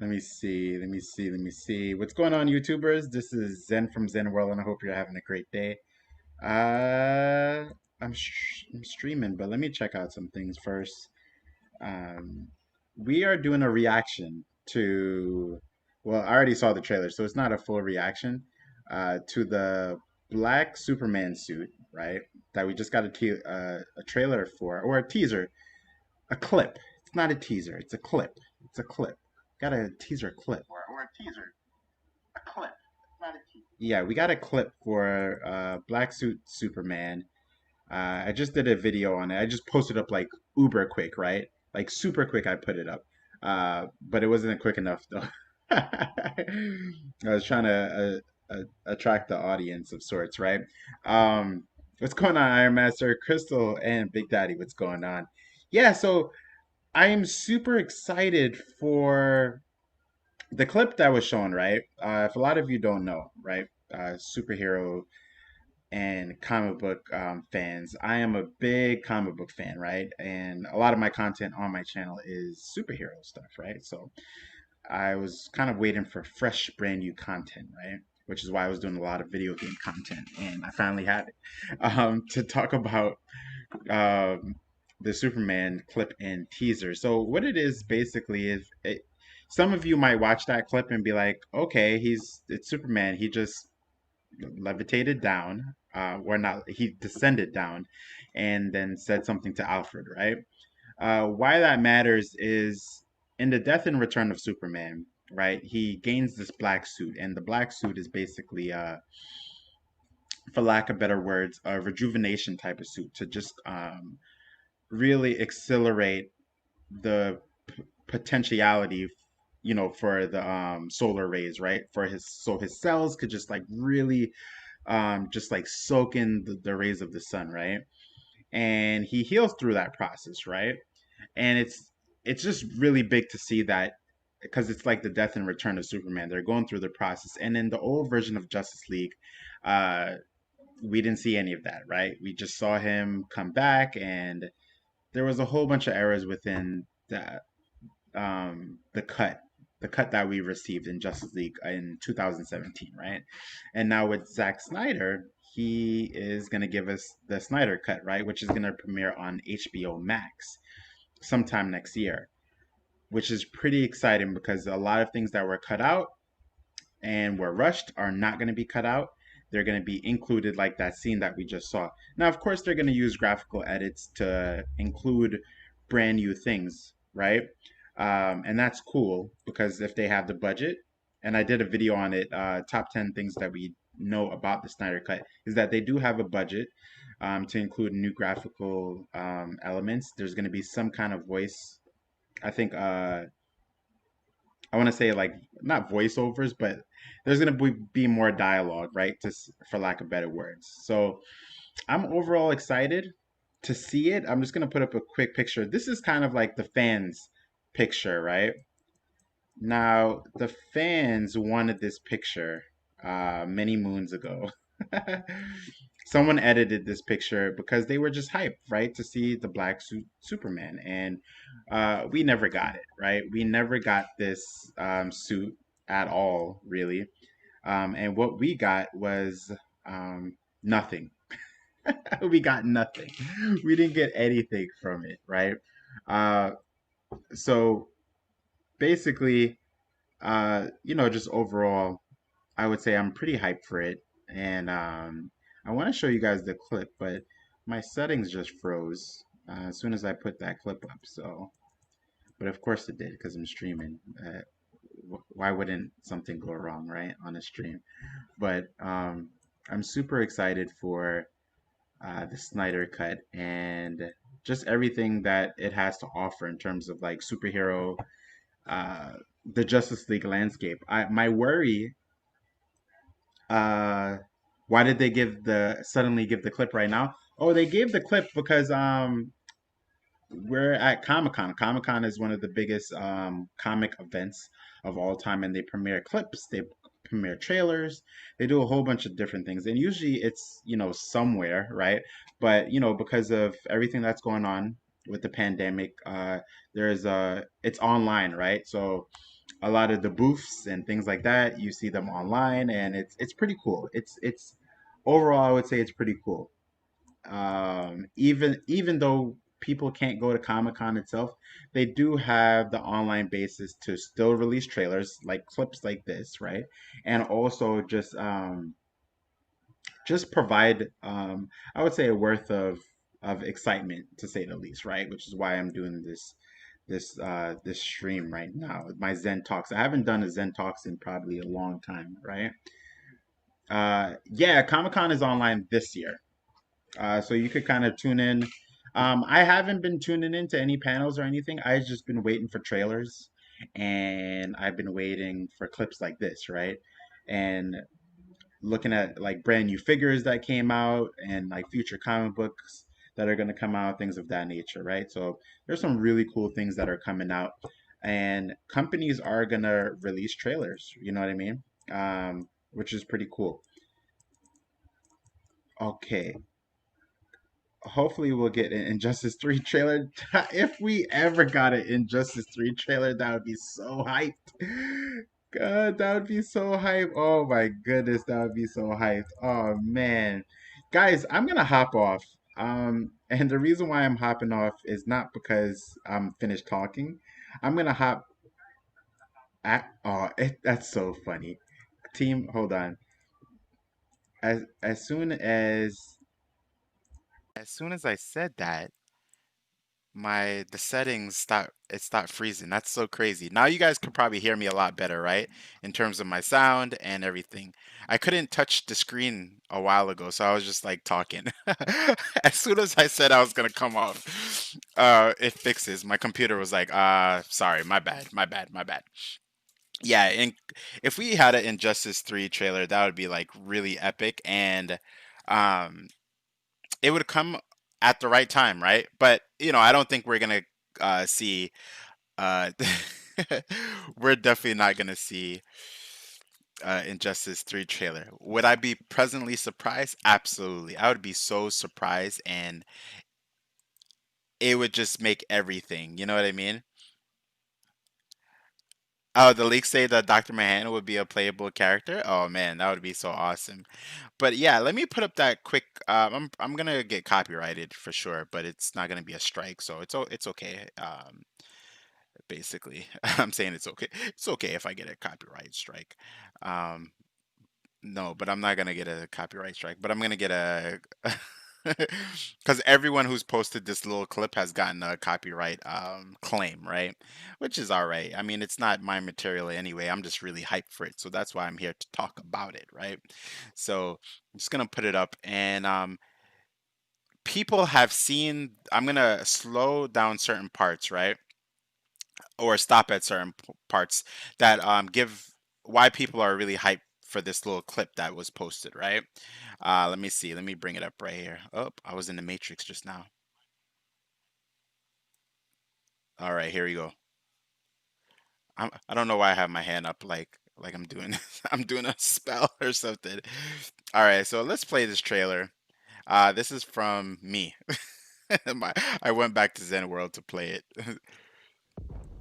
Let me see. Let me see. Let me see. What's going on, YouTubers? This is Zen from Zen World, and I hope you're having a great day. Uh, I'm streaming, but let me check out some things first. Um, we are doing a reaction to. Well, I already saw the trailer, so it's not a full reaction. To the black Superman suit, right? That we just got a trailer for, or a teaser, a clip. It's not a teaser. It's a clip. It's a clip. Got a teaser clip. Or a teaser. A clip. Not a teaser. Yeah, we got a clip for Black Suit Superman. I just did a video on it. I just posted up like uber quick, right? Like super quick. I put it up, but it wasn't quick enough though. I was trying to attract the audience of sorts, right? What's going on, Iron Master, Crystal, and Big Daddy? What's going on? Yeah, so I am super excited for the clip that was shown, right? If a lot of you don't know, right? Superhero and comic book fans, I am a big comic book fan, right? And a lot of my content on my channel is superhero stuff, right? So I was kind of waiting for fresh, brand new content, right? Which is why I was doing a lot of video game content, and I finally had it to talk about um, the Superman clip and teaser. So what it is basically is some of you might watch that clip and be like, okay, it's Superman. He just levitated down, or not, he descended down, and then said something to Alfred, right? Why that matters is in the death and return of Superman, right? He gains this black suit, and the black suit is basically for lack of better words, a rejuvenation type of suit to just really accelerate the potentiality, for the solar rays, right? For his so his cells could just like really just like soak in the rays of the sun, right? And he heals through that process, right? And it's just really big to see that because it's like the death and return of Superman. They're going through the process, and in the old version of Justice League, uh, we didn't see any of that, right? We just saw him come back, and there was a whole bunch of errors within the cut that we received in Justice League in 2017, right? And now with Zack Snyder, he is going to give us the Snyder cut, right? Which is going to premiere on HBO Max sometime next year, which is pretty exciting because a lot of things that were cut out and were rushed are not going to be cut out. They're going to be included, like that scene that we just saw. Now, of course, they're going to use graphical edits to include brand new things, right? And that's cool because if they have the budget, and I did a video on it, top 10 things that we know about the Snyder Cut, is that they do have a budget to include new graphical elements. There's going to be some kind of voice, I think, I want to say like not voiceovers, but there's going to be more dialogue, right? Just for lack of better words. So I'm overall excited to see it. I'm just going to put up a quick picture. This is kind of like the fans' picture, right? Now, the fans wanted this picture many moons ago. Someone edited this picture because they were just hyped, right, to see the black suit Superman, and we never got it, right? We never got this suit at all, really, and what we got was nothing. We got nothing. We didn't get anything from it, right? Uh, so basically, just overall, I would say I'm pretty hyped for it, and I want to show you guys the clip, but my settings just froze as soon as I put that clip up. So, but of course it did because I'm streaming. Why wouldn't something go wrong, right, on a stream? But I'm super excited for the Snyder Cut and just everything that it has to offer in terms of like superhero, uh, the Justice League landscape. My worry, uh, why did they suddenly give the clip right now? Oh, they gave the clip because we're at Comic Con. Comic Con is one of the biggest comic events of all time, and they premiere clips, they premiere trailers, they do a whole bunch of different things, and usually it's somewhere, right? But because of everything that's going on with the pandemic, it's online, right? So a lot of the booths and things like that. You see them online, and it's pretty cool. It's overall, I would say it's pretty cool. Even though people can't go to Comic Con itself, they do have the online basis to still release trailers like clips like this, right? And also just provide I would say a worth of excitement to say the least, right? Which is why I'm doing this stream right now, my Zen Talks. I haven't done a Zen Talks in probably a long time, right? Yeah, Comic Con is online this year. So you could kind of tune in. I haven't been tuning into any panels or anything. I've just been waiting for trailers, and I've been waiting for clips like this, right? And looking at like brand new figures that came out and like future comic books that are going to come out, things of that nature, right? So there's some really cool things that are coming out, and companies are going to release trailers. You know what I mean? Which is pretty cool. Okay, hopefully we'll get an Injustice 3 trailer. If we ever got an Injustice 3 trailer, that would be so hyped. God, that would be so hyped. Oh my goodness, that would be so hyped. Oh man. Guys, I'm gonna hop off. And the reason why I'm hopping off is not because I'm finished talking. I'm gonna hop that's so funny. Team, hold on. As soon as I said that, the settings stopped freezing. That's so crazy. Now you guys can probably hear me a lot better, right? In terms of my sound and everything. I couldn't touch the screen a while ago, so I was just like talking. As soon as I said I was gonna come off, it fixes. My computer was like, sorry, my bad, my bad, my bad. Yeah, and if we had an Injustice 3 trailer, that would be like really epic, and um it would come at the right time, right? But I don't think we're gonna see. Uh, we're definitely not gonna see Injustice 3 trailer. Would I be pleasantly surprised? Absolutely. I would be so surprised, and it would just make everything. You know what I mean? Oh, the leaks say that Dr. Manhattan would be a playable character. Oh man, that would be so awesome. But yeah, let me put up that quick. I'm gonna get copyrighted for sure, but it's not gonna be a strike, so it's okay. Basically, I'm saying it's okay. It's okay if I get a copyright strike. Um, no, but I'm not gonna get a copyright strike. But I'm gonna get a because everyone who's posted this little clip has gotten a copyright claim, right? Which is all right. I mean, it's not my material anyway. I'm just really hyped for it, so that's why I'm here to talk about it, right? So I'm just gonna put it up, and people have seen. I'm gonna slow down certain parts, right? Or stop at certain parts that give why people are really hyped for this little clip that was posted, right? Let me see. Let me bring it up right here. Oh, I was in the Matrix just now. All right, here we go. I don't know why I have my hand up like I'm doing I'm doing a spell or something. All right, so let's play this trailer. This is from me. I went back to Zen World to play it.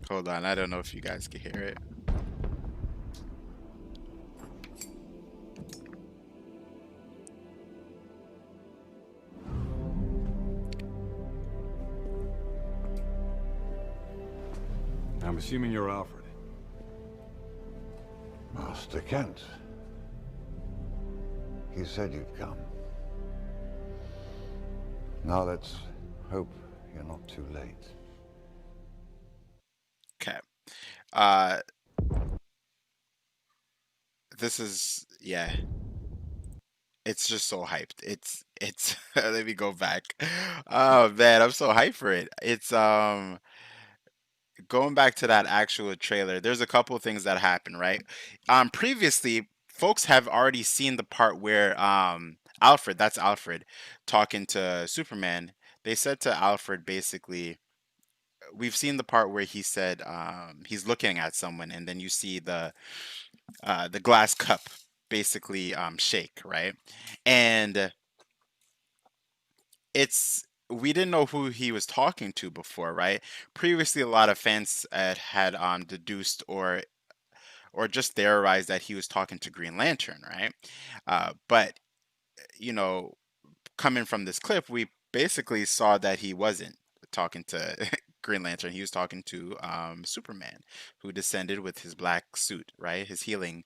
Hold on, I don't know if you guys can hear it. I'm assuming you're Alfred. Master Kent. You said you'd come. Now let's hope you're not too late. Okay. Uh, this is yeah. It's just so hyped. It's let me go back. Oh man, I'm so hyped for it. It's going back to that actual trailer. There's a couple of things that happen, right? Previously, folks have already seen the part where Alfred, that's Alfred, talking to Superman. They said to Alfred basically, we've seen the part where he said he's looking at someone, and then you see the glass cup basically shake, right? And it's we didn't know who he was talking to before, right? Previously, a lot of fans had deduced or or just theorized that he was talking to Green Lantern, right? But you know, coming from this clip, we basically saw that he wasn't talking to Green Lantern. He was talking to Superman, who descended with his black suit, right? His healing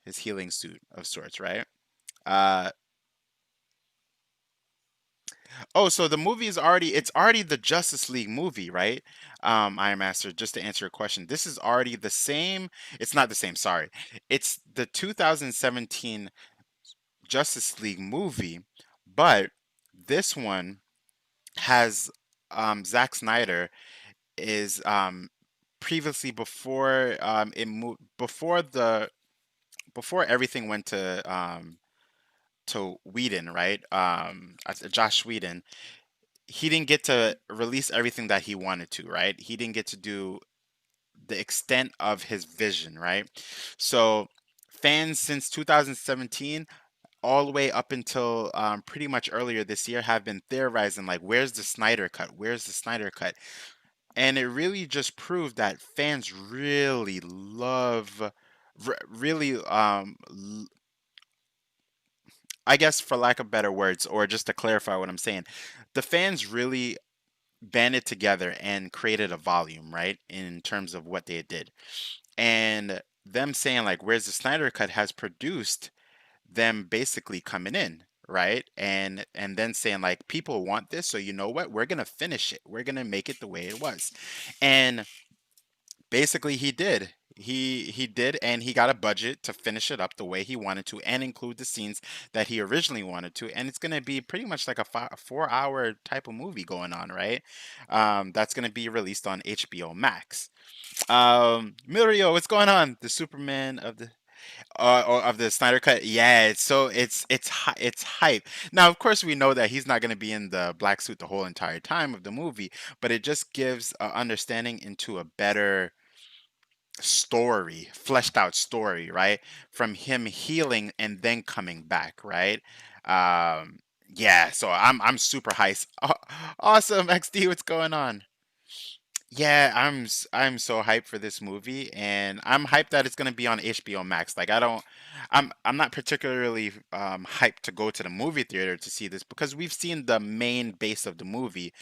suit of sorts, right? Uh, oh, so the movie is already it's already the Justice League movie, right? Iron Master, just to answer your question, this is already the same. It's not the same, sorry. It's the 2017 Justice League movie, but this one has Zack Snyder is previously before before everything went to Whedon, right? Josh Whedon, he didn't get to release everything that he wanted to, right? He didn't get to do the extent of his vision, right? So fans since 2017 all the way up until pretty much earlier this year have been theorizing like, where's the Snyder cut? Where's the Snyder cut? And it really just proved that fans really love, really, I guess for lack of better words, or just to clarify what I'm saying, the fans really banded together and created a volume, right, in terms of what they did. And them saying like, where's the Snyder cut has produced them basically coming in, right? And then saying like, people want this, so you know what, we're gonna finish it, we're gonna make it the way it was. And basically he did, he did, and he got a budget to finish it up the way he wanted to and include the scenes that he originally wanted to, and it's going to be pretty much like a 4 hour type of movie going on, right? That's going to be released on HBO Max. Mirio, what's going on? The Superman of the Snyder cut. Yeah, it's hype. Now, of course, we know that he's not going to be in the black suit the whole entire time of the movie, but it just gives a understanding into a better story, fleshed out story, right? From him healing and then coming back, right? Yeah, so I'm super hyped. Awesome, XD, what's going on? Yeah, I'm so hyped for this movie, and I'm hyped that it's gonna be on HBO Max. Like I'm not particularly hyped to go to the movie theater to see this because we've seen the main base of the movie,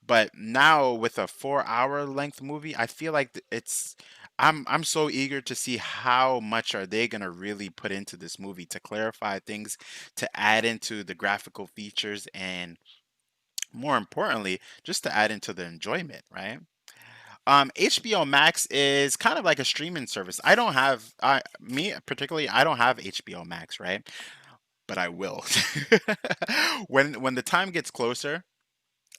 but now with a 4 hour length movie, I feel like it's I'm so eager to see how much are they gonna really put into this movie to clarify things, to add into the graphical features, and more importantly, just to add into the enjoyment, right? HBO Max is kind of like a streaming service. I don't have, me particularly, I don't have HBO Max, right? But I will. When the time gets closer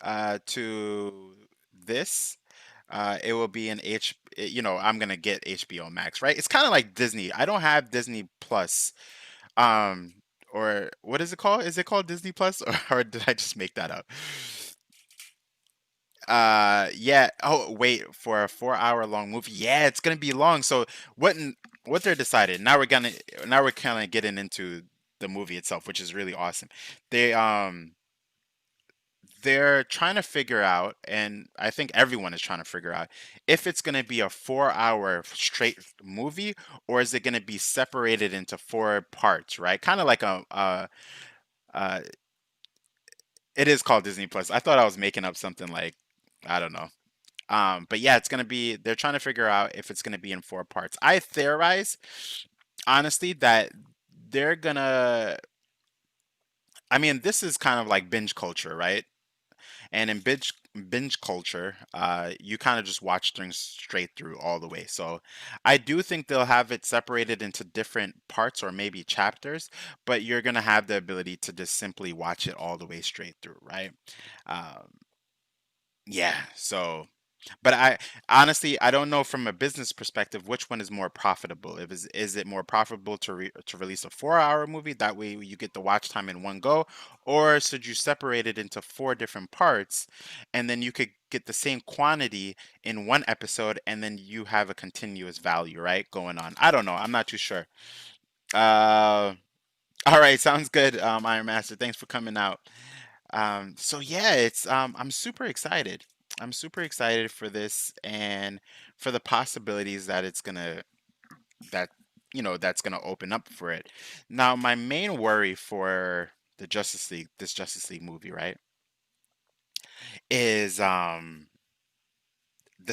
to this, it will be I'm gonna get HBO Max, right? It's kind of like Disney. I don't have Disney Plus, um, or what is it called? Is it called Disney Plus, or did I just make that up? Yeah. Oh, wait, for a 4 hour long movie. Yeah, it's gonna be long. So what they're decided now we're kind of getting into the movie itself, which is really awesome. They they're trying to figure out, and I think everyone is trying to figure out if it's gonna be a 4 hour straight movie or is it gonna be separated into four parts, right? Kind of like uh, it is called Disney Plus. I thought I was making up something like, I don't know. But yeah, they're trying to figure out if it's gonna be in four parts. I theorize, honestly, that they're gonna, I mean, this is kind of like binge culture, right? And in binge culture, you kind of just watch things straight through all the way. So I do think they'll have it separated into different parts or maybe chapters, but you're gonna have the ability to just simply watch it all the way straight through, right? Um, yeah, so but I honestly I don't know from a business perspective which one is more profitable. Is it more profitable to release a 4 hour movie that way you get the watch time in one go, or should you separate it into four different parts and then you could get the same quantity in one episode and then you have a continuous value, right, going on. I don't know. I'm not too sure. Uh, all right, sounds good, Iron Master. Thanks for coming out. So yeah, it's I'm super excited. I'm super excited for this and for the possibilities that it's gonna that that's going to open up for it. Now, my main worry for this Justice League movie, right, is the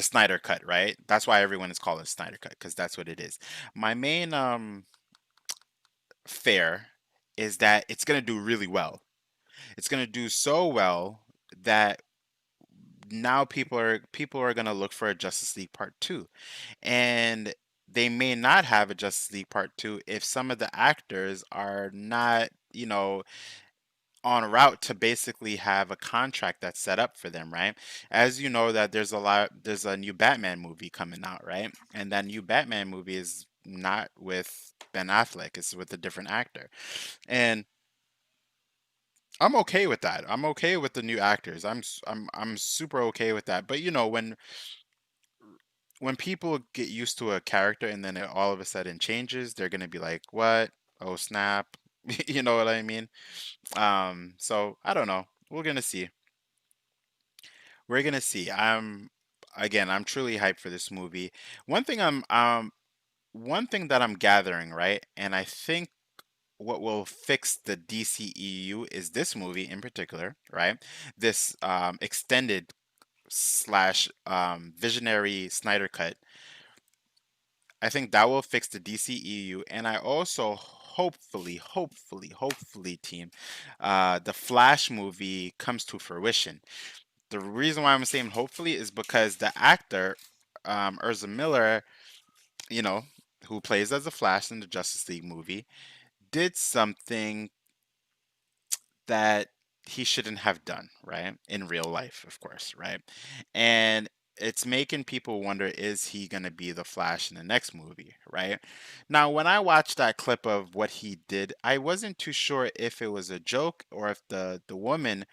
Snyder cut, right? That's why everyone is calling it Snyder cut, because that's what it is. My main fear is that it's going to do really well. It's going to do so well that now people are going to look for a Justice League Part 2. And they may not have a Justice League Part 2 if some of the actors are not, on route to basically have a contract that's set up for them, right? As you know that there's a new Batman movie coming out, right? And that new Batman movie is not with Ben Affleck, it's with a different actor. And I'm okay with that. I'm okay with the new actors. I'm super okay with that. But when people get used to a character and then it all of a sudden changes, they're gonna be like, "What? Oh snap!" You know what I mean? So I don't know. We're gonna see. We're gonna see. I'm truly hyped for this movie. One thing I'm one thing that I'm gathering, right, and I think what will fix the DCEU is this movie in particular, right? This extended slash visionary Snyder cut. I think that will fix the DCEU, and I also hopefully, team, the Flash movie comes to fruition. The reason why I'm saying hopefully is because the actor, Ezra Miller, you know, who plays as the Flash in the Justice League movie, did something that he shouldn't have done, right? In real life, of course, right? And it's making people wonder, is he going to be the Flash in the next movie, right? Now, when I watched that clip of what he did, I wasn't too sure if it was a joke or if the woman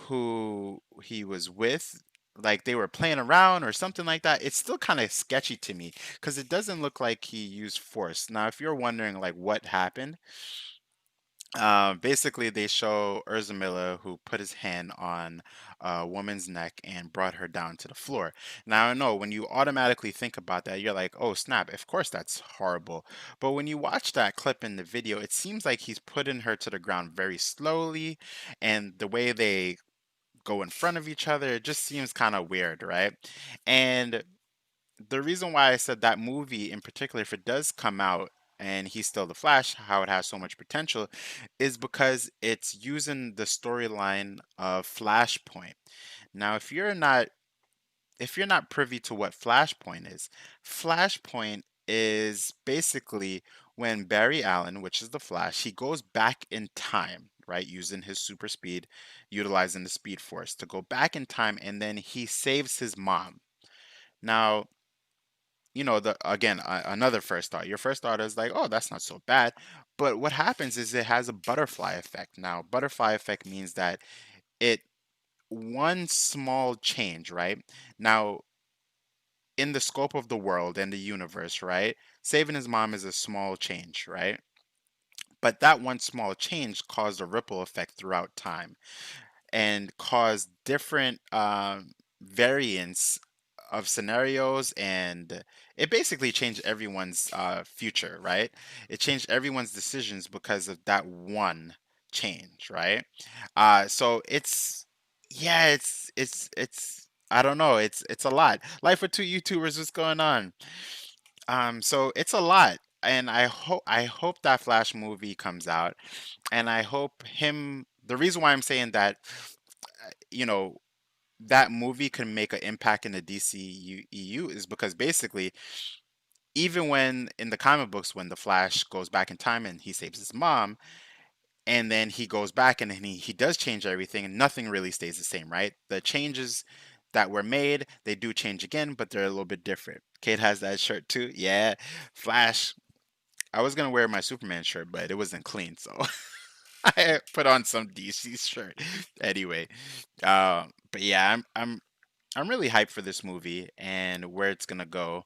who he was with, like they were playing around or something like that. It's still kind of sketchy to me because it doesn't look like he used force. Now, if you're wondering like what happened, basically, they show Urza Miller who put his hand on a woman's neck and brought her down to the floor. Now, I know when you automatically think about that, you're like, oh, snap, of course that's horrible. But when you watch that clip in the video, it seems like he's putting her to the ground very slowly, and the way they go in front of each other, it just seems kind of weird, right? And the reason why I said that movie in particular, if it does come out and he's still the Flash, how it has so much potential, is because it's using the storyline of Flashpoint. Now, if you're not privy to what Flashpoint is basically when Barry Allen, which is the Flash, he goes back in time, right, using his super speed, utilizing the Speed Force to go back in time, and then he saves his mom. Now, the again another first thought. Your first thought is like, oh, that's not so bad. But what happens is it has a butterfly effect. Now, butterfly effect means that it one small change, right? Now, in the scope of the world and the universe, right? Saving his mom is a small change, right? But that one small change caused a ripple effect throughout time and cause different variants of scenarios, and it basically changed everyone's future, right? It changed everyone's decisions because of that one change, right? So yeah, it's I don't know, it's a lot. Life with two YouTubers, what's going on? So it's a lot. And I hope that Flash movie comes out, and I hope him. The reason why I'm saying that, you know, that movie can make an impact in the DCEU is because basically, even when in the comic books, when the Flash goes back in time and he saves his mom, and then he goes back and then he does change everything, and nothing really stays the same, right? The changes that were made, they do change again, but they're a little bit different. Kate has that shirt too. Yeah, Flash. I was gonna wear my Superman shirt, but it wasn't clean, so I put on some DC shirt anyway. But yeah, I'm really hyped for this movie and where it's gonna go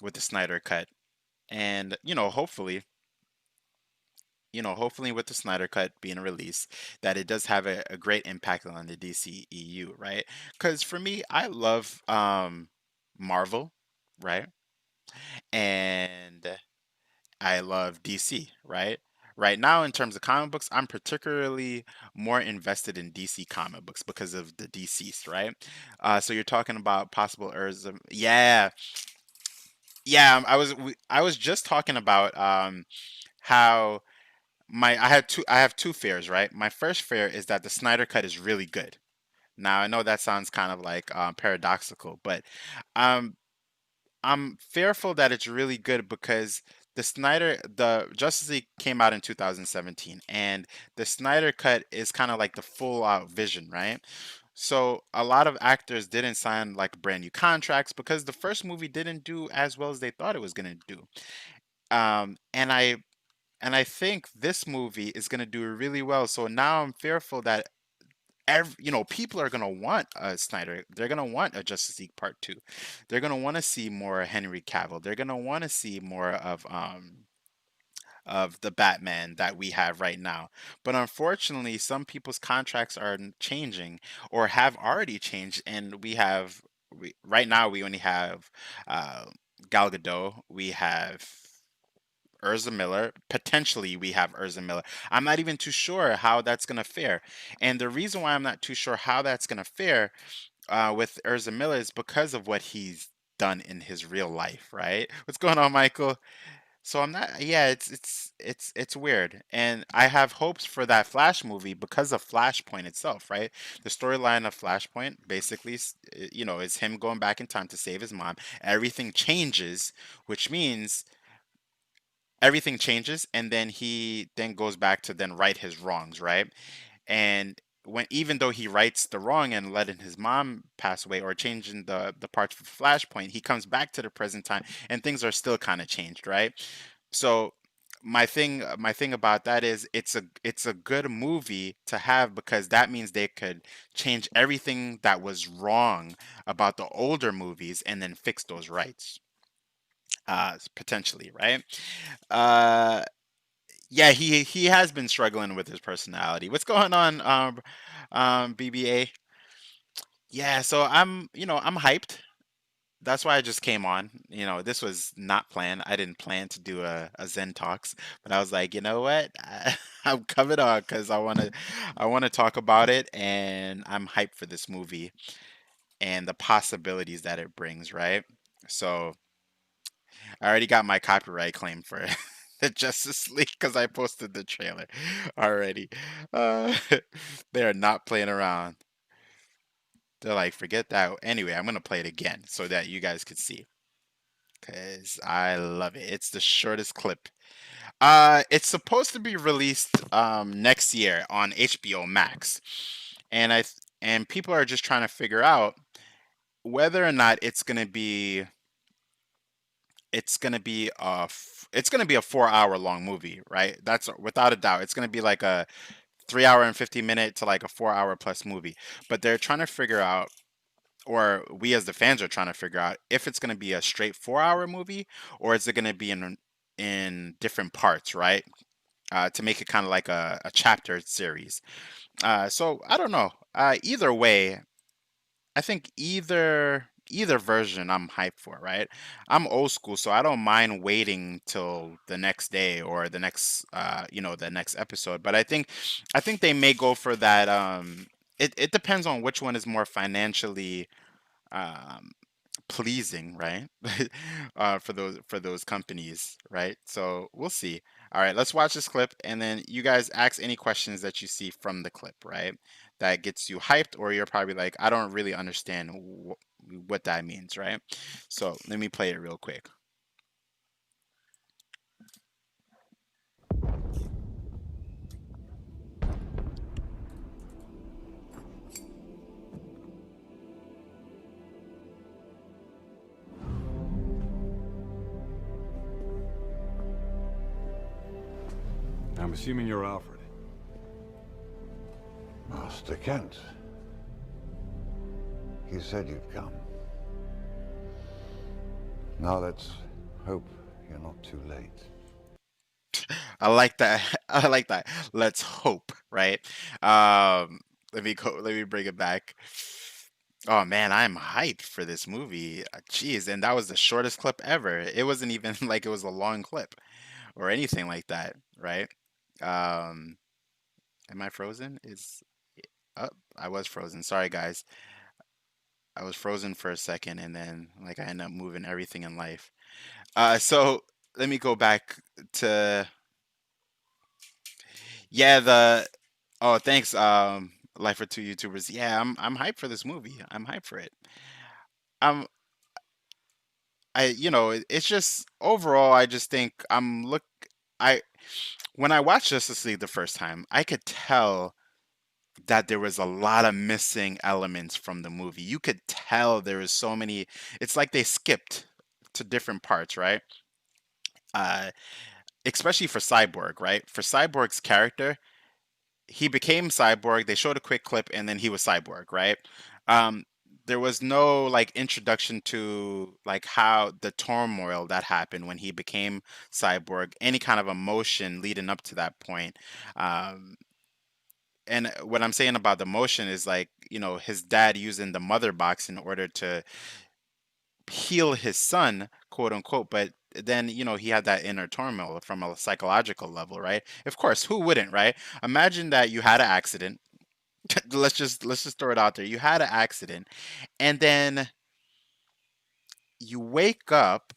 with the Snyder cut. And hopefully with the Snyder cut being released, that it does have a great impact on the DCEU, right? Because for me, I love Marvel, right? And I love DC, right? Right now, in terms of comic books, I'm particularly more invested in DC comic books because of the deceased, right? So you're talking about possible errors of, yeah, yeah. I was just talking about how I have two fears, right? My first fear is that the Snyder cut is really good. Now I know that sounds kind of like paradoxical, but um, I'm fearful that it's really good because the Justice League came out in 2017, and the Snyder cut is kind of like the full out vision, right? So a lot of actors didn't sign like brand new contracts because the first movie didn't do as well as they thought it was gonna do. And I think this movie is gonna do really well. So now I'm fearful that people are gonna want a Snyder. They're gonna want a Justice League Part Two. They're gonna want to see more Henry Cavill. They're gonna want to see more of the Batman that we have right now. But unfortunately, some people's contracts are changing or have already changed, and right now we only have uh, Gal Gadot. We have Urza Miller. Potentially, we have Urza Miller. I'm not even too sure how that's going to fare. And the reason why I'm not too sure how that's going to fare with Urza Miller is because of what he's done in his real life, right? What's going on, Michael? So I'm not, yeah, it's weird. And I have hopes for that Flash movie because of Flashpoint itself, right? The storyline of Flashpoint basically, is him going back in time to save his mom. Everything changes, which means everything changes, and then he then goes back to then right his wrongs, right? And when even though he rights the wrong and letting his mom pass away or changing the parts of Flashpoint, he comes back to the present time and things are still kind of changed, right? So my thing about that is it's a good movie to have because that means they could change everything that was wrong about the older movies and then fix those rights, potentially, right? uh yeah, he has been struggling with his personality. What's going on, BBA? Yeah, so I'm hyped. That's why I just came on. This was not planned. I didn't plan to do a Zen Talks, but I was like, you know what? I'm coming on because I want to talk about it, and I'm hyped for this movie and the possibilities that it brings, right? So I already got my copyright claim for the Justice League because I posted the trailer already. Uh, they are not playing around. They're like, forget that. Anyway, I'm gonna play it again so that you guys could see because I love it. It's the shortest clip. It's supposed to be released next year on HBO Max, and and people are just trying to figure out whether or not it's gonna be a 4 hour long movie, right? That's without a doubt. It's gonna be like a 3 hour and 50 minute to like a 4 hour plus movie. But they're trying to figure out, or we as the fans are trying to figure out, if it's gonna be a straight 4 hour movie or is it gonna be in different parts, right? To make it kind of like a chapter series. So I don't know. Either way, I think either version I'm hyped for, right? I'm old school, so I don't mind waiting till the next day or the next episode. But I think they may go for that. It depends on which one is more financially um pleasing, right? For those companies, right? So we'll see. All right, let's watch this clip, and then you guys ask any questions that you see from the clip, right? That gets you hyped, or you're probably like, I don't really understand what that means, right? So let me play it real quick. I'm assuming you're Alfred. Master Kent. You said you'd come. Now let's hope you're not too late. I like that. I like that. Let's hope, right? Let me bring it back. Oh man, I'm hyped for this movie. Jeez, and that was the shortest clip ever. It wasn't even like it was a long clip. or anything like that, right? Um, am I frozen? Oh, I was frozen. Sorry, guys. I was frozen for a second, and then like I ended up moving everything in life. So let me go back to yeah the oh thanks Life for Two YouTubers. Yeah, I'm hyped for this movie. I'm hyped for it. I'm it's just overall I just think I when I watched Justice League the first time, I could tell that there was a lot of missing elements from the movie. You could tell there was so many. It's like they skipped to different parts, right? Uh, Especially for Cyborg, right? For Cyborg's character, he became Cyborg. They showed a quick clip, and then he was Cyborg, right? Um, there was no like introduction to like how the turmoil that happened when he became Cyborg, any kind of emotion leading up to that point. Um, and what I'm saying about the motion is like, his dad using the mother box in order to heal his son, quote unquote, but then, he had that inner turmoil from a psychological level, right? Of course, who wouldn't, right? Imagine that you had an accident. Let's just throw it out there. You had an accident and then you wake up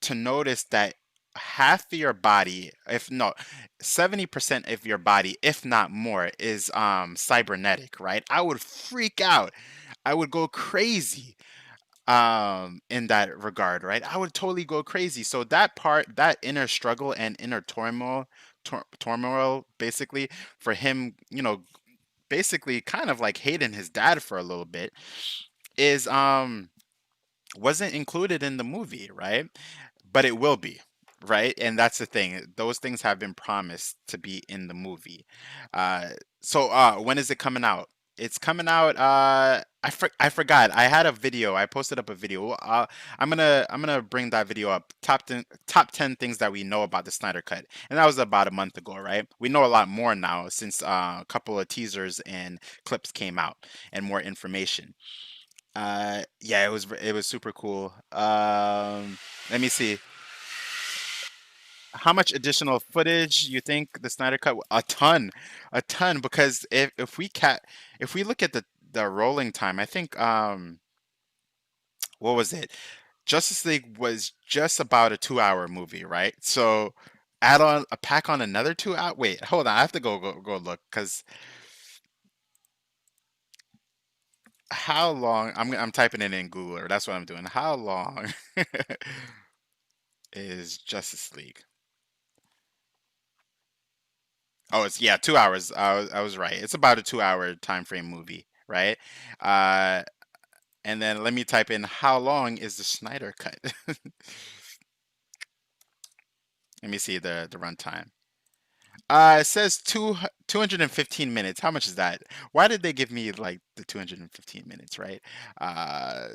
to notice that half of your body, if no, 70% of your body, if not more, is cybernetic, right? I would freak out. I would go crazy in that regard, right? I would totally go crazy. So that part, that inner struggle and inner turmoil basically for him, basically kind of like hating his dad for a little bit is wasn't included in the movie, right? But it will be, right? And that's the thing. Those things have been promised to be in the movie. Uh, so when is it coming out? It's coming out. I forgot. I had a video. I posted up a video. I'm gonna bring that video up. Top 10 things that we know about the Snyder Cut, and that was about a month ago, right? We know a lot more now since a couple of teasers and clips came out and more information. Yeah, it was super cool. Let me see. How much additional footage you think the Snyder Cut? A ton. Because if we look at the rolling time, I think what was it? Justice League was just about a 2 hour movie, right? So add on a pack on another 2 hour. Wait, hold on. I have to go look because how long? I'm typing it in Google. That's what I'm doing. How long is Justice League? Oh, it's yeah, 2 hours. I was right. It's about a 2 hour time frame movie, right? Uh, and then let me type in how long is the Snyder Cut? Let me see the runtime. It says 215 minutes. How much is that? Why did they give me like the 215 minutes, right? Uh,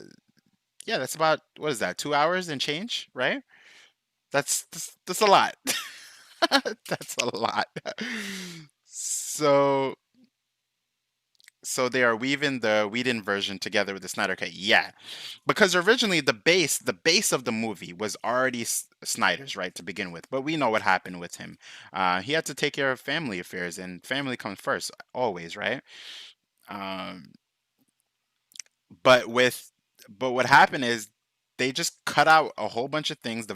yeah, that's about what is that? 2 hours and change, right? That's a lot. That's a lot. So they are weaving the Whedon version together with the Snyder Cut. Yeah, because originally the base of the movie was already Snyder's, right, to begin with. But we know what happened with him. He had to take care of family affairs, and family comes first, always, right? Um, but with but what happened is they just cut out a whole bunch of things.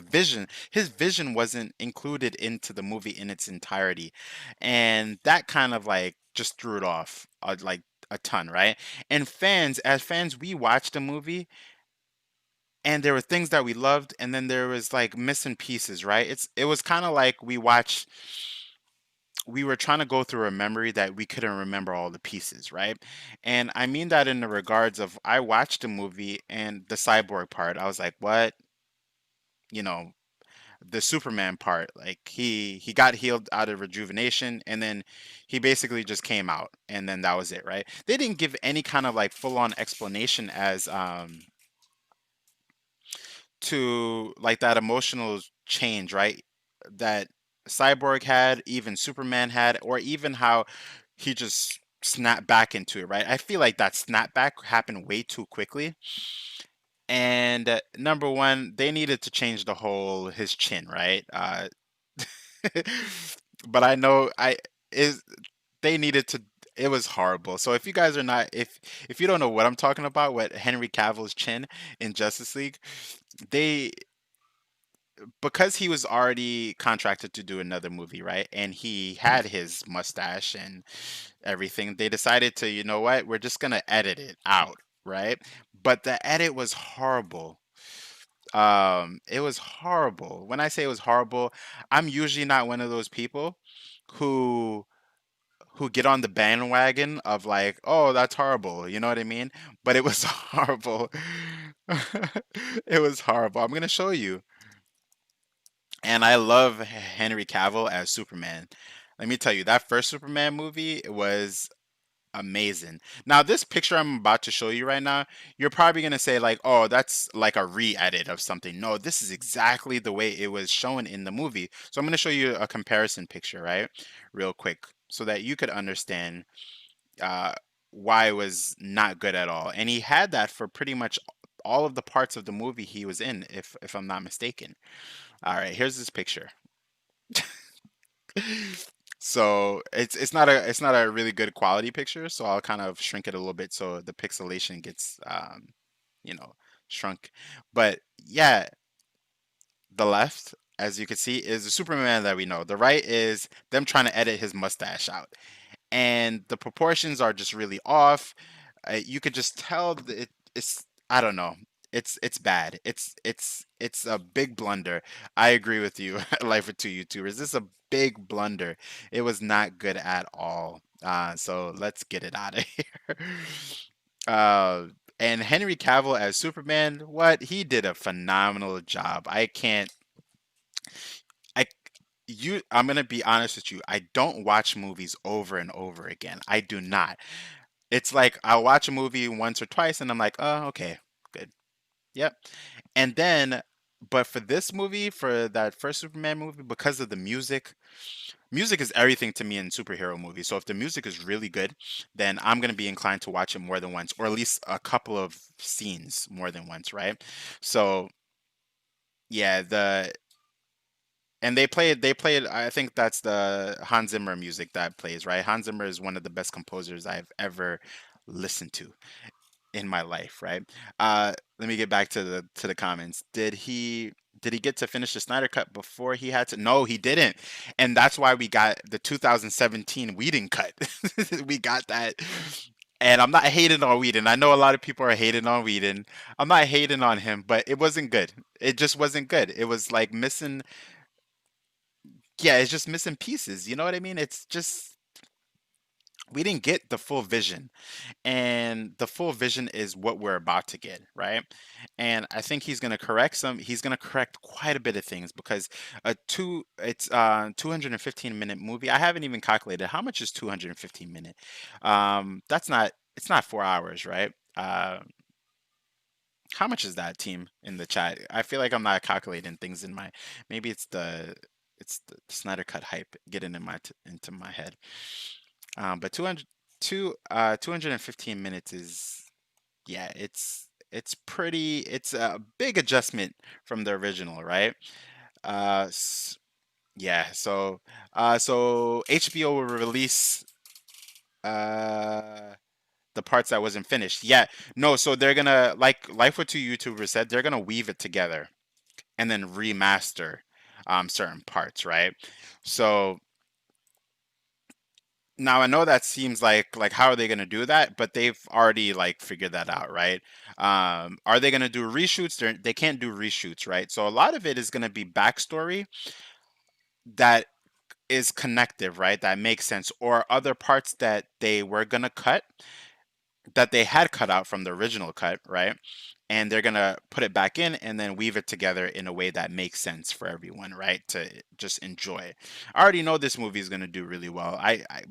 His vision wasn't included into the movie in its entirety, and that kind of like just threw it off like a ton, right? And as fans, we watched the movie, and there were things that we loved, and then there was like missing pieces, right? It was kind of like we were trying to go through a memory that we couldn't remember all the pieces, right? And I mean that in the regards of I watched the movie and the cyborg part, I was like, what? You know, the Superman part, like he got healed out of rejuvenation and then he basically just came out and then that was it, right? They didn't give any kind of like full on explanation as to like that emotional change, right? That Cyborg had, even Superman had, or even how he just snapped back into it, right? I feel like that snapback happened way too quickly. And number one, they needed to change the whole his chin, right? But I know I is they needed to. It was horrible. So if you guys are not, if you don't know what I'm talking about, what Henry Cavill's chin in Justice League, they because he was already contracted to do another movie, right? And he had his mustache and everything. They decided to, you know what? We're just gonna edit it out, right? But the edit was horrible. It was horrible. When I say it was horrible, I'm usually not one of those people who get on the bandwagon of like, oh, that's horrible. You know what I mean? But it was horrible. It was horrible. I'm gonna show you. And I love Henry Cavill as Superman. Let me tell you, that first Superman movie was amazing. Now, this picture I'm about to show you right now, you're probably going to say like, "Oh, that's like a re-edit of something." No, this is exactly the way it was shown in the movie. So I'm going to show you a comparison picture, right? Real quick so that you could understand uh why it was not good at all. And he had that for pretty much all of the parts of the movie he was in, if I'm not mistaken. All right, here's this picture. So it's not a really good quality picture, so I'll kind of shrink it a little bit so the pixelation gets you know, shrunk. But yeah, the left, as you can see, is the Superman that we know. The right is them trying to edit his mustache out. And the proportions are just really off. You could just tell that it's I don't know. It's bad. It's a big blunder. I agree with you, Life for Two YouTubers. This is a big blunder. It was not good at all. So let's get it out of here. Uh, and Henry Cavill as Superman, what he did a phenomenal job. I can't. I I'm gonna be honest with you. I don't watch movies over and over again. I do not. It's like I'll watch a movie once or twice and I'm like, oh, okay, good. Yep. And then, but for this movie, for that first Superman movie, because of the music, music is everything to me in superhero movies. So if the music is really good, then I'm going to be inclined to watch it more than once, or at least a couple of scenes more than once, right? So yeah, and they played I think that's the Hans Zimmer music that plays, right? Hans Zimmer is one of the best composers I've ever listened to in my life, right? Let me get back to the comments. Did he get to finish the Snyder cut before he had to? No, he didn't. And that's why we got the 2017 Whedon cut. We got that. And I'm not hating on Whedon. I know a lot of people are hating on Whedon. I'm not hating on him, but it wasn't good. It just wasn't good. It was like missing, yeah, it's just missing pieces. You know what I mean? It's just we didn't get the full vision, and the full vision is what we're about to get, right? And I think he's going to correct quite a bit of things because it's 215-minute movie. I haven't even calculated how much is 215 minute. That's not It's not 4 hours, right? How much is that, team in the chat? I feel like I'm not calculating things in my, maybe it's the Snyder cut hype getting into my head. But 215 minutes is, yeah, it's a big adjustment from the original, right? Uh, s- yeah, so HBO will release uh the parts that wasn't finished. Yeah, no, so they're gonna, like what two YouTubers said, they're gonna weave it together and then remaster certain parts, right? So now I know that seems like how are they going to do that? But they've already like figured that out, right? Are they going to do reshoots? They can't do reshoots, right? So a lot of it is going to be backstory that is connective, right? That makes sense, or other parts that they were going to cut that they had cut out from the original cut, right? And they're gonna put it back in and then weave it together in a way that makes sense for everyone, right? To just enjoy. I already know this movie is gonna do really well.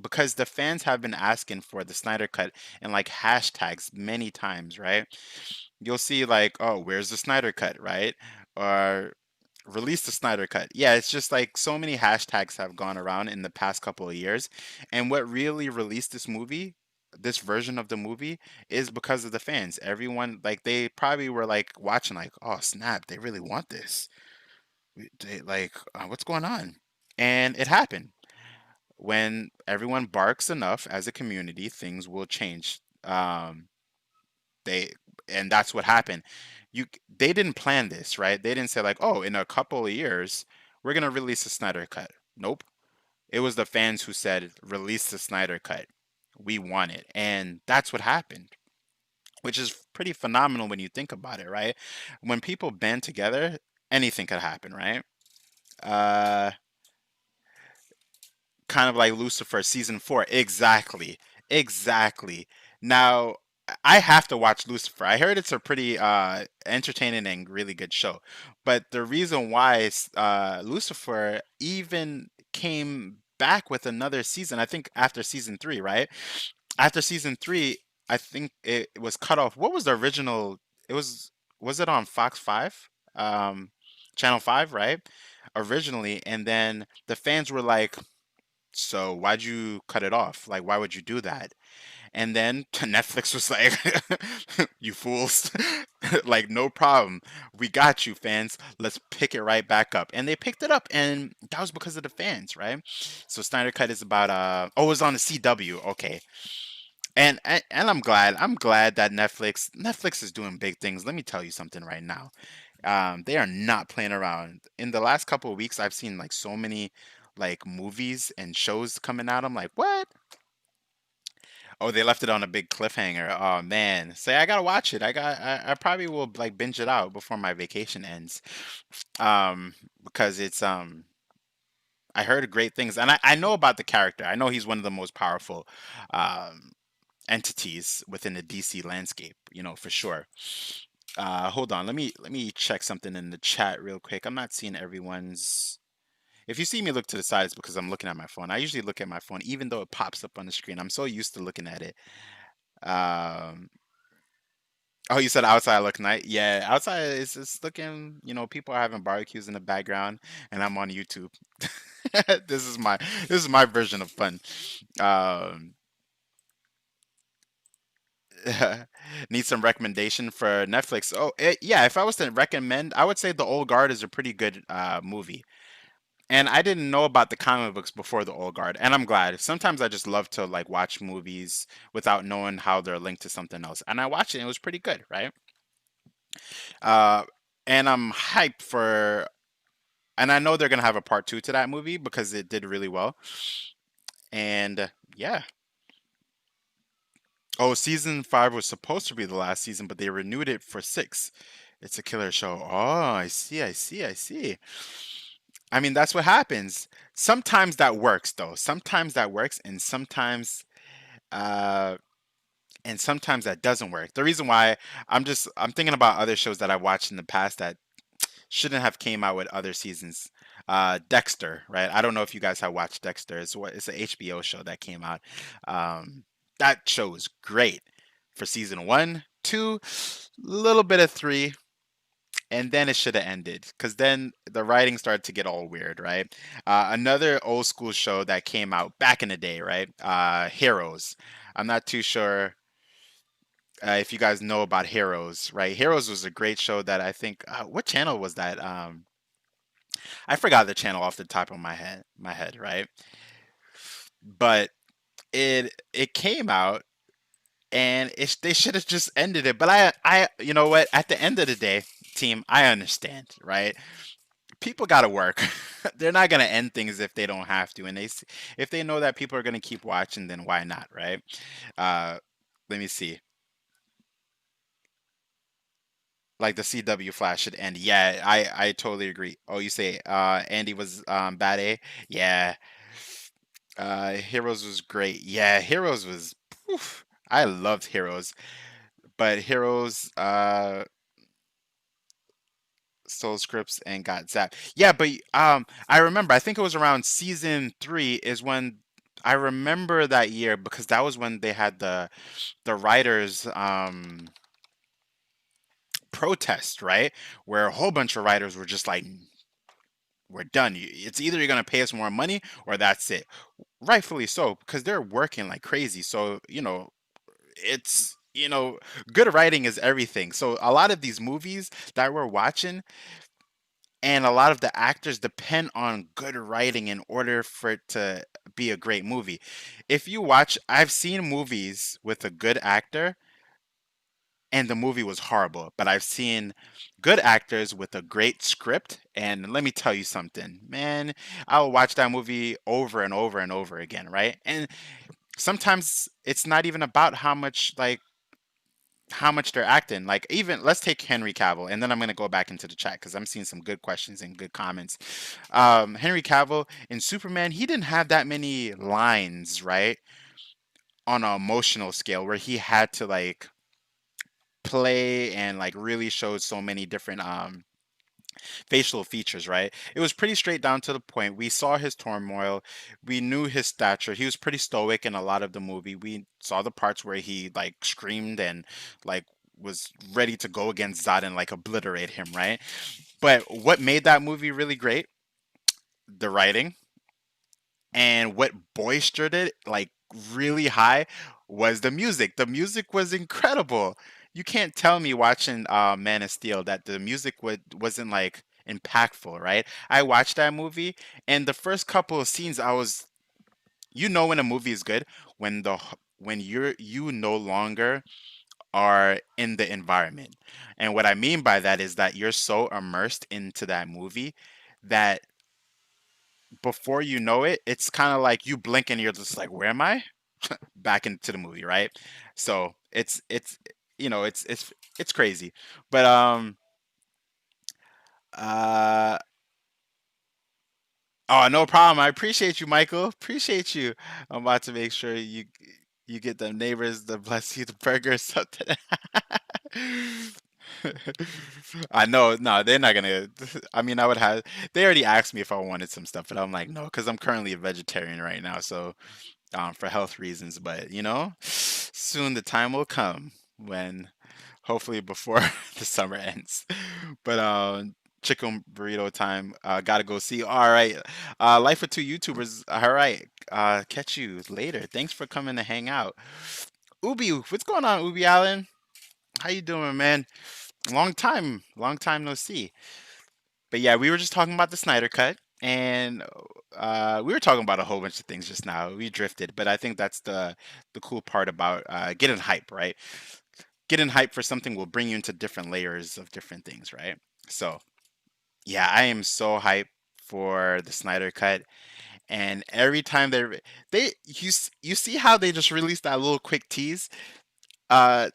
Because the fans have been asking for the Snyder cut and like hashtags many times, right? You'll see like, oh, where's the Snyder cut, right? Or release the Snyder cut. Yeah, it's just like so many hashtags have gone around in the past couple of years. And what really released this movie this version of the movie is because of the fans. Everyone, like, they probably were like watching like, oh snap, they really want this. Like, what's going on? And it happened. When everyone barks enough as a community, things will change. They and that's what happened. They didn't plan this, right? They didn't say like, oh, in a couple of years we're gonna release a Snyder cut. Nope. It was the fans who said release the Snyder cut. We want it, and that's what happened, which is pretty phenomenal when you think about it, right? When people band together, anything could happen, right? Uh, Kind of like Lucifer season 4. Exactly. Exactly. Now, I have to watch Lucifer. I heard it's a pretty entertaining and really good show. But the reason why Lucifer even came back with another season, I think after season 3, right? After season 3, I think it was cut off. What was the original? It was it on Fox 5? Channel 5, right? Originally, and then the fans were like, so why'd you cut it off? Like, why would you do that? And then Netflix was like, you fools. Like, no problem. We got you, fans. Let's pick it right back up. And they picked it up, and that was because of the fans, right? So Snyder Cut is about oh, it was on the CW. Okay. And I'm glad. I'm glad that Netflix is doing big things. Let me tell you something right now. They are not playing around. In the last couple of weeks, I've seen like so many like movies and shows coming out. I'm like, what? Oh, they left it on a big cliffhanger. Oh man. Say I gotta watch it. I probably will like binge it out before my vacation ends. Because it's I heard great things, and I know about the character. I know he's one of the most powerful um entities within the DC landscape, for sure. Hold on, let me check something in the chat real quick. I'm not seeing everyone's. If you see me look to the side, it's because I'm looking at my phone. I usually look at my phone, even though it pops up on the screen. I'm so used to looking at it. Um, oh, you said outside look nice. Yeah, outside it's looking. People are having barbecues in the background, and I'm on YouTube. This is my this is my version of fun. Um, Need some recommendation for Netflix. Oh, yeah. If I was to recommend, I would say The Old Guard is a pretty good movie. And I didn't know about the comic books before The Old Guard, and I'm glad. Sometimes I just love to like watch movies without knowing how they're linked to something else. And I watched it, and it was pretty good, right? Uh, and I'm hyped for, and I know they're gonna have a part 2 to that movie because it did really well. And yeah. Oh, season 5 was supposed to be the last season, but they renewed it for 6. It's a killer show. Oh, I see, I see, I see. I mean, that's what happens. Sometimes that works though. Sometimes that works, uh and sometimes that doesn't work. The reason why I'm thinking about other shows that I watched in the past that shouldn't have came out with other seasons. Dexter, right? I don't know if you guys have watched Dexter. It's an HBO show that came out. Um that show was great for season 1, 2, little bit of 3, and then it should have ended because then the writing started to get all weird, right? Another old school show that came out back in the day, right? Heroes. I'm not too sure if you guys know about Heroes, right? Heroes was a great show that I think. What channel was that? I forgot the channel off the top of my head, right? But it came out and they should have just ended it. But you know what? At the end of the day, team, I understand, right? People got to work. They're not gonna end things if they don't have to, and if they know that people are gonna keep watching, then why not, right? Uh, Let me see. Like the CW Flash should end. Yeah, I totally agree. Oh, you say Andy was bad A? Yeah. Heroes was great. Yeah, Heroes was. Oof, I loved Heroes, but Heroes stole scripts and got zapped. Yeah, but I remember. I think it was around season 3 is when I remember that year because that was when they had the writers protest, right? Where a whole bunch of writers were just like, "We're done. It's either you're gonna pay us more money or that's it." Rightfully so because they're working like crazy. So it's good writing is everything. So a lot of these movies that we're watching and a lot of the actors depend on good writing in order for it to be a great movie. If you watch, I've seen movies with a good actor and the movie was horrible, but I've seen good actors with a great script, and let me tell you something, man, I'll watch that movie over and over and over again, right? And sometimes it's not even about how much they're acting. Like, even let's take Henry Cavill, and then I'm gonna go back into the chat because I'm seeing some good questions and good comments. Henry Cavill in Superman, he didn't have that many lines, right? On an emotional scale, where he had to like play and like really showed so many different facial features, right? It was pretty straight down to the point. We saw his turmoil, we knew his stature. He was pretty stoic in a lot of the movie. We saw the parts where he like screamed and like was ready to go against Zod and like obliterate him, right? But what made that movie really great? The writing. And what boistered it like really high was the music. The music was incredible. You can't tell me watching Man of Steel that the music wasn't like impactful, right? I watched that movie, and the first couple of scenes, I was, when a movie is good when you no longer are in the environment. And what I mean by that is that you're so immersed into that movie that before you know it, it's kind of like you blink and you're just like, where am I? Back into the movie, right? So it's crazy. But uh oh, no problem. I appreciate you, Michael. Appreciate you. I'm about to make sure you get the neighbors to bless you the burger or something. I know, no, they're not gonna. I mean, I would have. They already asked me if I wanted some stuff, but I'm like, no, because I'm currently a vegetarian right now, so for health reasons. But soon the time will come when, hopefully before the summer ends. But chicken burrito time. Gotta go see. All right, life for two YouTubers. All right, catch you later. Thanks for coming to hang out. Ubi, what's going on, Ubi Allen? How you doing, man? Long time no see. But yeah, we were just talking about the Snyder cut, and we were talking about a whole bunch of things just now. We drifted, but I think that's the cool part about getting hype, right? Getting hype for something will bring you into different layers of different things, right? So yeah, I am so hyped for the Snyder cut, and every time you see how they just released that little quick tease, uh,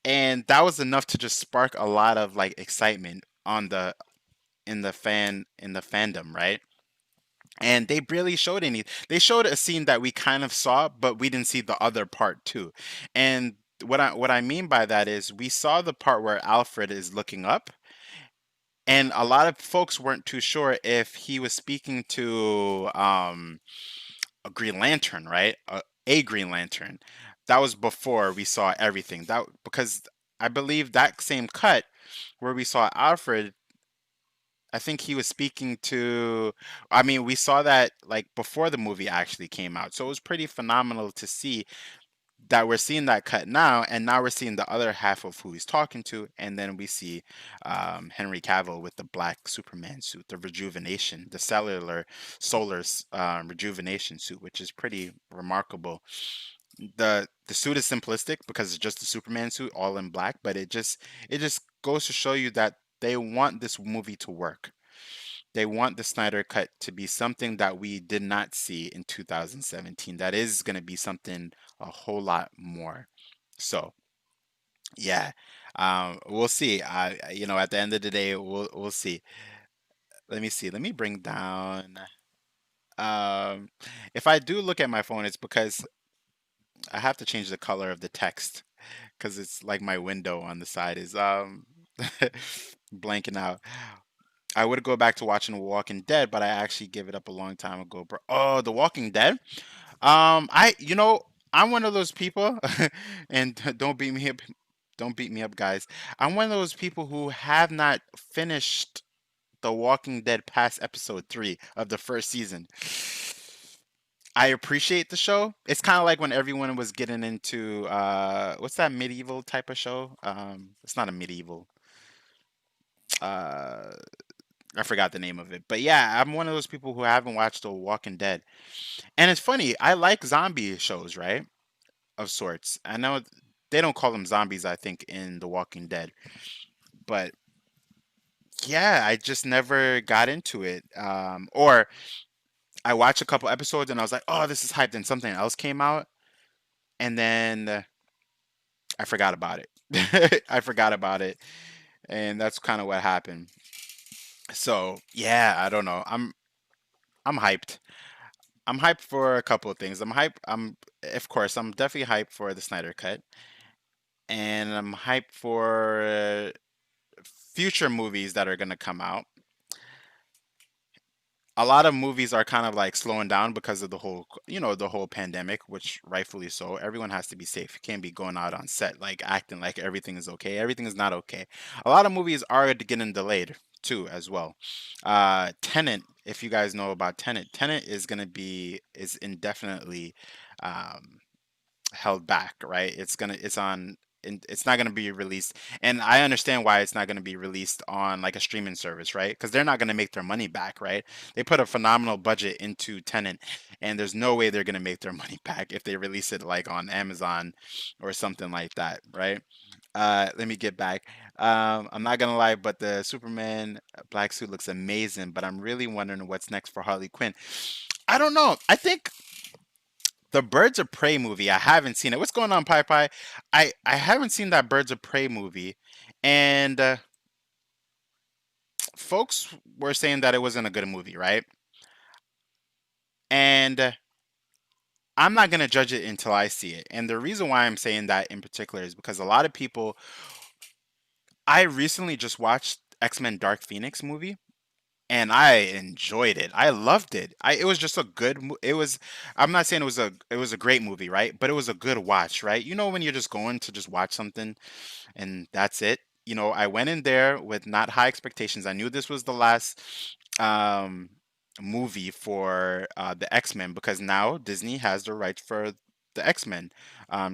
and that was enough to just spark a lot of like excitement on the in the fandom, right? And they barely showed any. They showed a scene that we kind of saw, but we didn't see the other part too. And what I mean by that is we saw the part where Alfred is looking up, and a lot of folks weren't too sure if he was speaking to a Green Lantern, right? A Green Lantern. That was before we saw everything. That because I believe that same cut where we saw Alfred, I think he was speaking to, I mean, we saw that like before the movie actually came out. So it was pretty phenomenal to see that we're seeing that cut now, and now we're seeing the other half of who he's talking to, and then we see Henry Cavill with the black Superman suit, the rejuvenation, the rejuvenation suit, which is pretty remarkable. The suit is simplistic because it's just a Superman suit, all in black, but it just goes to show you that they want this movie to work. They want the Snyder cut to be something that we did not see in 2017. That is going to be something a whole lot more. So, yeah, we'll see. At the end of the day, we'll see. Let me see. Let me bring down. Um, if I do look at my phone, it's because I have to change the color of the text because it's like my window on the side is blanking out. I would go back to watching The Walking Dead, but I actually gave it up a long time ago, bro. Oh, The Walking Dead. I'm one of those people, and don't beat me up. Don't beat me up, guys. I'm one of those people who have not finished The Walking Dead past episode 3 of the first season. I appreciate the show. It's kind of like when everyone was getting into what's that medieval type of show? It's not a medieval. Uh, I forgot the name of it. But yeah, I'm one of those people who haven't watched The Walking Dead. And it's funny, I like zombie shows, right? Of sorts. I know they don't call them zombies, I think, in The Walking Dead. But yeah, I just never got into it. Or I watched a couple episodes and I was like, oh, this is hyped. And something else came out. And then I forgot about it. I forgot about it. And that's kind of what happened. So yeah, I don't know. I'm hyped. I'm hyped for a couple of things. I'm hyped. I'm Of course I'm definitely hyped for the Snyder cut, and I'm hyped for future movies that are gonna come out. A lot of movies are kind of like slowing down because of the whole, the whole pandemic, which rightfully so. Everyone has to be safe. You can't be going out on set like acting like everything is okay. Everything is not okay. A lot of movies are getting delayed too, as well. Tenant, if you guys know about Tenant, Tenant is indefinitely um, held back, right? It's not gonna be released, and I understand why it's not gonna be released on like a streaming service, right? Because they're not gonna make their money back, right? They put a phenomenal budget into Tenant, and there's no way they're gonna make their money back if they release it like on Amazon or something like that, right? Let me get back. I'm not gonna lie, but the Superman black suit looks amazing, but I'm really wondering what's next for Harley Quinn. I don't know. I think the Birds of Prey movie, I haven't seen it. What's going on, Pi Pi? I haven't seen that Birds of Prey movie, and folks were saying that it wasn't a good movie, right? And I'm not gonna judge it until I see it. And the reason why I'm saying that in particular is because a lot of people. I recently just watched X-Men Dark Phoenix movie, and I enjoyed it. I loved it. It was just a good. It was. I'm not saying it was a great movie, right? But it was a good watch, right? You know when you're just going to just watch something and that's it. I went in there with not high expectations. I knew this was the last um, movie for the X-Men because now Disney has the rights for the X-Men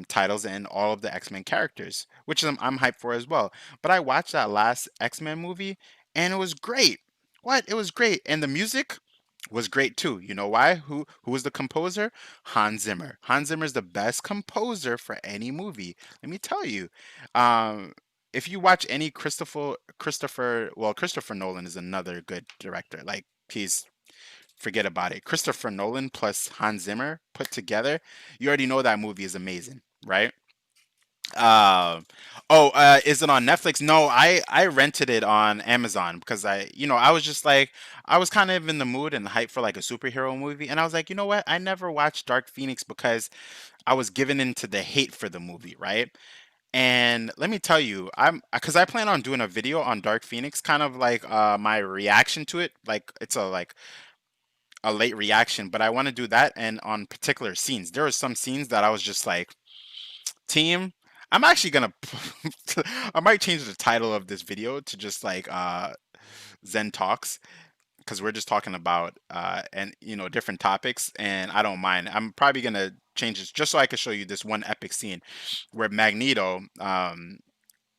titles and all of the X-Men characters, which I'm hyped for as well. But I watched that last X-Men movie and it was great. What? It was great. And the music was great too. You know why? Who was the composer? Hans Zimmer. Hans Zimmer is the best composer for any movie. Let me tell you. Um, if you watch any Christopher Nolan is another good director. Like he's forget about it. Christopher Nolan plus Hans Zimmer put together, you already know that movie is amazing, right? Um, is it on Netflix? No, I rented it on Amazon because I was just like, I was kind of in the mood and hype for like a superhero movie, and I was like, you know what? I never watched Dark Phoenix because I was given into the hate for the movie, right? And let me tell you, because I plan on doing a video on Dark Phoenix, kind of like my reaction to it. Like it's a late reaction, but I want to do that and on particular scenes. There were some scenes that I was just like, team, I'm actually gonna I might change the title of this video to just like Zen Talks because we're just talking about and different topics, and I don't mind. I'm probably gonna change this just so I can show you this one epic scene where Magneto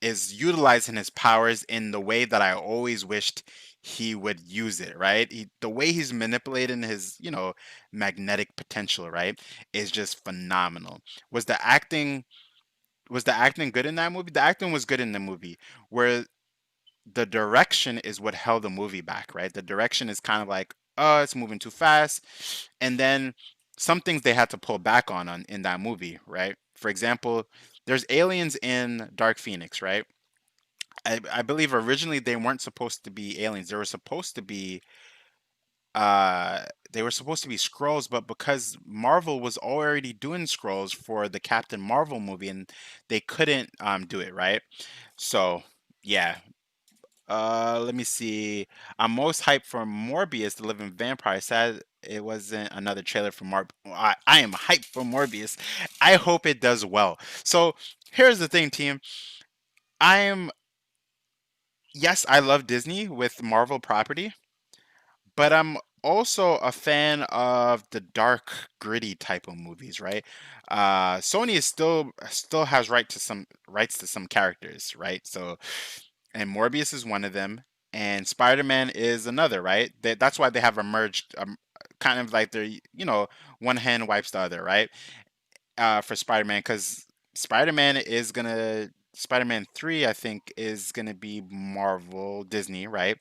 is utilizing his powers in the way that I always wished he would use it, right? The way he's manipulating his, magnetic potential, right, is just phenomenal. Was the acting was the acting good in that movie? The acting was good in the movie. Where the direction is what held the movie back, right? The direction is kind of like, oh, it's moving too fast. And then some things they had to pull back on in that movie, right? For example, there's aliens in Dark Phoenix, right? I believe originally they weren't supposed to be aliens. They were supposed to be scrolls, but because Marvel was already doing scrolls for the Captain Marvel movie and they couldn't do it, right? So yeah. Let me see. I'm most hyped for Morbius, the Living Vampire. Sad it wasn't another trailer for I am hyped for Morbius. I hope it does well. So here's the thing, team. I am Yes, I love Disney with Marvel property, but I'm also a fan of the dark, gritty type of movies, right? Sony is still has rights to some characters, right? So, and Morbius is one of them, and Spider-Man is another, right? That's why they have emerged, kind of like they're, one hand wipes the other, right? For Spider-Man, because Spider-Man 3, I think, is gonna be Marvel, Disney, right?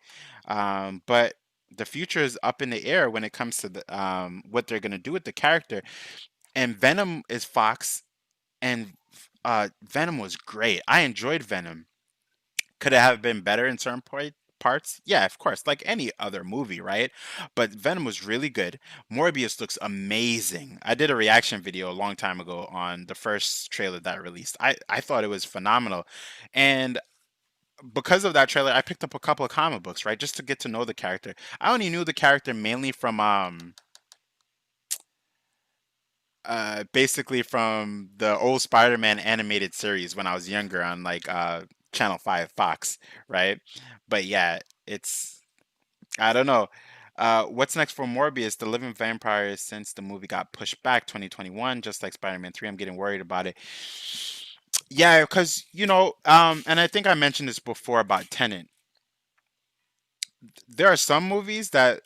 But the future is up in the air when it comes to what they're gonna do with the character. And Venom is Fox, and Venom was great. I enjoyed Venom. Could it have been better in certain parts? Yeah, of course, like any other movie, right? But Venom was really good. Morbius looks amazing. I did a reaction video a long time ago on the first trailer that released. I thought it was phenomenal. And because of that trailer, I picked up a couple of comic books, right? Just to get to know the character. I only knew the character mainly from basically from the old Spider-Man animated series when I was younger on like Channel 5 Fox, right? But yeah, it's I don't know. What's next for Morbius? The Living Vampire since the movie got pushed back 2021, just like Spider-Man 3. I'm getting worried about it. Yeah, because and I think I mentioned this before about Tenet. There are some movies that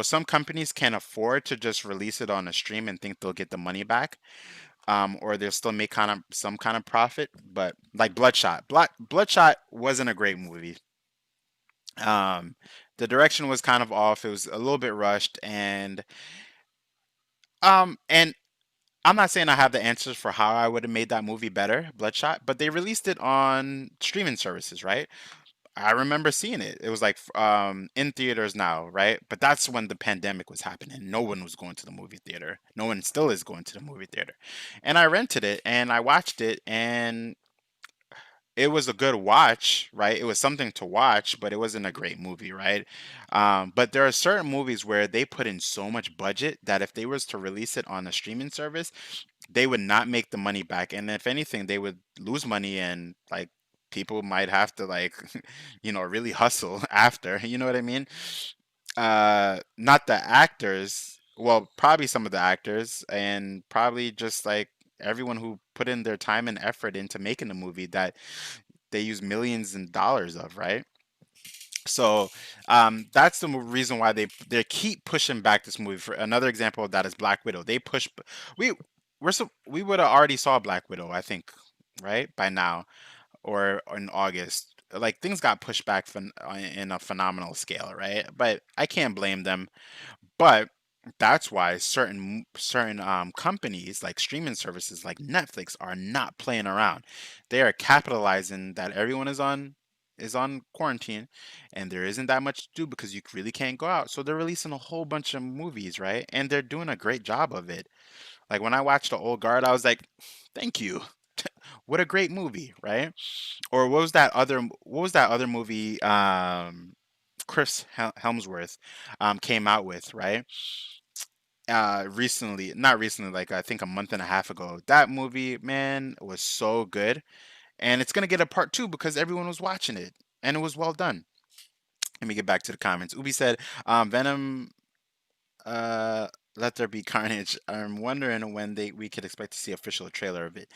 some companies can't afford to just release it on a stream and think they'll get the money back, or they'll still make kind of some kind of profit. But like Bloodshot wasn't a great movie. Um, the direction was kind of off. It was a little bit rushed, and I'm not saying I have the answers for how I would have made that movie better, Bloodshot, but they released it on streaming services, right? I remember seeing it. It was like in theaters now, right? But that's when the pandemic was happening. No one was going to the movie theater. No one still is going to the movie theater. And I rented it and I watched it, and it was a good watch, right? It was something to watch, but it wasn't a great movie, right? But there are certain movies where they put in so much budget that if they was to release it on a streaming service, they would not make the money back, and if anything, they would lose money, and like people might have to like, really hustle after. You know what I mean? Not the actors. Well, probably some of the actors, and probably just like everyone who put in their time and effort into making the movie that they use millions and dollars of, right? So that's the reason why they keep pushing back this movie. For another example of that is Black Widow. We we would have already saw Black Widow, I think, right by now, or in August. Like things got pushed back in a phenomenal scale, right? But I can't blame them. But that's why certain companies like streaming services like Netflix are not playing around. They are capitalizing that everyone is on quarantine and there isn't that much to do because you really can't go out. So they're releasing a whole bunch of movies, right? And they're doing a great job of it. Like when I watched The Old Guard, I was like, "Thank you. What a great movie," right? Or what was that other movie Chris Helmsworth came out with, right? Recently, not recently, like I think a month and a half ago. That movie, man, was so good. And it's gonna get a part two because everyone was watching it. And it was well done. Let me get back to the comments. Ubi said, Venom uh Let There Be Carnage. I'm wondering when we could expect to see official trailer of it.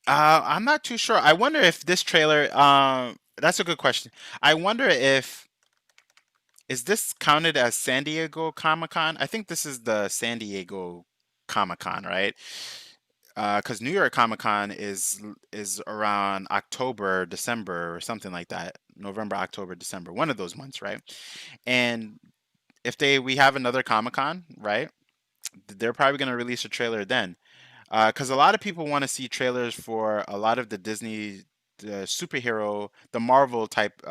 I'm not too sure. I wonder if this trailer that's a good question. I wonder if is this counted as San Diego Comic-Con? I think this is the San Diego Comic-Con, right? Because New York Comic-Con is around October, December, or something like that. November, October, December, one of those months, right? And if we have another Comic-Con, right? They're probably going to release a trailer then. Because a lot of people want to see trailers for a lot of the Disney, the superhero, the Marvel type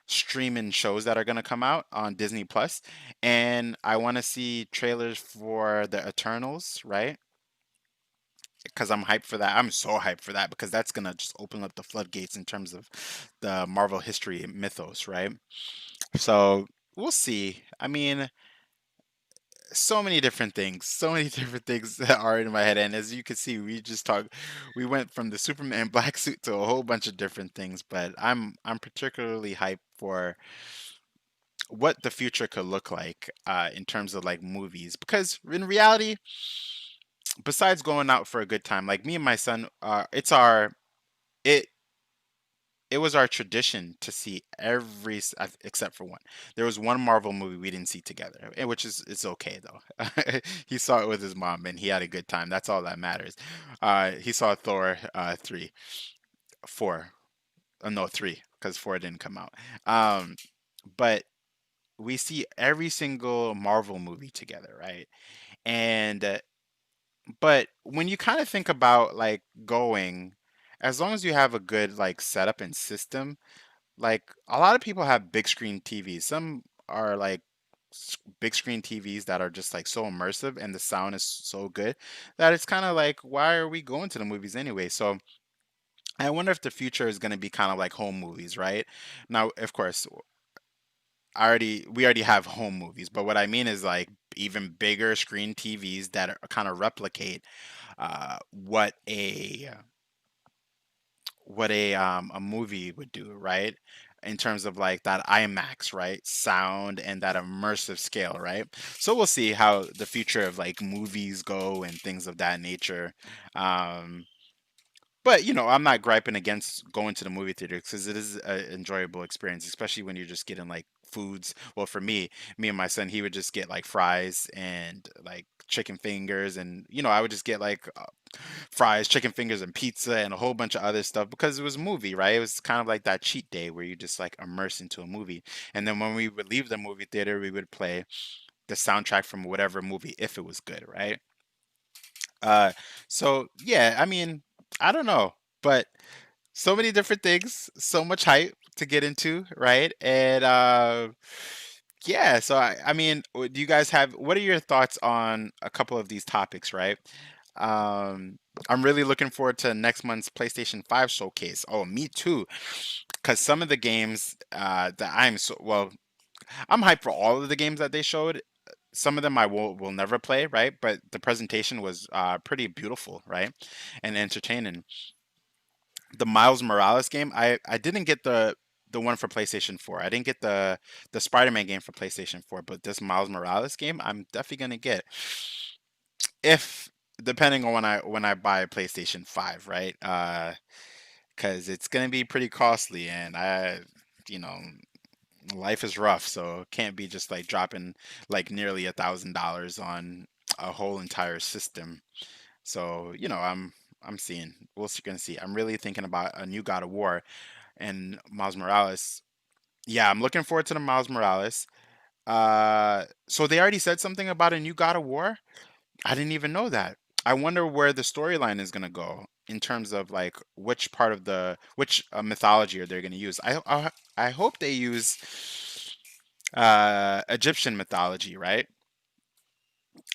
streaming shows that are going to come out on Disney Plus, and I want to see trailers for the Eternals, right? Because I'm hyped for that. I'm so hyped for that because that's gonna just open up the floodgates in terms of the Marvel history mythos, right? So we'll see. I mean, so many different things that are in my head, and as you can see, we went from the Superman black suit to a whole bunch of different things. But I'm particularly hyped for what the future could look like in terms of like movies, because in reality, besides going out for a good time, like me and my son, it it was our tradition to see except for one. There was one Marvel movie we didn't see together, which is it's okay though. He saw it with his mom and he had a good time. That's all that matters. He saw Thor 3, 4, no 3, because 4 didn't come out. Um, but we see every single Marvel movie together, right? And but when you kind of think about like going, as long as you have a good like setup and system, like a lot of people have big screen TVs. Some are like big screen TVs that are just like so immersive and the sound is so good that it's kind of like, why are we going to the movies anyway? So I wonder if the future is going to be kind of like home movies, right? Now, of course, we already have home movies, but what I mean is like even bigger screen TVs that are, kind of replicate what a movie would do, right? In terms of like that IMAX, right? Sound and that immersive scale, right? So we'll see how the future of like movies go and things of that nature. Um, but I'm not griping against going to the movie theater because it is an enjoyable experience, especially when you're just getting like foods. Well, for me and my son, he would just get like fries and like chicken fingers, and I would just get like fries, chicken fingers, and pizza, and a whole bunch of other stuff because it was a movie, right? It was kind of like that cheat day where you just like immerse into a movie, and then when we would leave the movie theater, we would play the soundtrack from whatever movie if it was good, right? Uh, so yeah, I mean, I don't know, but so many different things, so much hype to get into, right? And yeah, so I mean, do you guys have what are your thoughts on a couple of these topics, right? Um, I'm really looking forward to next month's PlayStation 5 showcase. Oh, me too, because some of the games that I'm hyped for all of the games that they showed. Some of them I will never play, right? But the presentation was pretty beautiful, right? And entertaining. The Miles Morales game, I didn't get the one for PlayStation 4. I didn't get the Spider-Man game for PlayStation 4, but this Miles Morales game, I'm definitely gonna get if depending on when I buy a PlayStation 5, right? Because it's gonna be pretty costly, and you know, life is rough, so it can't be just like dropping like nearly $1,000 on a whole entire system. So I'm seeing gonna see. I'm really thinking about a new God of War and Miles Morales. Yeah, I'm looking forward to the Miles Morales. So they already said something about a new God of War. I didn't even know that. I wonder where the storyline is gonna go in terms of like which part of the which mythology are they gonna use. I hope they use Egyptian mythology, right?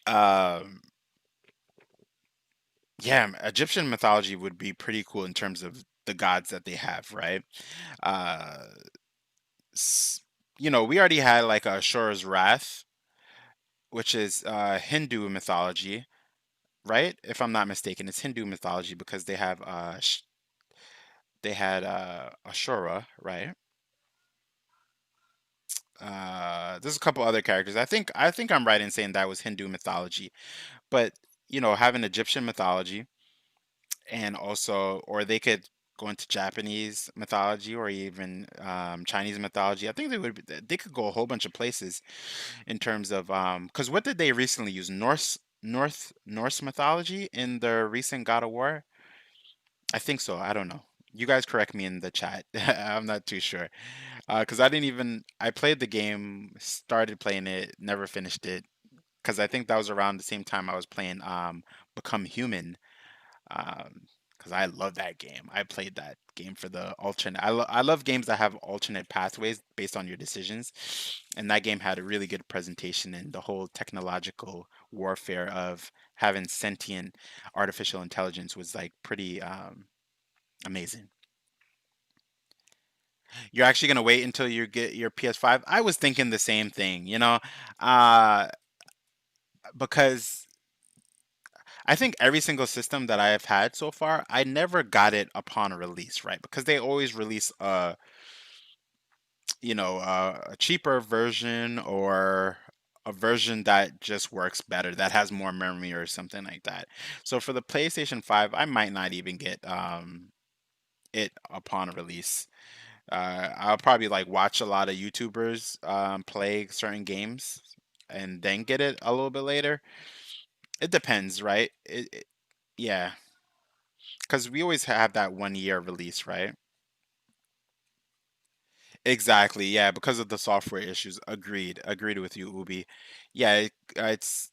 Um, yeah, Egyptian mythology would be pretty cool in terms of the gods that they have, right? Uh, s- we already had like Ashura's Wrath, which is Hindu mythology, right? If I'm not mistaken, it's Hindu mythology because they had Ashura, right? There's a couple other characters. I think I'm right in saying that was Hindu mythology, but having Egyptian mythology and also, or they could go into Japanese mythology or even Chinese mythology. I think they could go a whole bunch of places in terms of because what did they recently use? Norse mythology in the recent God of War? I think so. I don't know. You guys correct me in the chat. I'm not too sure. Because I played the game, started playing it, never finished it. Because I think that was around the same time I was playing Become Human. Because I love that game. I played that game for the alternate. I love games that have alternate pathways based on your decisions, and that game had a really good presentation and the whole technological warfare of having sentient artificial intelligence was like pretty amazing. You're actually gonna wait until you get your PS5? I was thinking the same thing, uh, because I think every single system that I have had so far, I never got it upon release, right? Because they always release a cheaper version or a version that just works better, that has more memory or something like that. So for the PlayStation 5, I might not even get it upon release. I'll probably like watch a lot of YouTubers play certain games and then get it a little bit later. It depends, right? Yeah, because we always have that 1 year release, right? Exactly. Yeah, because of the software issues. Agreed. Agreed with you, Ubi. Yeah, it's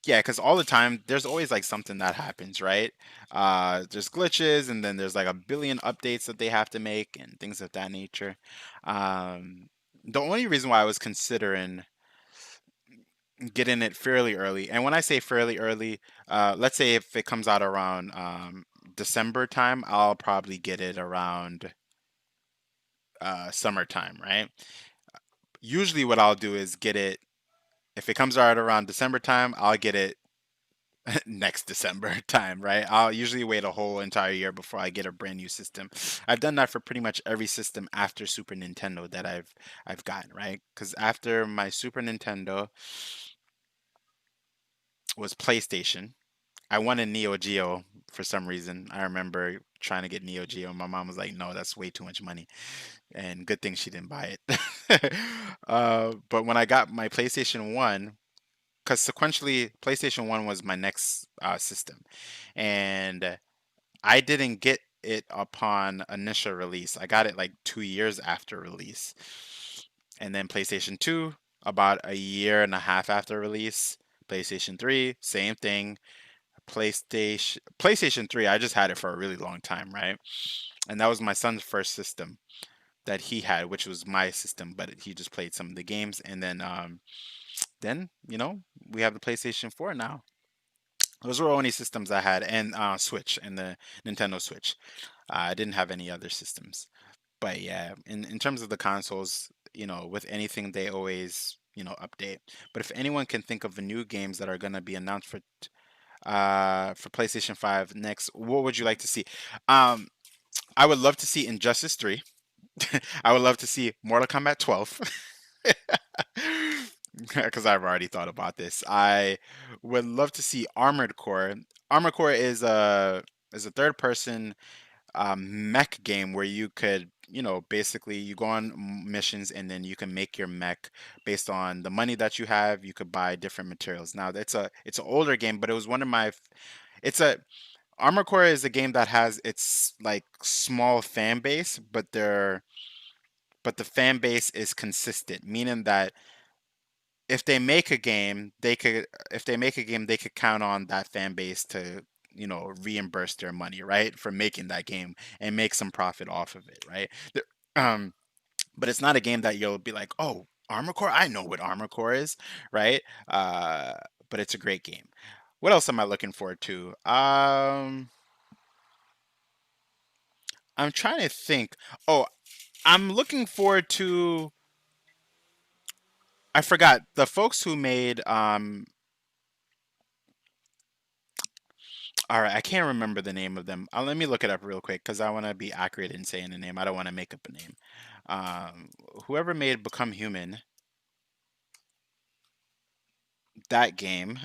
yeah, because all the time there's always like something that happens, right? There's glitches, and then there's like a billion updates that they have to make and things of that nature. Um, the only reason why I was considering getting it fairly early, and when I say fairly early, let's say if it comes out around December time, I'll probably get it around summertime, right? Usually, what I'll do is get it if it comes out around December time, I'll get it next December time, right? I'll usually wait a whole entire year before I get a brand new system. I've done that for pretty much every system after Super Nintendo that I've gotten, right? Because after my Super Nintendo was PlayStation. I wanted Neo Geo for some reason. I remember trying to get Neo Geo. My mom was like, "No, that's way too much money." And good thing she didn't buy it. But when I got my PlayStation 1, because sequentially PlayStation 1 was my next system, and I didn't get it upon initial release. I got it like 2 years after release, and then PlayStation 2 about a year and a half after release. PlayStation 3, same thing. PlayStation 3, I just had it for a really long time, right? And that was my son's first system that he had, which was my system, but he just played some of the games, and then we have the PlayStation 4 now. Those were only systems I had, and Switch and the Nintendo Switch. I didn't have any other systems. But yeah, in terms of the consoles, with anything they always, update. But if anyone can think of the new games that are going to be announced for PlayStation 5 next, what would you like to see? Um, I would love to see Injustice 3. I would love to see Mortal Kombat 12. Because I've already thought about this. I would love to see Armored Core. Armored Core is a third person mech game where you could, basically you go on missions, and then you can make your mech based on the money that you have. You could buy different materials. Now it's an older game, but it was one of my. It's a Armor Core is a game that has its like small fan base, but the fan base is consistent, meaning that if they make a game, they could count on that fan base to, reimburse their money, right, for making that game and make some profit off of it, right? Um, but it's not a game that you'll be like, oh, Armor Core, I know what Armor Core is, right? But it's a great game. What else am I looking forward to? I'm trying to think. Oh, I'm looking forward to. I forgot the folks who made. All right, I can't remember the name of them. Let me look it up real quick because I want to be accurate in saying the name. I don't want to make up a name. Whoever made Become Human, that game,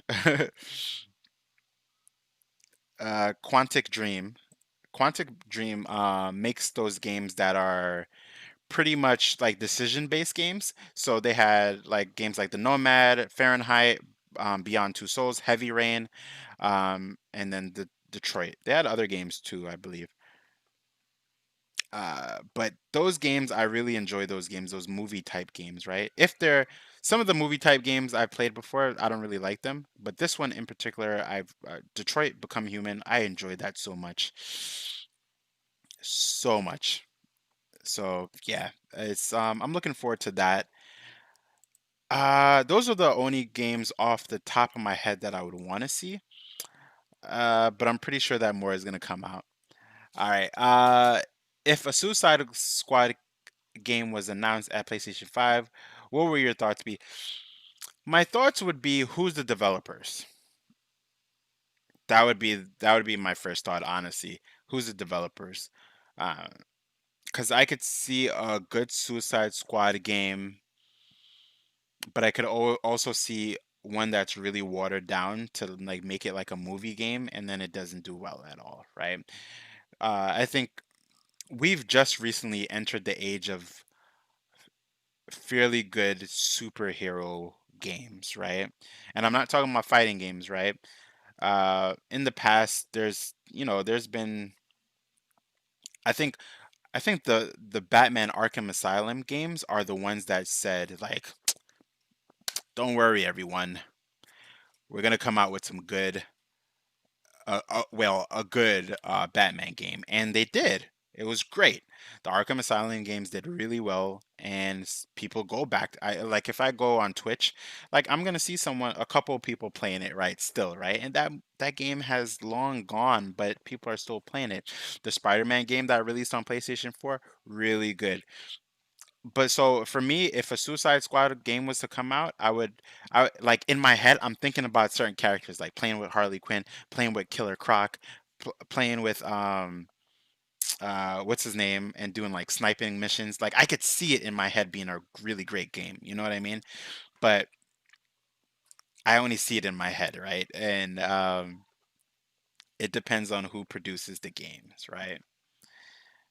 Quantic Dream. Quantic Dream makes those games that are pretty much like decision based games. So they had like games like the Nomad, Fahrenheit, Beyond Two Souls, Heavy Rain, and then the Detroit. They had other games too, I believe. But those games, I really enjoy those games, those movie type games, right? If they're some of the movie type games I've played before, I don't really like them. But this one in particular, I've Detroit Become Human. I enjoyed that so much, so much. So yeah, it's I'm looking forward to that. Those are the only games off the top of my head that I would want to see. But I'm pretty sure that more is gonna come out. All right. If a Suicide Squad game was announced at PlayStation 5, what would your thoughts be? My thoughts would be who's the developers? That would be my first thought, honestly. Who's the developers? because I could see a good Suicide Squad game, but I could also see one that's really watered down to like make it like a movie game, and then it doesn't do well at all, right? I think we've just recently entered the age of fairly good superhero games, right? And I'm not talking about fighting games, right? In the past, there's been, I think, the Batman Arkham Asylum games are the ones that said like, don't worry, everyone, we're gonna come out with some good a good Batman game, and they did. It was great. The Arkham Asylum games did really well, and people go back. I like if I go on Twitch, like I'm gonna see a couple of people playing it right still, right? And that game has long gone, but people are still playing it. The Spider-Man game that released on PlayStation 4, really good. But so for me, if a Suicide Squad game was to come out, like in my head, I'm thinking about certain characters, like playing with Harley Quinn, playing with Killer Croc, playing with what's his name, and doing like sniping missions. Like I could see it in my head being a really great game. You know what I mean? But I only see it in my head, right? And it depends on who produces the games, right?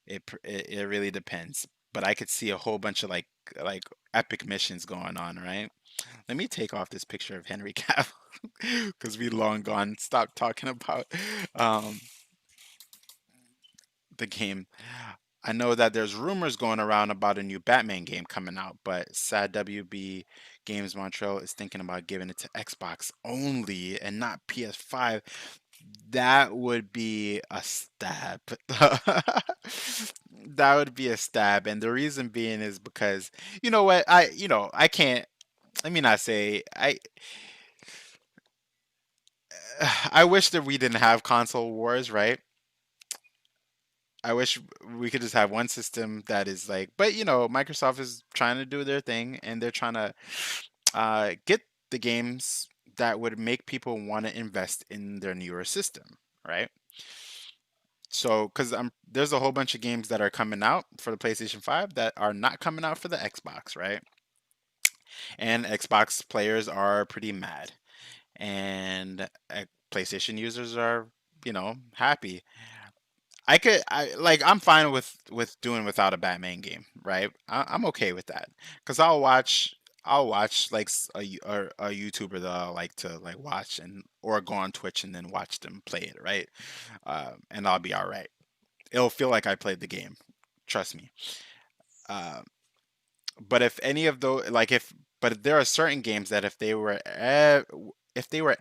It really depends. But I could see a whole bunch of like epic missions going on, right? Let me take off this picture of Henry Cavill because we long gone. Stop talking about um, the game. I know that there's rumors going around about a new Batman game coming out, but sad WB Games Montreal is thinking about giving it to Xbox only and not PS5. That would be a stab. That would be a stab, and the reason being is because you know what I can't. Let me not say I wish that we didn't have console wars, right? I wish we could just have one system that is like, but Microsoft is trying to do their thing, and they're trying to get the games that would make people want to invest in their newer system, right? So, because there's a whole bunch of games that are coming out for the PlayStation 5 that are not coming out for the Xbox, right? And Xbox players are pretty mad, and PlayStation users are, happy. I'm fine with doing without a Batman game, right? I'm okay with that because I'll watch like a YouTuber that I like to like watch and or go on Twitch and then watch them play it, right? And I'll be all right. It'll feel like I played the game, trust me. Uh, but if any of those like if but there are certain games that if they were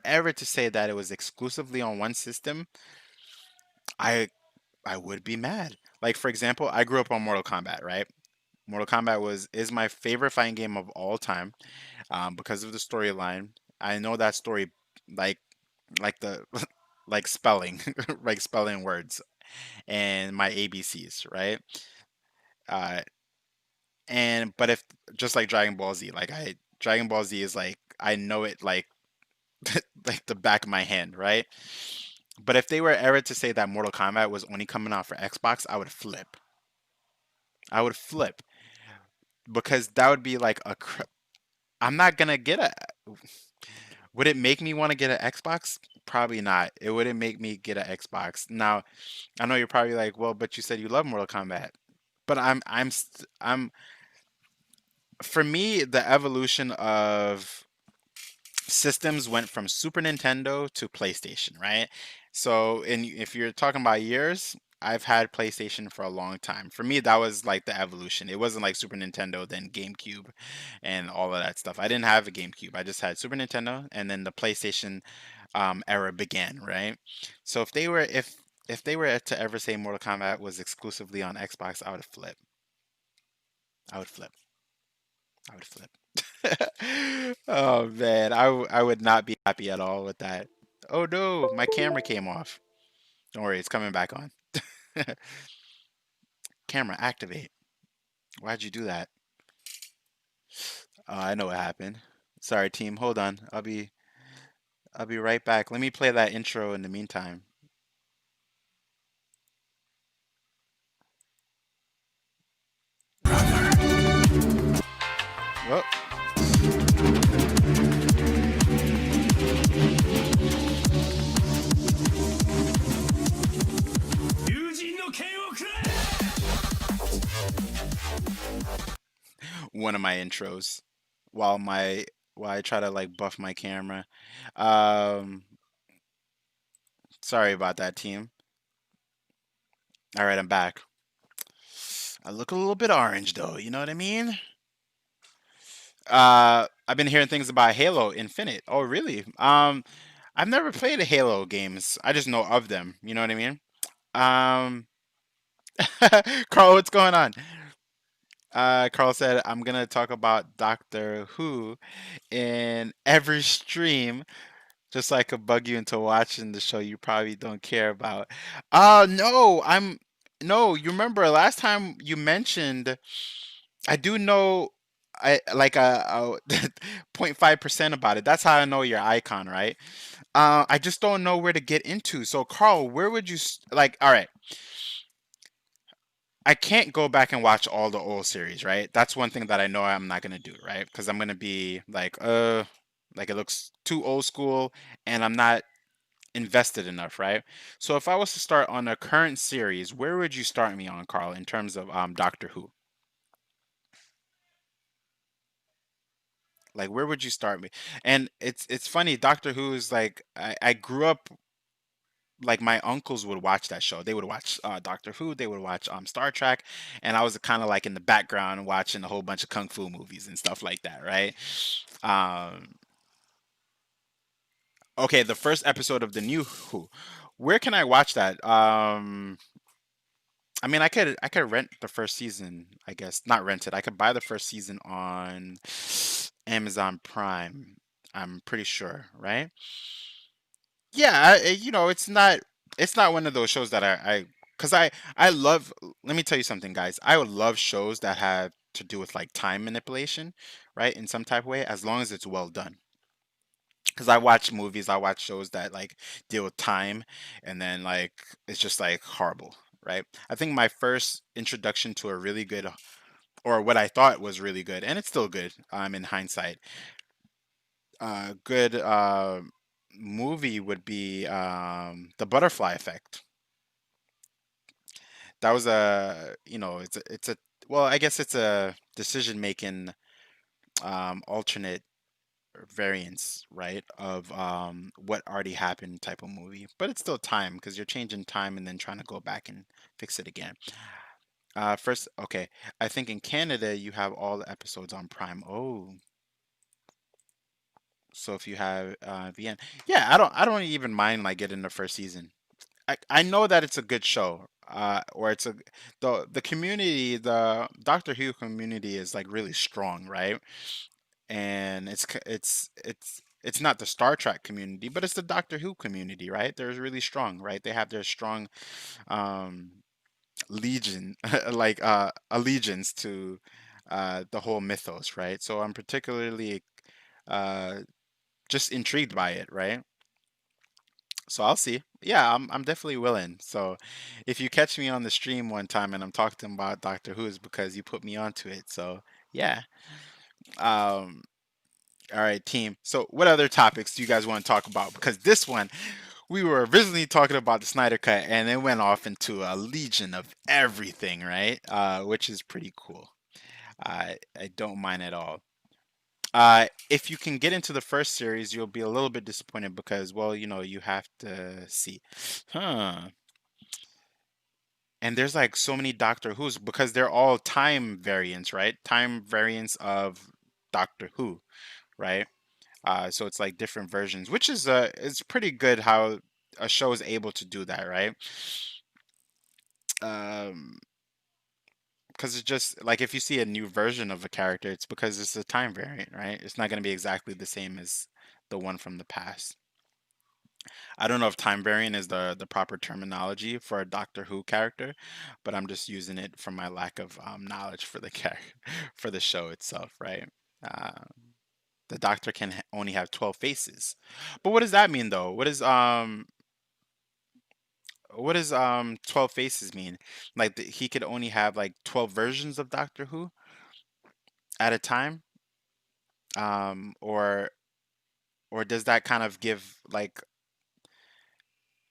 ever to say that it was exclusively on one system, I I would be mad. Like for example, I grew up on Mortal Kombat, right? Mortal Kombat is my favorite fighting game of all time, because of the storyline. I know that story like the like spelling, like spelling words and my ABCs, right? Uh, and but if just like Dragon Ball Z, Dragon Ball Z is like I know it like like the back of my hand, right? But if they were ever to say that Mortal Kombat was only coming out for Xbox, I would flip. I would flip because that would be like I'm not gonna get a. Would it make me want to get an Xbox? Probably not. It wouldn't make me get an Xbox. Now, I know you're probably like, well, but you said you love Mortal Kombat. But I'm for me, the evolution of systems went from Super Nintendo to PlayStation, right? So, if you're talking about years, I've had PlayStation for a long time. For me, that was like the evolution. It wasn't like Super Nintendo, then GameCube, and all of that stuff. I didn't have a GameCube. I just had Super Nintendo, and then the PlayStation era began, right? So if they were to ever say Mortal Kombat was exclusively on Xbox, I would flip. I would flip. I would flip. Oh man, I would not be happy at all with that. Oh no, my camera came off. Don't worry, it's coming back on. Camera activate. Why'd you do that? Oh, I know what happened. Sorry, team. Hold on. I'll be right back. Let me play that intro in the meantime. Well, one of my intros while my while I try to like buff my camera. Um, Sorry about that, team. All right, I'm back. I look a little bit orange though, you know what I mean? I've been hearing things about Halo Infinite. Oh, really? I've never played the Halo games. I just know of them. You know what I mean? Um, Carl, what's going on? Carl said I'm gonna talk about Doctor Who in every stream, just so I could bug you into watching the show you probably don't care about. No, no. You remember last time you mentioned I do know I like a 0.5% about it. That's how I know your icon, right? I just don't know where to get into. So, Carl, where would you like? All right, I can't go back and watch all the old series, right? That's one thing that I know I'm not gonna do, right? Because I'm gonna be like it looks too old school, and I'm not invested enough, right? So, if I was to start on a current series, where would you start me on, Carl, in terms of Doctor Who? Like, where would you start me? And it's funny, Doctor Who is like I grew up like my uncles would watch that show. They would watch Doctor Who, they would watch Star Trek, and I was kind of like in the background watching a whole bunch of kung fu movies and stuff like that, right? Um, okay, the first episode of the new Who. Where can I watch that? I mean, I could rent the first season, I guess. Not rent it. I could buy the first season on Amazon Prime. I'm pretty sure, right? Yeah, it's not one of those shows that because I love. Let me tell you something, guys. I would love shows that have to do with like time manipulation, right, in some type of way, as long as it's well done. Because I watch movies, I watch shows that like deal with time, and then like it's just like horrible, right? I think my first introduction to a really good, or what I thought was really good, and it's still good, in hindsight, good movie would be The Butterfly Effect. That was it's a well, I guess it's a decision making alternate variance, right, of what already happened type of movie. But it's still time because you're changing time and then trying to go back and fix it again. First, okay, I think in Canada you have all the episodes on Prime. Oh, so if you have VN, yeah, I don't even mind like getting the first season. I know that it's a good show. Or it's a the community, the Doctor Who community is like really strong, right? And it's not the Star Trek community, but it's the Doctor Who community, right? They're really strong, right? They have their strong um legion like allegiance to the whole mythos, right? So I'm particularly uh just intrigued by it, right? So I'll see. Yeah, I'm definitely willing. So if you catch me on the stream one time and I'm talking about Doctor Who, is because you put me onto it. So yeah. Um, all right, team. So what other topics do you guys want to talk about? Because this one, we were originally talking about the Snyder Cut, and it went off into a legion of everything, right? Which is pretty cool. I don't mind at all. If you can get into the first series, you'll be a little bit disappointed because, well, you have to see. Huh. And there's like so many Doctor Who's because they're all time variants, right? Time variants of Doctor Who, right? So it's like different versions, which is it's pretty good how a show is able to do that, right? Um, because it's just like if you see a new version of a character, it's because it's a time variant, right? It's not going to be exactly the same as the one from the past. I don't know if time variant is the proper terminology for a Doctor Who character, but I'm just using it from my lack of knowledge for the character for the show itself, right? Uh, the Doctor can only have 12 faces, but what does that mean though? What does 12 faces mean? Like he could only have like 12 versions of Doctor Who at a time? or does that kind of give like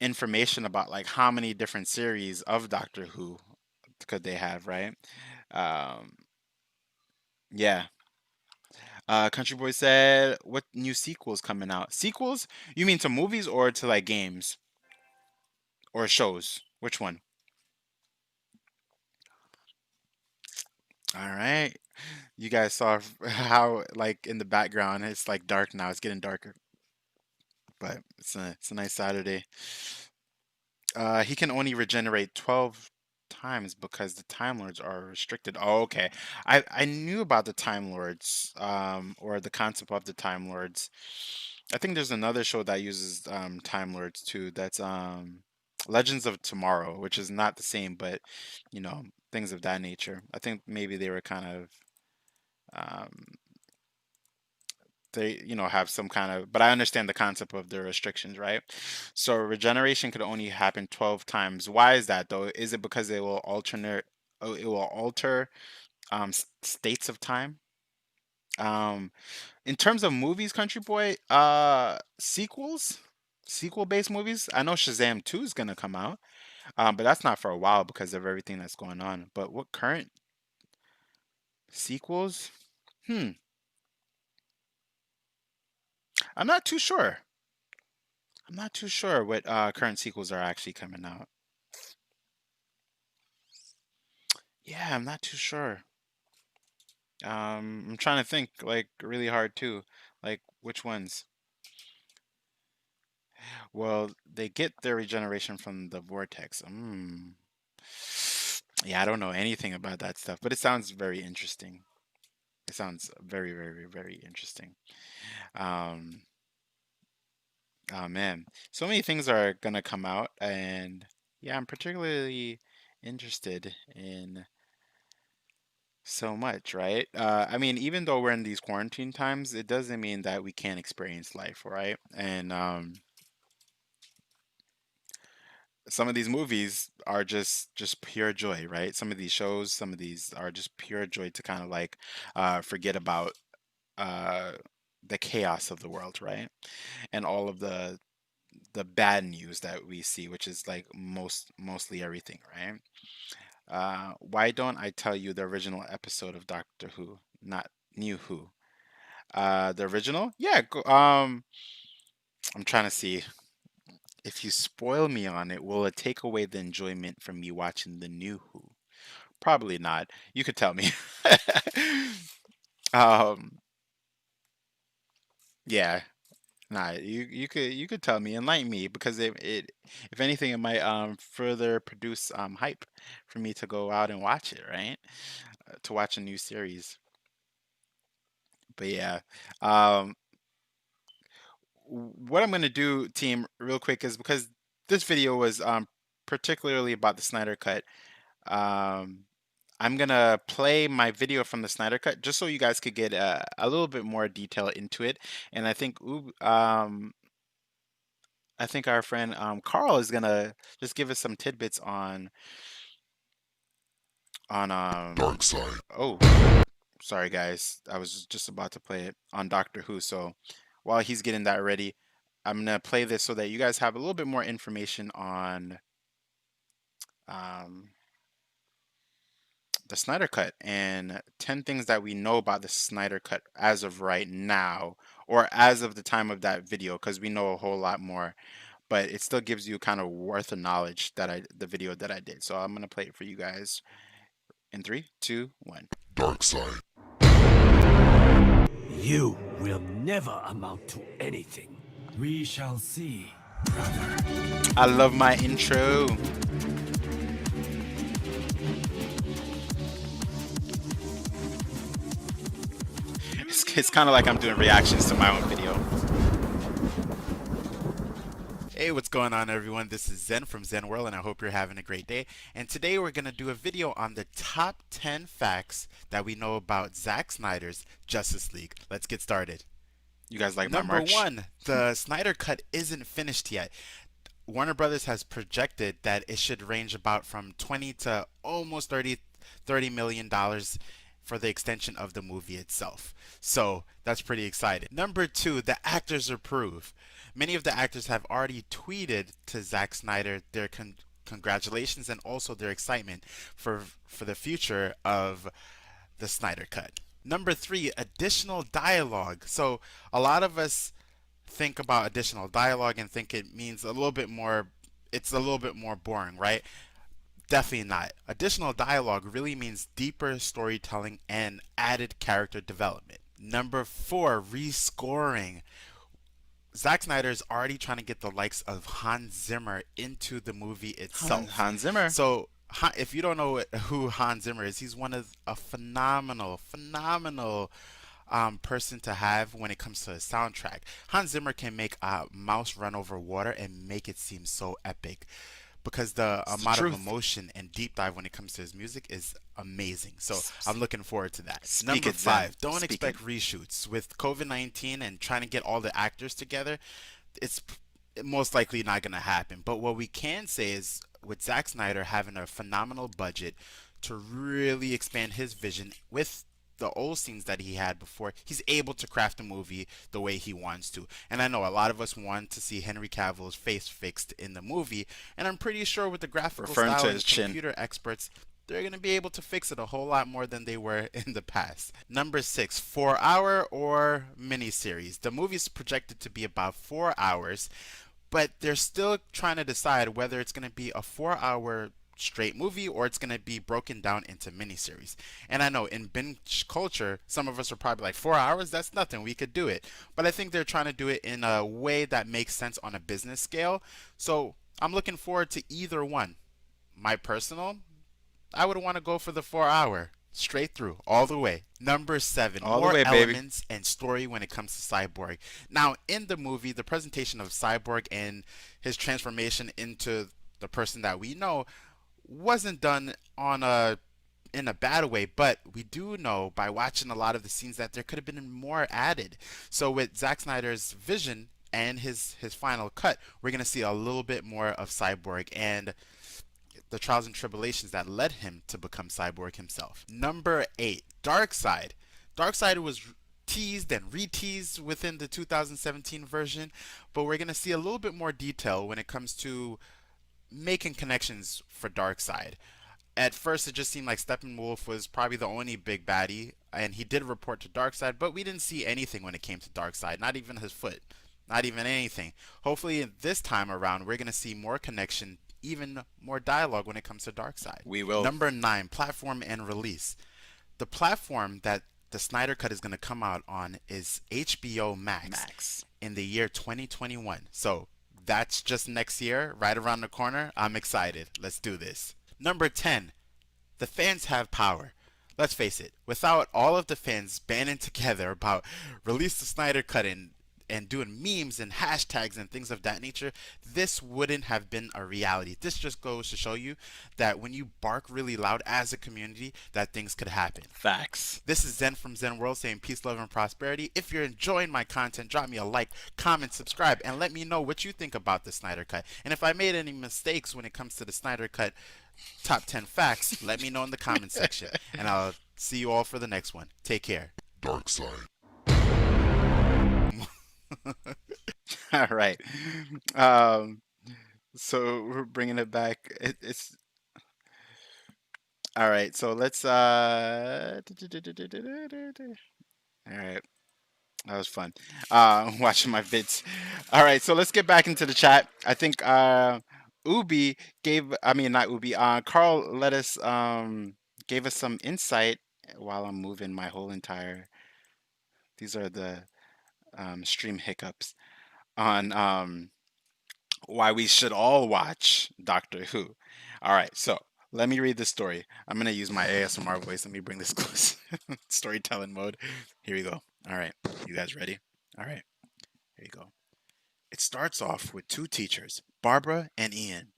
information about like how many different series of Doctor Who could they have, right? Um, yeah. Country Boy said, "What new sequels coming out? Sequels? You mean to movies or to like games or shows? Which one?" All right. You guys saw how like in the background it's like dark now. It's getting darker, but it's a nice Saturday. He can only regenerate 12 times because the Time Lords are restricted. Oh, okay. I knew about the Time Lords, or the concept of the Time Lords. I think there's another show that uses Time Lords too. That's Legends of Tomorrow, which is not the same, but you know, things of that nature. I think maybe they were kind of um they have some kind of, but I understand the concept of the restrictions, right? So regeneration could only happen 12 times. Why is that though? Is it because it will alter states of time? um in terms of movies, Country Boy, sequel based movies, I know Shazam 2 is gonna come out, but that's not for a while because of everything that's going on. But what current sequels? hmm I'm not too sure. I'm not too sure what current sequels are actually coming out. Yeah, I'm not too sure. I'm trying to think like really hard too. Like which ones? Well, they get their regeneration from the vortex. Yeah, I don't know anything about that stuff, but it sounds very interesting. It sounds very, very, very interesting. Um, oh man, so many things are gonna come out, and yeah, I'm particularly interested in so much, right? I mean, even though we're in these quarantine times, it doesn't mean that we can't experience life, right? And some of these movies are just pure joy, right? Some of these shows, some of these are just pure joy to kind of like forget about uh, the chaos of the world, right? And all of the bad news that we see, which is like mostly everything, right? Why don't I tell you the original episode of Doctor Who, not New Who? The original? Yeah. I'm trying to see. If you spoil me on it, will it take away the enjoyment from me watching the new Who? Probably not. You could tell me. um, yeah. Nah, you could tell me, enlighten me, because it if anything it might further produce hype for me to go out and watch it, right? To watch a new series. But yeah. Um what I'm going to do, team, real quick, is because this video was particularly about the Snyder cut. Um, I'm gonna play my video from the Snyder cut just so you guys could get a little bit more detail into it. And I think our friend Carl is gonna just give us some tidbits on Dark side. oh, sorry guys, I was just about to play it on Doctor Who. So while he's getting that ready, I'm gonna play this so that you guys have a little bit more information on um the Snyder Cut and 10 things that we know about the Snyder Cut as of right now, or as of the time of that video, because we know a whole lot more, but it still gives you kind of worth of knowledge that the video that I did. So I'm gonna play it for you guys in three, two, one. Dark side. You will never amount to anything. We shall see, brother. I love my intro. It's kind of like I'm doing reactions to my own video. Hey, what's going on, everyone? This is Zen from Zen World, and I hope you're having a great day. And today we're going to do a video on the top 10 facts that we know about Zack Snyder's Justice League. Let's get started. You guys like my march? Number one, the Snyder Cut isn't finished yet. Warner Brothers has projected that it should range about from 20 to almost $30 million for the extension of the movie itself. So that's pretty exciting. Number two, the actors approve. Many of the actors have already tweeted to Zack Snyder their congratulations and also their excitement for the future of the Snyder Cut. Number three, additional dialogue. So a lot of us think about additional dialogue and think it means a little bit more, it's a little bit more boring, right? Definitely not. Additional dialogue really means deeper storytelling and added character development. Number four, rescoring. Zack Snyder is already trying to get the likes of Hans Zimmer into the movie itself. Hans Zimmer. So if you don't know who Hans Zimmer is, he's one of a phenomenal person to have when it comes to a soundtrack. Hans Zimmer can make a mouse run over water and make it seem so epic, because the amount of emotion and deep dive when it comes to his music is amazing. So I'm looking forward to that. Number five, don't expect reshoots. With COVID-19 and trying to get all the actors together, it's most likely not going to happen. But what we can say is, with Zack Snyder having a phenomenal budget to really expand his vision with the old scenes that he had before, he's able to craft a movie the way he wants to. And I know a lot of us want to see Henry Cavill's face fixed in the movie, and I'm pretty sure with the graphical style and computer experts, they're going to be able to fix it a whole lot more than they were in the past. Number six, 4-hour or miniseries. The movie's projected to be about 4 hours, but they're still trying to decide whether it's going to be a 4-hour straight movie or it's going to be broken down into miniseries. And I know in binge culture, some of us are probably like, 4 hours? That's nothing. We could do it. But I think they're trying to do it in a way that makes sense on a business scale. So I'm looking forward to either one. My personal, I would want to go for the 4-hour. Straight through, all the way. Number seven, All more the way, elements baby. and story when it comes to Cyborg. Now, in the movie, the presentation of Cyborg and his transformation into the person that we know wasn't done in a bad way, but we do know by watching a lot of the scenes that there could have been more added. So with Zack Snyder's vision and his final cut, we're going to see a little bit more of Cyborg and the trials and tribulations that led him to become Cyborg himself. Number eight, Darkseid. Darkseid was teased and re-teased within the 2017 version, but we're going to see a little bit more detail when it comes to making connections for Darkseid. At first, it just seemed like Steppenwolf was probably the only big baddie, and he did report to Darkseid, but we didn't see anything when it came to Darkseid, not even his foot, not even anything. Hopefully, this time around, we're going to see more connection, even more dialogue when it comes to Darkseid. We will. Number nine, platform and release. The platform that the Snyder Cut is going to come out on is HBO Max in the year 2021. So that's just next year, right around the corner. I'm excited. Let's do this. Number 10, the fans have power. Let's face it, without all of the fans banding together about release the Snyder Cut and doing memes and hashtags and things of that nature, this wouldn't have been a reality. This just goes to show you that when you bark really loud as a community, that things could happen. Facts. This is Zen from Zen World saying peace, love, and prosperity. If you're enjoying my content, drop me a like, comment, subscribe, and let me know what you think about the Snyder Cut. And if I made any mistakes when it comes to the Snyder Cut top 10 facts, let me know in the comment section. And I'll see you all for the next one. Take care. Dark side. All right. So we're bringing it back. It's all right. So let's. All right. That was fun. Watching my vids. All right. So let's get back into the chat. I think Ubi gave. I mean, not Ubi. Carl let us gave us some insight while I'm moving my whole entire. These are the stream hiccups on why we should all watch Doctor Who. All right, so let me read the story. I'm going to use my ASMR voice. Let me bring this close. Storytelling mode. Here we go. All right, you guys ready? All right, here you go. It starts off with two teachers, Barbara and Ian.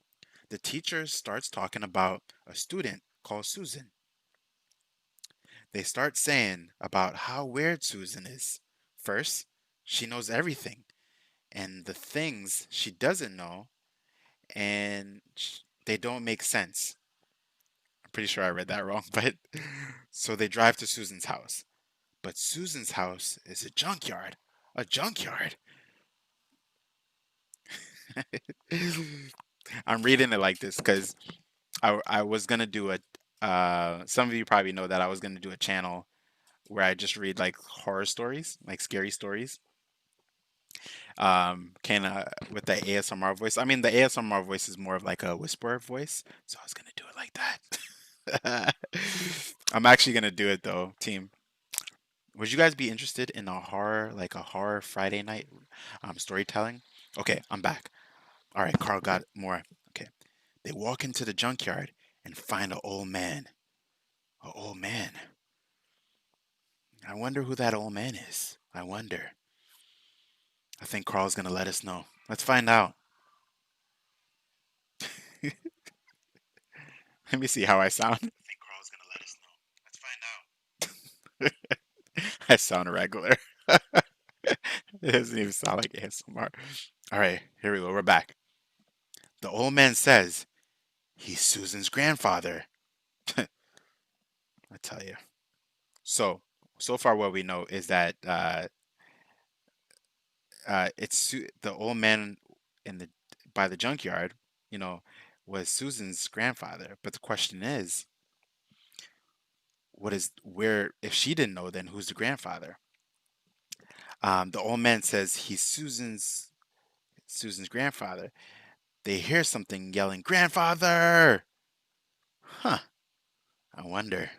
The teacher starts talking about a student called Susan. They start saying about how weird Susan is. First, she knows everything, and the things she doesn't know, and they don't make sense. pretty sure I read that wrong, but so they drive to Susan's house. But Susan's house is a junkyard. A junkyard. I'm reading it like this because I was gonna do a some of you probably know that I was gonna do a channel where I just read like horror stories, like scary stories. Kind of with the ASMR voice. I mean, the ASMR voice is more of like a whisper voice, so I was gonna do it like that. I'm actually gonna do it though, team. Would you guys be interested in a horror, like a horror Friday night storytelling? Okay, I'm back. All right, Carl got more. Okay. They walk into the junkyard and find an old man. An old man. I wonder who that old man is. I wonder. I think Carl's gonna let us know. Let's find out. Let me see how I sound. I think Carl's gonna let us know. Let's find out. I sound regular. It doesn't even sound like ASMR. All right, here we go. We're back. The old man says he's Susan's grandfather. I tell you. So far, what we know is that the old man in the by the junkyard, you know, was Susan's grandfather. But the question is, where if she didn't know, then who's the grandfather? The old man says he's Susan's grandfather. They hear something yelling, "Grandfather!" Huh. I wonder,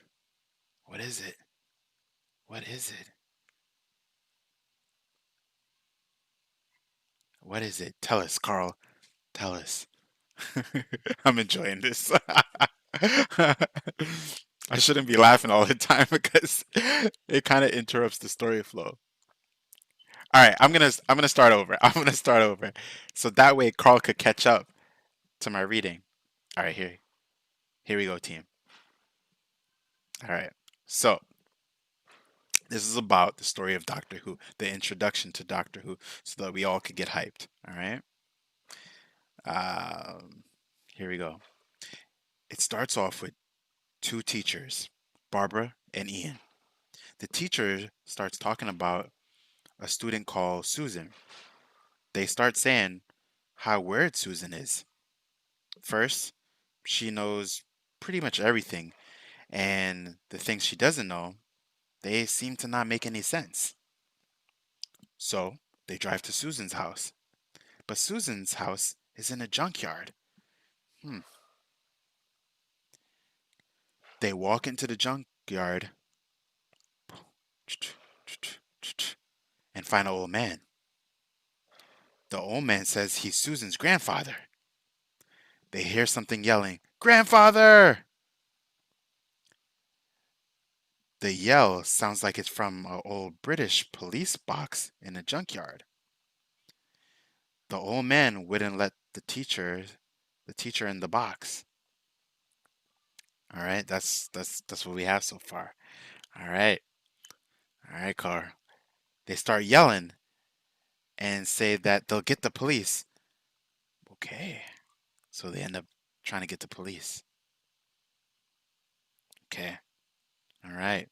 what is it? What is it? What is it? Tell us, Carl. Tell us. I'm enjoying this. I shouldn't be laughing all the time because it kind of interrupts the story flow. All right, I'm gonna start over. I'm gonna start over, so that way Carl could catch up to my reading. All right, here we go, team. All right, so this is about the story of Doctor Who, the introduction to Doctor Who, so that we all could get hyped. All right. Here we go. It starts off with two teachers, Barbara and Ian. The teacher starts talking about a student called Susan. They start saying how weird Susan is. First, she knows pretty much everything, and the things she doesn't know, they seem to not make any sense. So, they drive to Susan's house. But Susan's house is in a junkyard. They walk into the junkyard and find an old man. The old man says he's Susan's grandfather. They hear something yelling, "Grandfather!" The yell sounds like it's from an old British police box in a junkyard. The old man wouldn't let the teacher in the box. All right, that's what we have so far. All right, Carl. They start yelling and say that they'll get the police. Okay, so they end up trying to get the police. Okay, all right,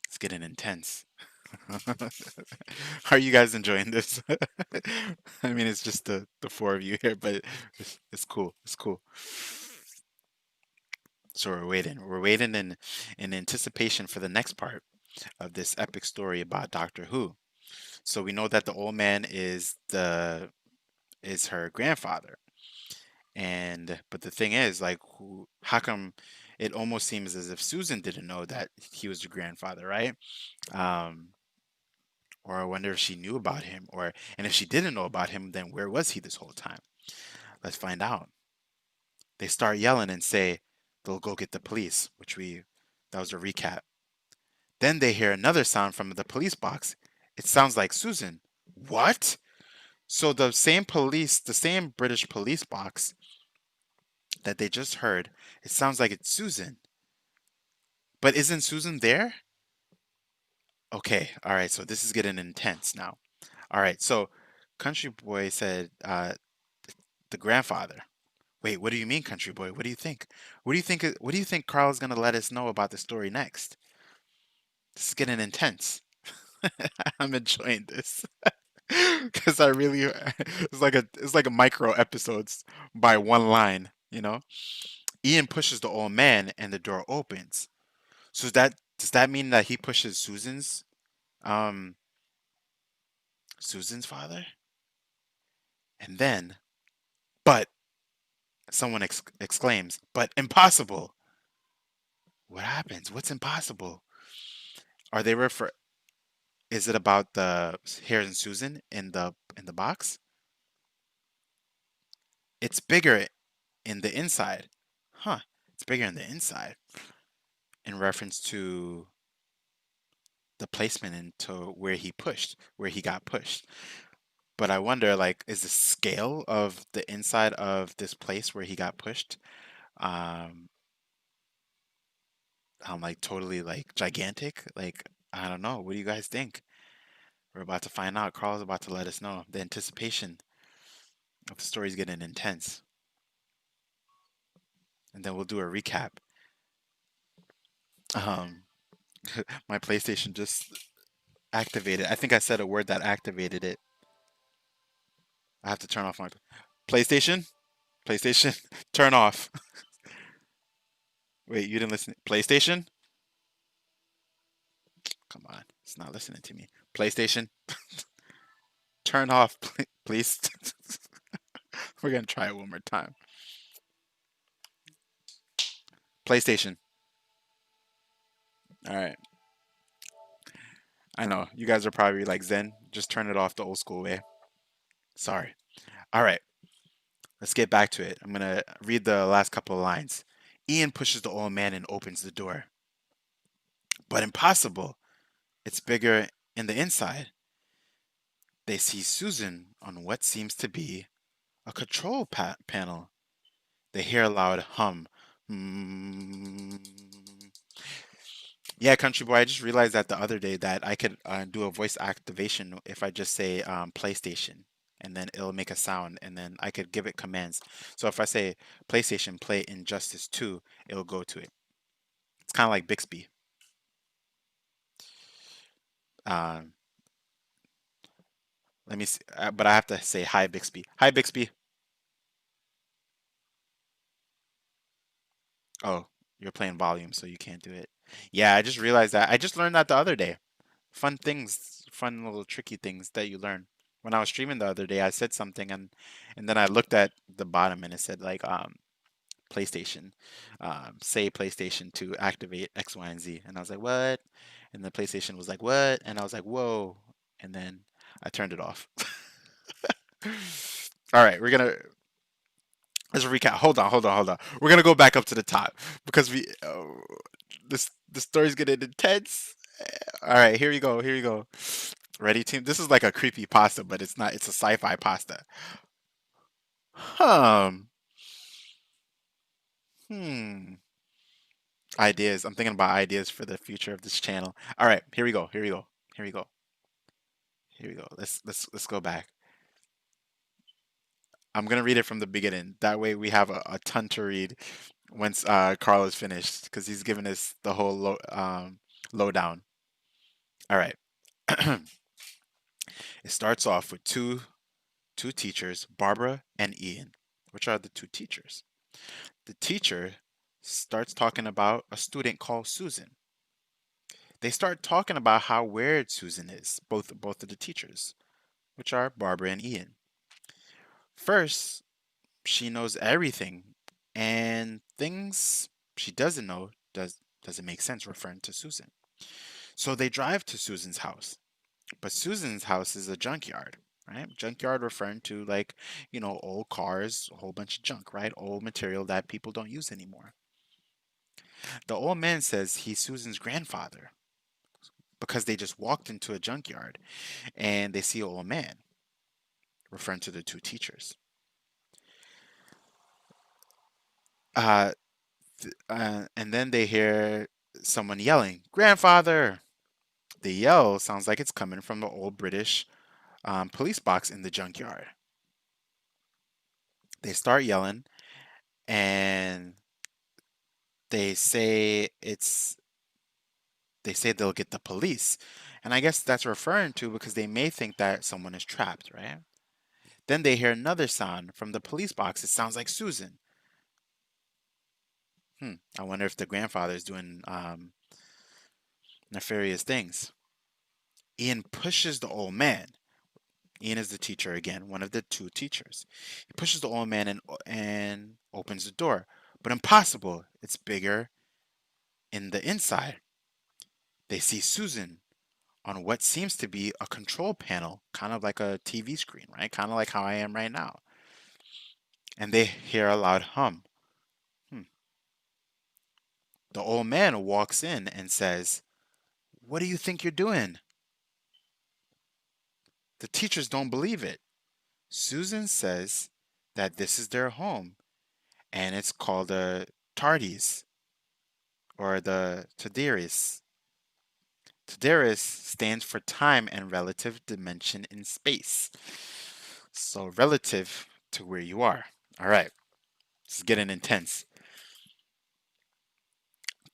it's getting intense. Are you guys enjoying this? I mean, it's just the four of you here, but it's cool. It's cool. So we're waiting. We're waiting in anticipation for the next part of this epic story about Doctor Who. So we know that the old man is her grandfather. But the thing is, like, how come it almost seems as if Susan didn't know that he was the grandfather, right? Or I wonder if she knew about him, and if she didn't know about him, then where was he this whole time? Let's find out. They start yelling and say they'll go get the police, that was a recap. Then they hear another sound from the police box. It sounds like Susan. What? So the same British police box that they just heard, it sounds like it's Susan. But isn't Susan there? Okay, all right, so this is getting intense now. All right, so Country Boy said the grandfather. Wait, what do you mean, country boy? What do you think? What do you think Carl's gonna let us know about the story next? This is getting intense. I'm enjoying this because I really it's like a micro episodes by one line, you know? Ian pushes the old man and the door opens. So does that mean that he pushes um Susan's father? And then, but someone exclaims, but impossible. What happens? What's impossible? Are they refer Is it about the Harry and Susan in the box? It's bigger in the inside. Huh. It's bigger in the inside. In reference to the placement into where he got pushed. But I wonder, like, is the scale of the inside of this place where he got pushed, um, like totally like gigantic? Like, I don't know. What do you guys think? We're about to find out. Carl's about to let us know. The anticipation of the story is getting intense. And then we'll do a recap. Um, my PlayStation just activated. I think I said a word that activated it. I have to turn off my PlayStation. PlayStation, turn off. Wait, you didn't listen. PlayStation? Come on, it's not listening to me. PlayStation, turn off, please. We're gonna try it one more time. PlayStation. All right. I know you guys are probably like Zen. Just turn it off the old school way. Sorry. All right. Let's get back to it. I'm gonna read the last couple of lines. Ian pushes the old man and opens the door. But impossible. It's bigger in the inside. They see Susan on what seems to be a control panel. They hear a loud hum. Hmm. Yeah, country boy. I just realized that the other day that I could do a voice activation if I just say PlayStation, and then it'll make a sound, and then I could give it commands. So if I say PlayStation play Injustice 2, it'll go to it. It's kind of like Bixby. Um, Let me see, but I have to say hi Bixby. Hi Bixby. Oh, you're playing volume, so you can't do it. Yeah, I just realized that. I just learned that the other day. Fun things, fun little tricky things that you learn. When I was streaming the other day, I said something and then I looked at the bottom and it said like PlayStation, say PlayStation to activate X, Y, and Z. And I was like, what? And the PlayStation was like, what? And I was like, whoa. And then I turned it off. All right, let's recap. Hold on. We're gonna go back up to the top because this the story's getting intense. All right, here we go. Here we go. Ready, team? This is like a creepy pasta, but it's not. It's a sci-fi pasta. Um. Hmm. Ideas. I'm thinking about ideas for the future of this channel. All right, here we go. Here we go. Here we go. Here we go. Let's go back. I'm gonna read it from the beginning. That way we have a ton to read once Carl is finished because he's given us the whole lowdown. All right. It starts off with two teachers, Barbara and Ian. Which are the two teachers? The teacher starts talking about a student called Susan. They start talking about how weird Susan is, both of the teachers, which are Barbara and Ian. First, she knows everything, and things she doesn't know doesn't make sense referring to Susan. So they drive to Susan's house. But Susan's house is a junkyard, right? Junkyard referring to like, old cars, a whole bunch of junk, right? Old material that people don't use anymore. The old man says he's Susan's grandfather because they just walked into a junkyard and they see an old man, referring to the two teachers. And then they hear someone yelling, "Grandfather!" The yell sounds like it's coming from the old British police box in the junkyard. They start yelling, and they say they'll get the police. And I guess that's referring to because they may think that someone is trapped, right? Then they hear another sound from the police box. It sounds like Susan. I wonder if the grandfather is doing nefarious things. Ian pushes the old man. Ian is the teacher again, one of the two teachers. He pushes the old man and opens the door. But impossible. It's bigger in the inside. They see Susan on what seems to be a control panel, kind of like a TV screen, right? Kind of like how I am right now. And they hear a loud hum. The old man walks in and says, "What do you think you're doing?" The teachers don't believe it. Susan says that this is their home and it's called the Tardies or the Tadaris. Tadaris stands for time and relative dimension in space. So relative to where you are. All right, this is getting intense.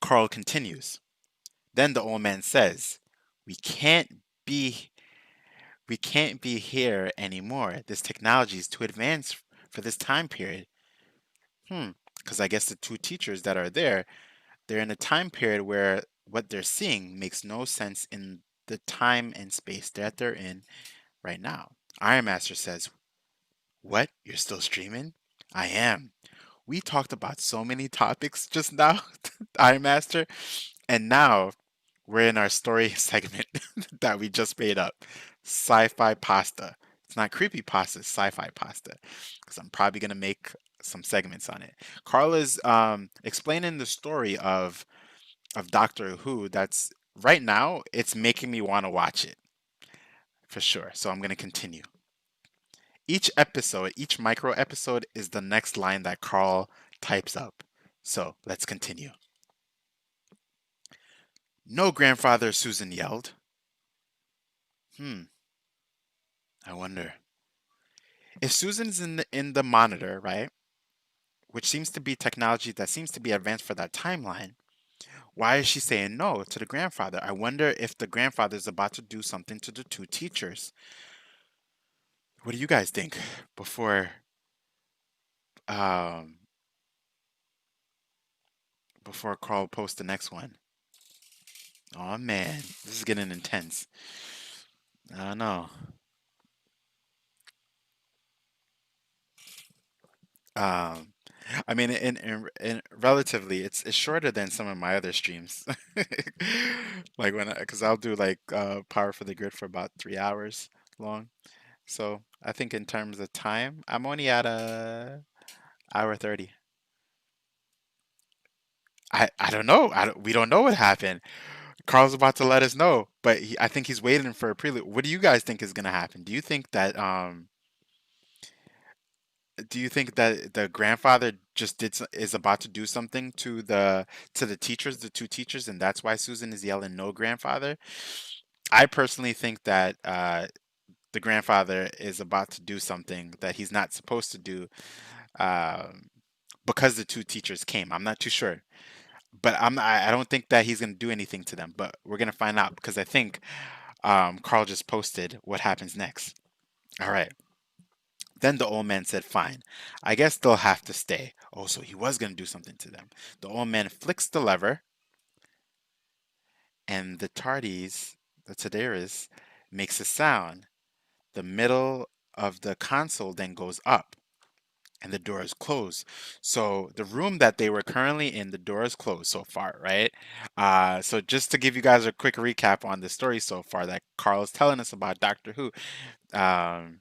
Carl continues. Then the old man says, "We can't be we can't be here anymore. This technology is too advanced for this time period." Because I guess the two teachers that are there, they're in a time period where what they're seeing makes no sense in the time and space that they're in right now. Iron Master says, "What? You're still streaming?" "I am. We talked about so many topics just now, Iron Master, and now we're in our story segment that we just made up. Sci-fi pasta. It's not creepy pasta, it's sci-fi pasta. Because I'm probably gonna make some segments on it." Carl is explaining the story of Doctor Who. That's right now. It's making me want to watch it for sure. So I'm gonna continue. Each episode, each micro episode, is the next line that Carl types up. So let's continue. "No, grandfather," Susan yelled. I wonder. If Susan's in the monitor, right, which seems to be technology that seems to be advanced for that timeline, why is she saying no to the grandfather? I wonder if the grandfather is about to do something to the two teachers. What do you guys think um before Carl posts the next one? Oh man, this is getting intense. I don't know. Um, I mean, in relatively, it's shorter than some of my other streams. Like because I'll do like Power for the Grid for about 3 hours long. So I think in terms of time, I'm only at a hour 30. I don't know. We don't know what happened. Carl's about to let us know, but I think he's waiting for a prelude. What do you guys think is gonna happen? Do you think that the grandfather just is about to do something to the teachers, the two teachers, and that's why Susan is yelling no, grandfather? I personally think that the grandfather is about to do something that he's not supposed to do um, because the two teachers came. I'm not too sure, but I don't think that he's gonna do anything to them. But we're gonna find out because I think Carl just posted what happens next. All right. Then the old man said, "Fine, I guess they'll have to stay." Oh, so he was going to do something to them. The old man flicks the lever, and the Tadaris, makes a sound. The middle of the console then goes up, and the door is closed. So the room that they were currently in, the door is closed so far, right? So just to give you guys a quick recap on the story so far that Carl is telling us about Doctor Who. Um,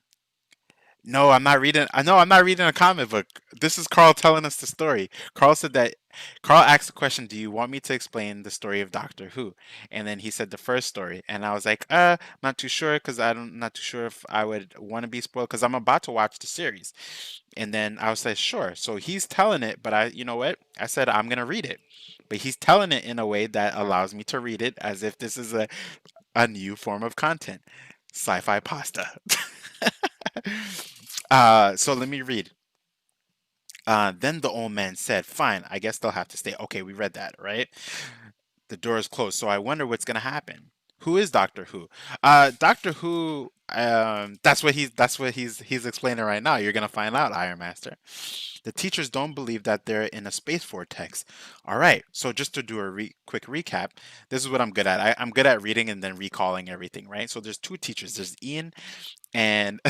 No, I'm not reading. I know I'm not reading a comic book. This is Carl telling us the story. Carl said that Carl asked the question, "Do you want me to explain the story of Doctor Who?" And then he said the first story, and I was like, I'm not too sure because I'm not too sure if I would want to be spoiled because I'm about to watch the series." And then I was like, "Sure." So he's telling it, but you know what? I said I'm gonna read it, but he's telling it in a way that allows me to read it as if this is a new form of content. Sci-fi pasta. So let me read. Then the old man said, "Fine, I guess they'll have to stay." Okay, we read that, right? The door is closed, so I wonder what's gonna happen. Who is Doctor Who? Doctor Who. That's what he's explaining right now. You're gonna find out, Iron Master. The teachers don't believe that they're in a space vortex. All right, so just to do a quick recap, this is what I'm good at. I'm good at reading and then recalling everything, right? So there's two teachers. There's Ian and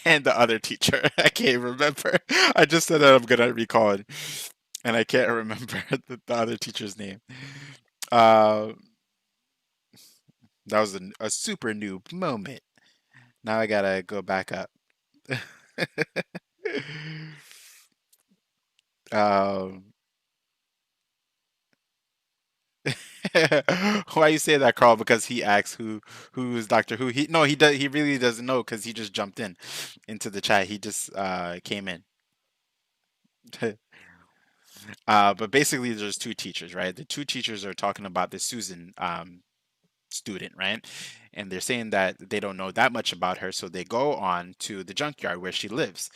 and the other teacher. I can't remember. I just said that I'm good at recalling, and I can't remember the other teacher's name. Uh, that was a super noob moment. Now I gotta go back up. um, why you say that, Carl? Because he asks who's Doctor Who. He really doesn't know because he just jumped into the chat. He just came in. But basically, there's two teachers, right? The two teachers are talking about the Susan student, right? And they're saying that they don't know that much about her, so they go on to the junkyard where she lives,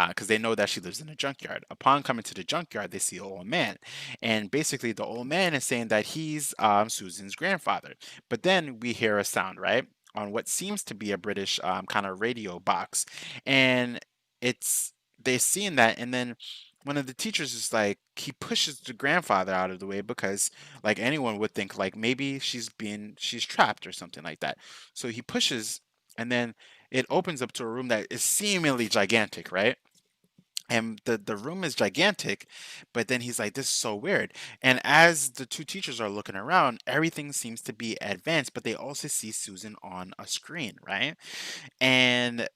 because they know that she lives in a junkyard. Upon coming to the junkyard, they see an old man, and basically the old man is saying that he's Susan's grandfather. But then we hear a sound, right, on what seems to be a British kind of radio box, and it's they're seeing that, and then one of the teachers is like, he pushes the grandfather out of the way because like anyone would think like maybe she's trapped or something like that. So he pushes, and then it opens up to a room that is seemingly gigantic, right? And the room is gigantic, but then he's like, this is so weird. And as the two teachers are looking around, everything seems to be advanced, but they also see Susan on a screen, right? And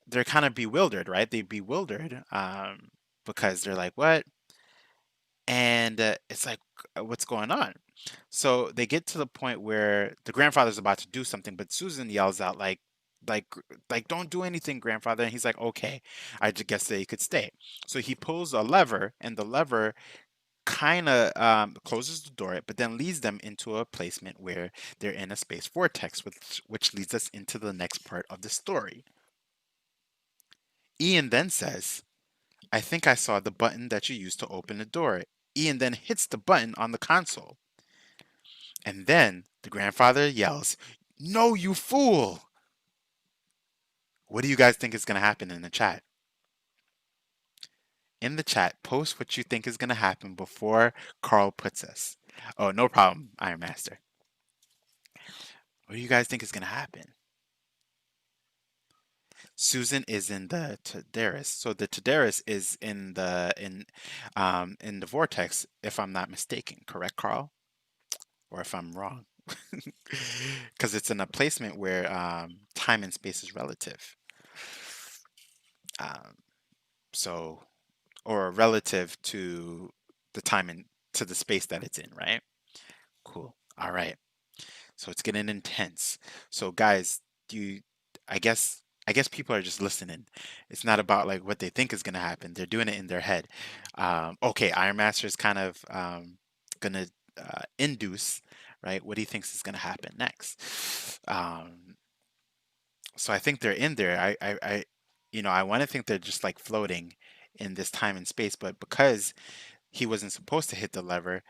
they're kind of bewildered, right? They bewildered because they're like, what? And it's like, what's going on? So they get to the point where the grandfather's about to do something, but Susan yells out like like don't do anything, grandfather. And he's like, okay, I just guess they could stay. So he pulls a lever, and the lever kind of closes the door, but then leads them into a placement where they're in a space vortex, which leads us into the next part of the story. Ian then says, I think I saw the button that you used to open the door. Ian then hits the button on the console. And then the grandfather yells, no, you fool! What do you guys think is going to happen in the chat? In the chat, post what you think is going to happen before Carl puts us. Oh, no problem, Iron Master. What do you guys think is going to happen? Susan is in the Tadaris. So the Tadaris is in the vortex, if I'm not mistaken. Correct, Carl? Or if I'm wrong? Because it's in a placement where time and space is relative. Um, so, or relative to the time and to the space that it's in, right? Cool. All right. So it's getting intense. So guys, I guess people are just listening. It's not about like what they think is gonna happen. They're doing it in their head. Okay, Iron Master is kind of gonna induce, right, what he thinks is gonna happen next. So I think they're in there. I want to think they're just like floating in this time and space, but because he wasn't supposed to hit the lever,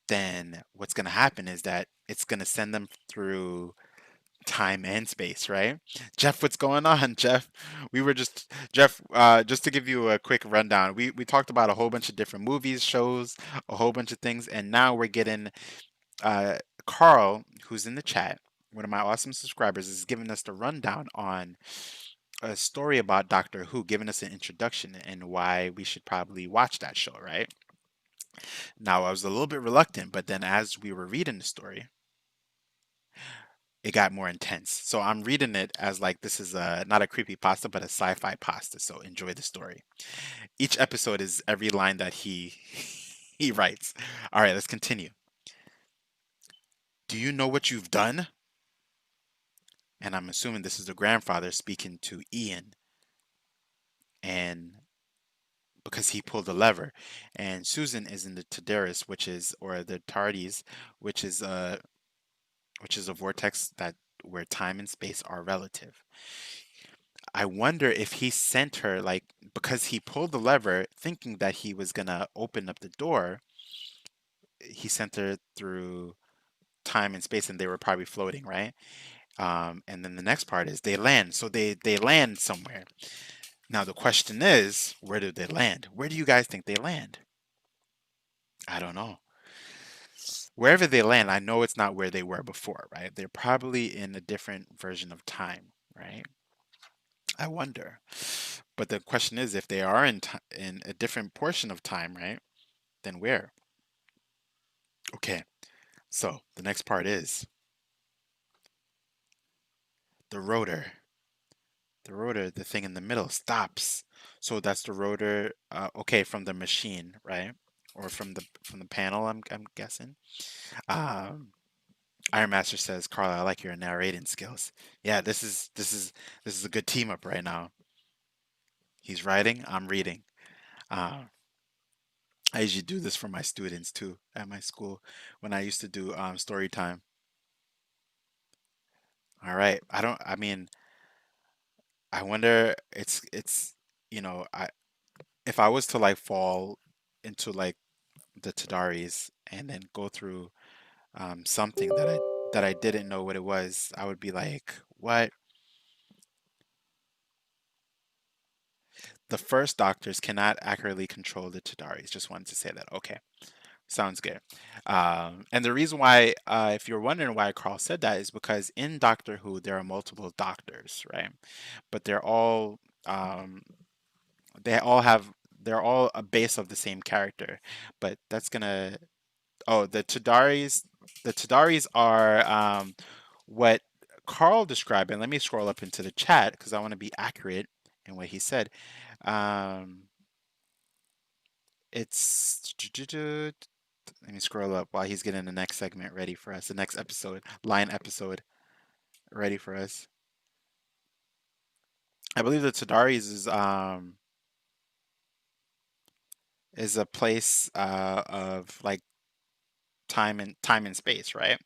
then what's going to happen is that it's going to send them through time and space, right? Jeff, what's going on, Jeff? Jeff, just to give you a quick rundown, we talked about a whole bunch of different movies, shows, a whole bunch of things, and now we're getting Carl, who's in the chat, one of my awesome subscribers, is giving us the rundown on a story about Doctor Who, giving us an introduction and why we should probably watch that show, right? Now, I was a little bit reluctant, but then as we were reading the story, it got more intense. So I'm reading it as like this is not a creepy pasta, but a sci-fi pasta. So enjoy the story. Each episode is every line that he he writes. All right, let's continue. Do you know what you've done? And I'm assuming this is the grandfather speaking to Ian. And because he pulled the lever, and Susan is in the Tadaris, or the Tardes, which is a vortex where time and space are relative. I wonder if he sent her, like, because he pulled the lever thinking that he was gonna open up the door, he sent her through time and space and they were probably floating, right? And then the next part is they land. So they land somewhere. Now the question is, where did they land? Where do you guys think they land? I don't know. Wherever they land, I know it's not where they were before, right? They're probably in a different version of time, right? I wonder. But the question is, if they are in a different portion of time, right? Then where? Okay. So the next part is the rotor. The rotor, the thing in the middle, stops. So that's the rotor. Okay, from the machine, right? Or from the panel. I'm guessing. Um, Iron Master says, "Carl, I like your narrating skills. Yeah, this is a good team up right now. He's writing, I'm reading. Uh, I usually do this for my students too at my school when I used to do story time. All right, I don't. I mean, I wonder. It's I if I was to like fall into like the Tadaris and then go through something that I didn't know what it was, I would be like, what? The first doctors cannot accurately control the Tadaris. Just wanted to say that. Okay, sounds good. And the reason why, if you're wondering why Carl said that, is because in Doctor Who there are multiple doctors, right? But um, they're all a base of the same character. But that's gonna Oh, the Tadaris are what Carl described, and let me scroll up into the chat because I want to be accurate in what he said. Um, it's let me scroll up while he's getting the next segment ready for us, the next episode, line episode ready for us. I believe the Tadaris is a place of like time and space, right?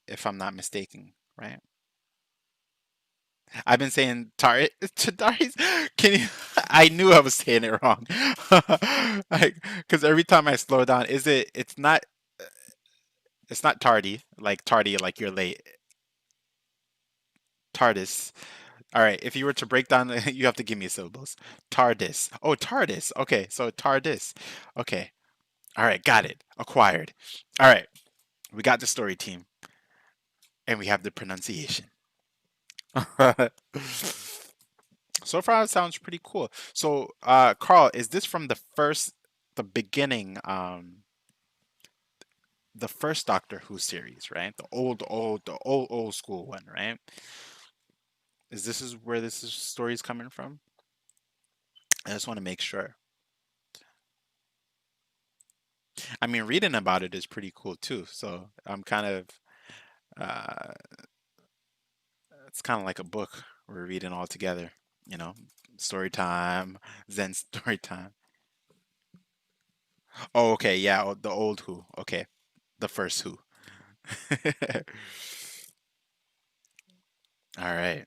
If I'm not mistaken, right? I've been saying Tadaris. Can you? I knew I was saying it wrong. Like, because every time I slow down, it's not tardy like you're late. TARDIS. All right, if you were to break down, you have to give me syllables. TARDIS. Oh, TARDIS. Okay, so TARDIS. Okay. All right, got it. Acquired. All right, we got the story team, and we have the pronunciation. So far, it sounds pretty cool. So, Carl, is this from the beginning, the first Doctor Who series, right? The old school one, right? Is where story is coming from? I just want to make sure. I mean, reading about it is pretty cool too. So I'm kind of, uh, it's kind of like a book we're reading all together, you know, story time, Zen story time. Oh, okay, yeah, the old Who. Okay, the first Who. All right.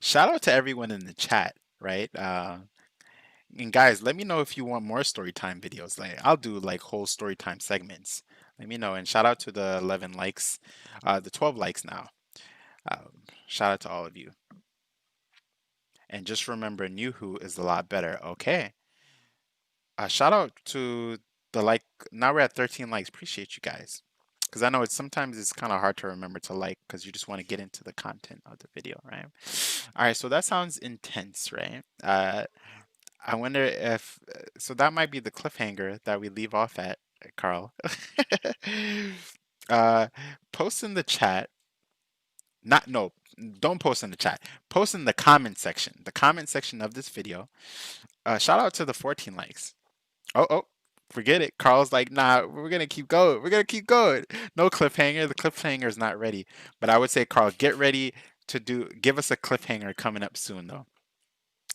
Shout out to everyone in the chat, right? And guys, let me know if you want more story time videos. Like I'll do like whole story time segments. Let me know. And shout out to the 11 likes, the 12 likes now. Shout out to all of you. And just remember, New Who is a lot better. Okay. Shout out to the like. Now we're at 13 likes. Appreciate you guys. Because I know sometimes it's kind of hard to remember to like because you just want to get into the content of the video, right? All right, so that sounds intense, right? I wonder if so that might be the cliffhanger that we leave off at, Carl. uh, Post in the chat. Not no, don't post in the chat. Post in the comment section. The comment section of this video. Shout out to the 14 likes. Oh, forget it. Carl's like, nah, we're gonna keep going. We're gonna keep going. No cliffhanger. The cliffhanger is not ready. But I would say, Carl, get ready to give us a cliffhanger coming up soon, though.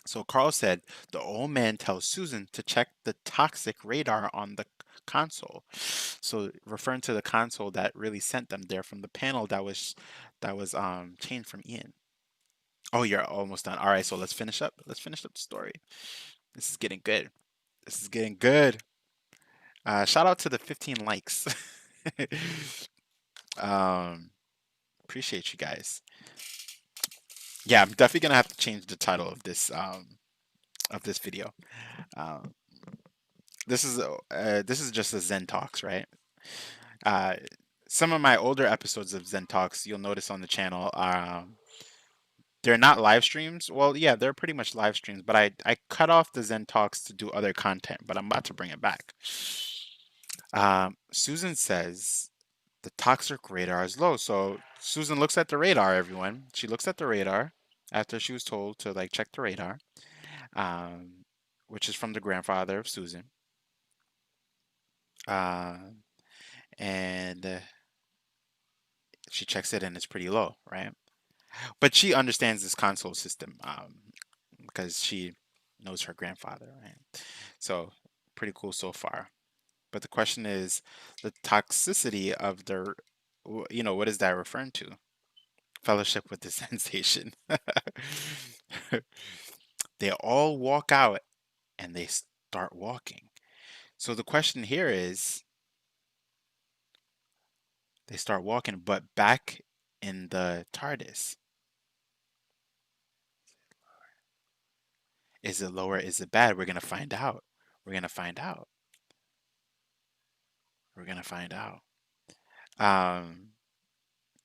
So Carl said the old man tells Susan to check the toxic radar on the console. So referring to the console that really sent them there from the panel that was changed from Ian. Oh, you're almost done. All right, so let's finish up. Let's finish up the story. This is getting good. This is getting good. Shout out to the 15 likes. um, appreciate you guys. Yeah, I'm definitely gonna have to change the title of this video. Um, this is just a Zen Talks, right? Uh, some of my older episodes of Zen Talks, you'll notice on the channel, they're not live streams. Well, yeah, they're pretty much live streams, but I cut off the Zen Talks to do other content, but I'm about to bring it back. Susan says the toxic radar is low. So Susan looks at the radar, everyone. She looks at the radar after she was told to like check the radar, um, which is from the grandfather of Susan. Uh, and she checks it and it's pretty low, right? But she understands this console system because she knows her grandfather, right? So pretty cool so far. But the question is the toxicity of the, what is that referring to? Fellowship with the sensation. They all walk out and they start walking. So the question here is they start walking, but back in the TARDIS. Is it lower? Is it bad? We're going to find out. We're going to find out. We're going to find out.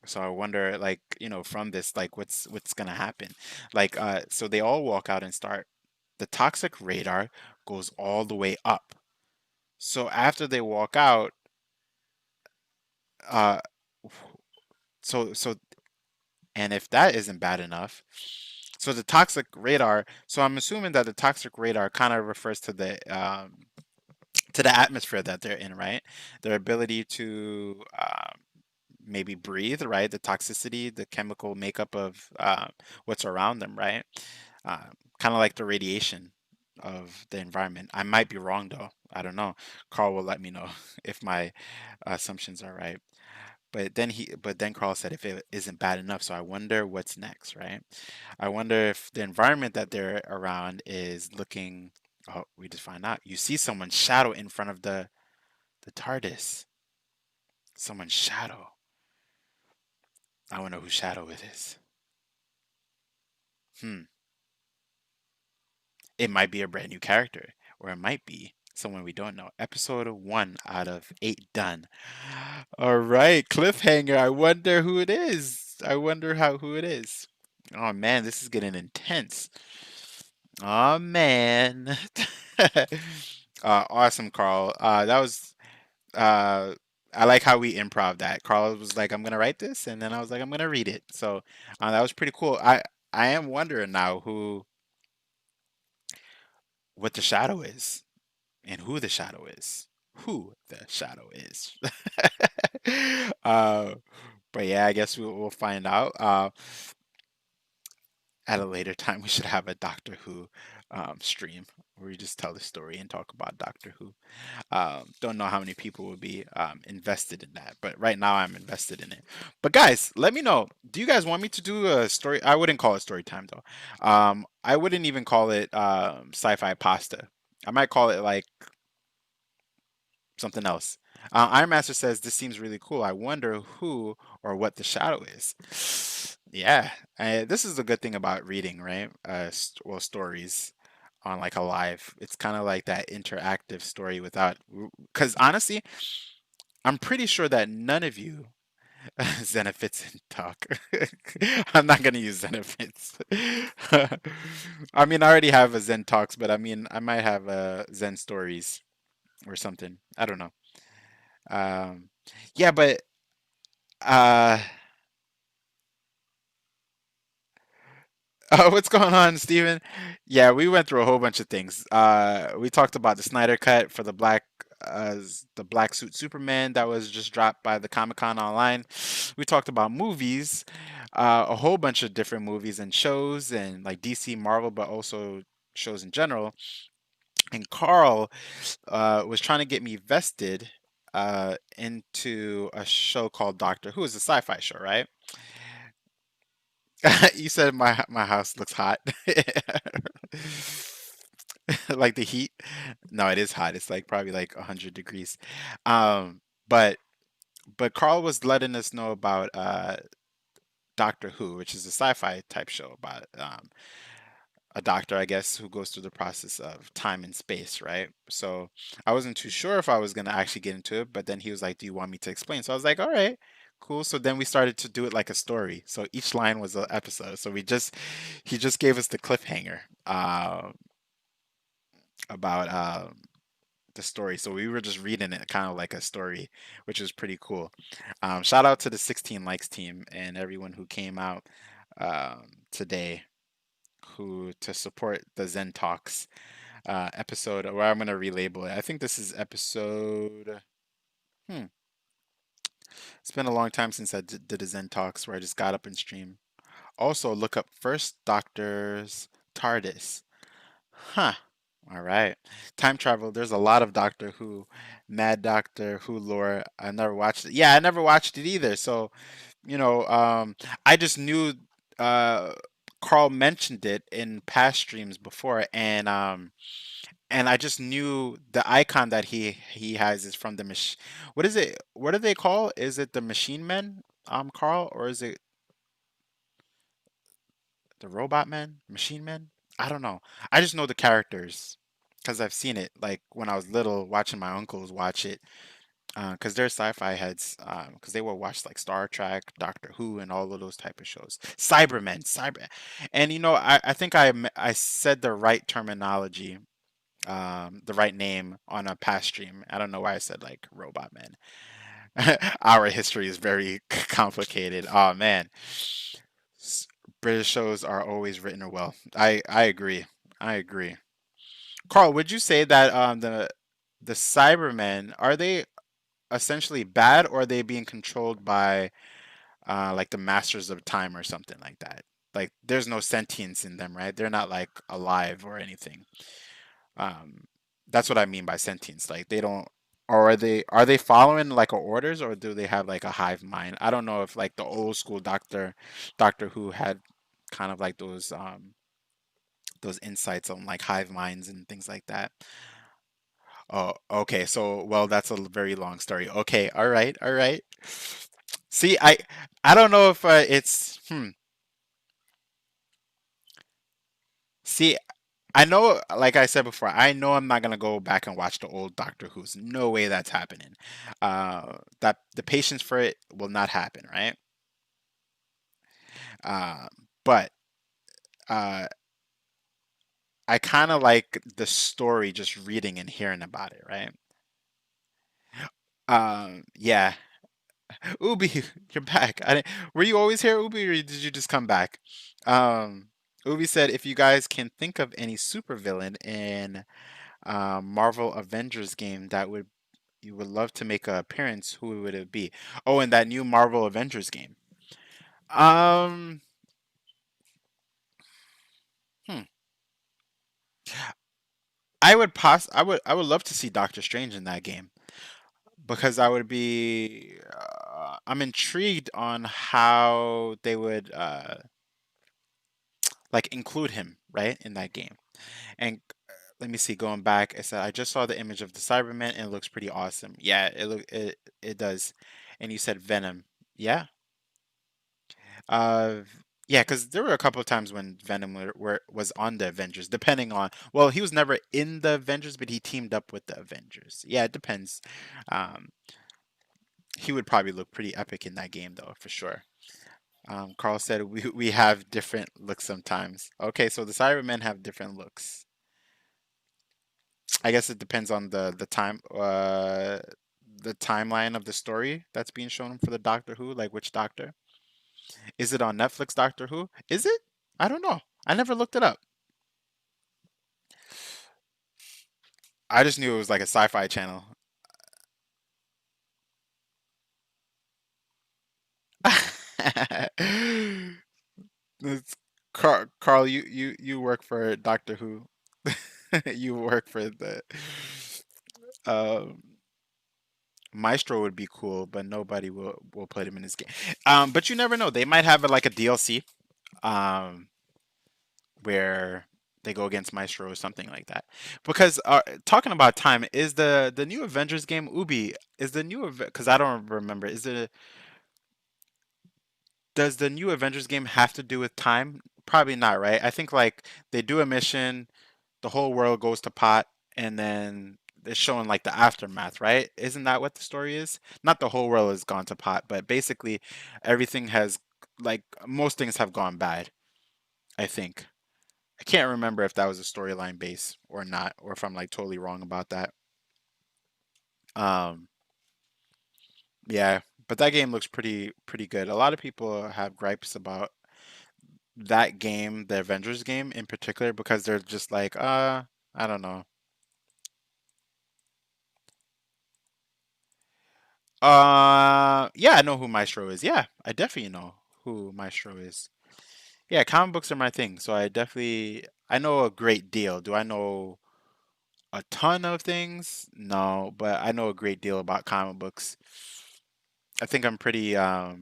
So I wonder, like, from this, like, what's going to happen? Like, so they all walk out and start. The toxic radar goes all the way up. So after they walk out, uh, so and if that isn't bad enough, so the toxic radar. So I'm assuming that the toxic radar kind of refers to the atmosphere that they're in, right? Their ability to maybe breathe, right? The toxicity, the chemical makeup of what's around them, right? Uh, kind of like the radiation of the environment. I might be wrong though. I don't know. Carl will let me know if my assumptions are right. But then Carl said if it isn't bad enough, so I wonder what's next, right? I wonder if the environment that they're around is looking. Oh, we just find out. You see someone's shadow in front of the TARDIS. Someone's shadow. I wonder whose shadow it is. Hmm. It might be a brand new character, or it might be someone we don't know. Episode 1 out of 8 done. All right, cliffhanger. I wonder who it is. I wonder who it is. Oh man, this is getting intense. Oh man. Awesome, Carl. That was I like how we improv that. Carl was like, "I'm gonna write this," and then I was like, "I'm gonna read it." So that was pretty cool. I am wondering now what the shadow is and who the shadow is. Who the shadow is. uh, but yeah, I guess we'll find out. At a later time, we should have a Doctor Who stream where we just tell the story and talk about Doctor Who. Don't know how many people will be invested in that, but right now I'm invested in it. But guys, let me know. Do you guys want me to do a story? I wouldn't call it story time though. I wouldn't even call it sci-fi pasta. I might call it like something else. Iron Master says this seems really cool. I wonder who or what the shadow is. Yeah, this is the good thing about reading, right? Well, stories on like a live. It's kind of like that interactive story without, because honestly, I'm pretty sure that none of you Zenefits in talk. I'm not gonna use Zenefits. I mean, I already have a Zen talks, but I mean, I might have a Zen stories or something. I don't know. Um, yeah, but uh, what's going on, Steven? Yeah, we went through a whole bunch of things. We talked about the Snyder cut for the black suit Superman that was just dropped by the Comic Con online. We talked about movies, a whole bunch of different movies and shows, and like DC, Marvel, but also shows in general. And Carl was trying to get me vested into a show called Doctor Who. It's a sci-fi show, right? You said my house looks hot. Like the heat. No, it is hot. It's like probably like 100 degrees. Um, but Carl was letting us know about Doctor Who, which is a sci-fi type show about a doctor, I guess, who goes through the process of time and space, right? So I wasn't too sure if I was gonna actually get into it, but then he was like, "Do you want me to explain?" So I was like, "All right, cool." So then we started to do it like a story. So each line was an episode. So he just gave us the cliffhanger about the story. So we were just reading it kind of like a story, which was pretty cool. Shout out to the 16 likes team and everyone who came out today who to support the Zen Talks episode, or I'm gonna relabel it. I think this is episode. Hmm. It's been a long time since I did a Zen Talks where I just got up and stream. Also, look up First Doctor's TARDIS. Huh. All right. Time travel. There's a lot of Doctor Who, Mad Doctor Who lore. I never watched it. Yeah, I never watched it either. So, you know, I just knew uh, Carl mentioned it in past streams before, and I just knew the icon that he has is from the machine. What is it? What do they call? Is it the Machine Men, Carl, or is it the Robot Men, Machine Men? I don't know. I just know the characters because I've seen it like when I was little, watching my uncles watch it. Because they're sci-fi heads. Because they will watch like Star Trek, Doctor Who, and all of those type of shows. Cybermen, and you know, I think I said the right terminology, the right name on a past stream. I don't know why I said like Robot Men. Our history is very complicated. Oh man, British shows are always written well. I agree. I agree. Carl, would you say that the Cybermen are they essentially bad, or are they being controlled by like the Masters of Time or something like that? Like there's no sentience in them, right? They're not like alive or anything. Um, that's what I mean by sentience. Like they don't, or are they following like orders, or do they have like a hive mind? I don't know if like the old school Doctor Who had kind of like those insights on like hive minds and things like that. Oh, okay. So, well, that's a very long story. Okay, all right, all right. See, I don't know if it's See, I know, like I said before, I know I'm not gonna go back and watch the old Doctor Who's. No way that's happening. That the patience for it will not happen, right? Uh, but uh, I kind of like the story, just reading and hearing about it, right? Yeah. Ubi, you're back. Were you always here, Ubi, or did you just come back? Um, Ubi said, if you guys can think of any supervillain in Marvel Avengers game that would you would love to make an appearance, who would it be? Oh, in that new Marvel Avengers game. Um, hmm. I would love to see Doctor Strange in that game because I would be I'm intrigued on how they would like include him right in that game. And let me see, going back, I said I just saw the image of the Cyberman and it looks pretty awesome. Yeah, it does. And you said Venom. Yeah. Uh, yeah, because there were a couple of times when Venom was on the Avengers, depending on. Well, he was never in the Avengers, but he teamed up with the Avengers. Yeah, it depends. Um, he would probably look pretty epic in that game, though, for sure. Carl said we have different looks sometimes. Okay, so the Cybermen have different looks. I guess it depends on the timeline of the story that's being shown for the Doctor Who, like which Doctor. Is it on Netflix, Doctor Who? Is it? I don't know. I never looked it up. I just knew it was like a sci-fi channel. It's Carl, you work for Doctor Who. You work for the um Maestro would be cool, but nobody will put him in his game. But you never know. They might have like a DLC. um, where they go against Maestro or something like that. Because talking about time, is the new Avengers game Ubi is the new because I don't remember. Does the new Avengers game have to do with time? Probably not, right? I think like they do a mission, the whole world goes to pot, and then it's showing like the aftermath, right? Isn't that what the story is? Not the whole world has gone to pot, but basically everything has like most things have gone bad, I think. I can't remember if that was a storyline base or not, or if I'm like totally wrong about that. Um, yeah, but that game looks pretty good. A lot of people have gripes about that game, the Avengers game in particular, because they're just like, I don't know. Yeah, I know who Maestro is. Yeah, I definitely know who Maestro is. Yeah, comic books are my thing, so I know a great deal. Do I know a ton of things? No, but I know a great deal about comic books. I think I'm pretty I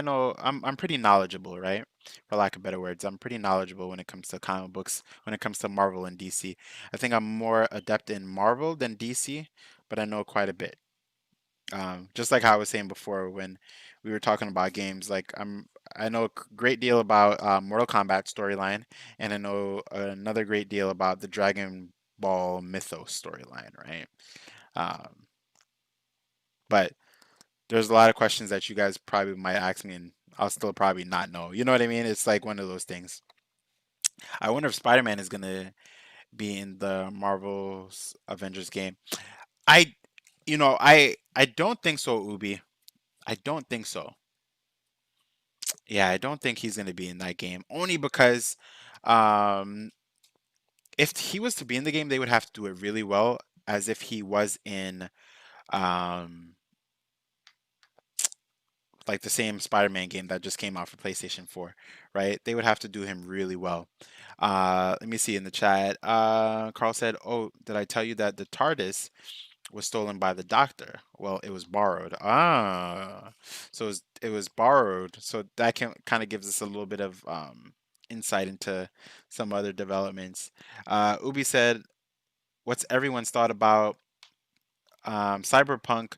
know I'm pretty knowledgeable, right? For lack of better words, I'm pretty knowledgeable when it comes to comic books, when it comes to Marvel and DC. I think I'm more adept in Marvel than DC, but I know quite a bit. Just like how I was saying before when we were talking about games, like I know a great deal about Mortal Kombat storyline, and I know another great deal about the Dragon Ball Mythos storyline, right? Um, but there's a lot of questions that you guys probably might ask me, and I'll still probably not know. You know what I mean? It's like one of those things. I wonder if Spider-Man is gonna be in the Marvel's Avengers game. I, I don't think so, Ubi. I don't think so. Yeah, I don't think he's gonna be in that game. Only because, um, if he was to be in the game, they would have to do it really well, as if he was in, um, like the same Spider-Man game that just came out for PlayStation 4, right? They would have to do him really well. Let me see in the chat. Carl said, "Oh, did I tell you that the TARDIS was stolen by the Doctor? Well, it was borrowed. So it was borrowed. So that can kind of gives us a little bit of insight into some other developments." Ubi said, "What's everyone's thought about Cyberpunk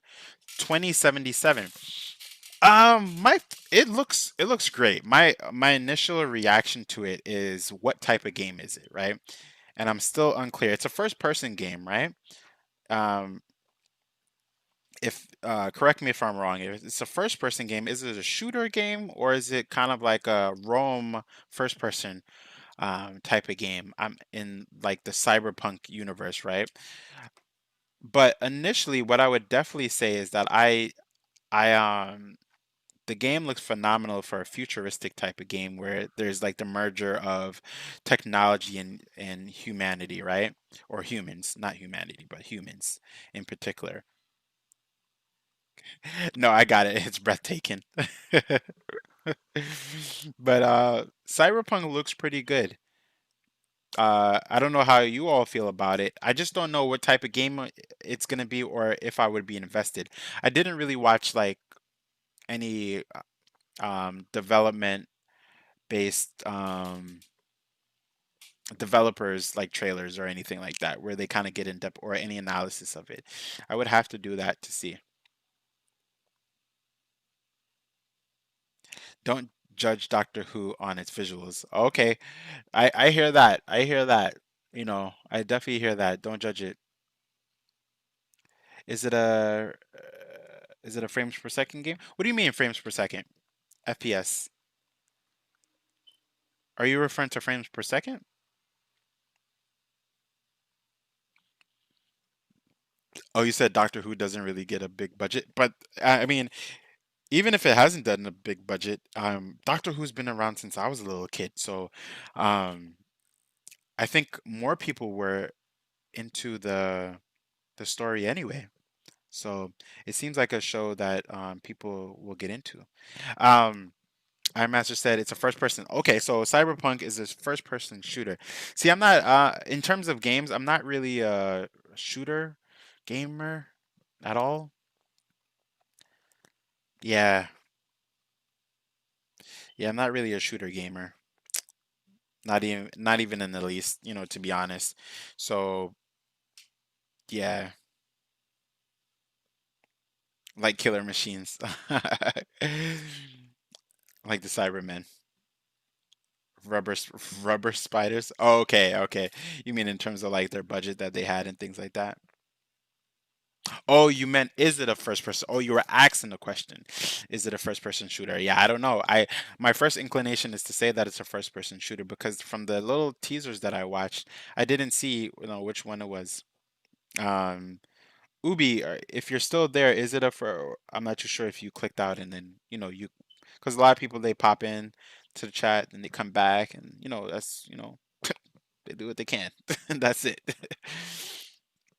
2077?" My it looks great. My initial reaction to it is what type of game is it, right? And I'm still unclear. It's a first person game, right? Um, if correct me if I'm wrong. If it's a first person game, is it a shooter game or is it kind of like a roam first person type of game? I'm in like the cyberpunk universe, right? But initially, what I would definitely say is that I the game looks phenomenal for a futuristic type of game where there's like the merger of technology and humanity, right? Or humans, not humanity, but humans in particular. No, I got it. It's breathtaking. But Cyberpunk looks pretty good. I don't know how you all feel about it. I just don't know what type of game it's gonna be or if I would be invested. I didn't really watch like any development based developers like trailers or anything like that where they kind of get in depth or any analysis of it. I would have to do that to see. Don't judge Doctor Who on its visuals. Okay, I hear that. I hear that. I definitely hear that. Don't judge it. Is it a frames per second game? What do you mean frames per second? FPS. Are you referring to frames per second? Oh, you said Doctor Who doesn't really get a big budget, but I mean, even if it hasn't done a big budget, Doctor Who's been around since I was a little kid, so um, I think more people were into the story anyway. So it seems like a show that people will get into. Um, Iron Master said it's a first person. Okay, so Cyberpunk is a first person shooter. See, I'm not in terms of games, I'm not really a shooter gamer at all. Yeah. Yeah, I'm not really a shooter gamer. Not even in the least, to be honest. So, yeah, like killer machines. Like the Cybermen. Rubber rubber spiders. Oh, okay, okay. You mean in terms of like their budget that they had and things like that? Oh, you meant is it a first person? Oh, you were asking the question. Is it a first person shooter? Yeah, I don't know. My first inclination is to say that it's a first person shooter because from the little teasers that I watched, I didn't see, which one it was. Um, Ubi, if you're still there, is it a for? I'm not too sure if you clicked out and then because a lot of people they pop in to the chat and they come back and that's they do what they can and that's it.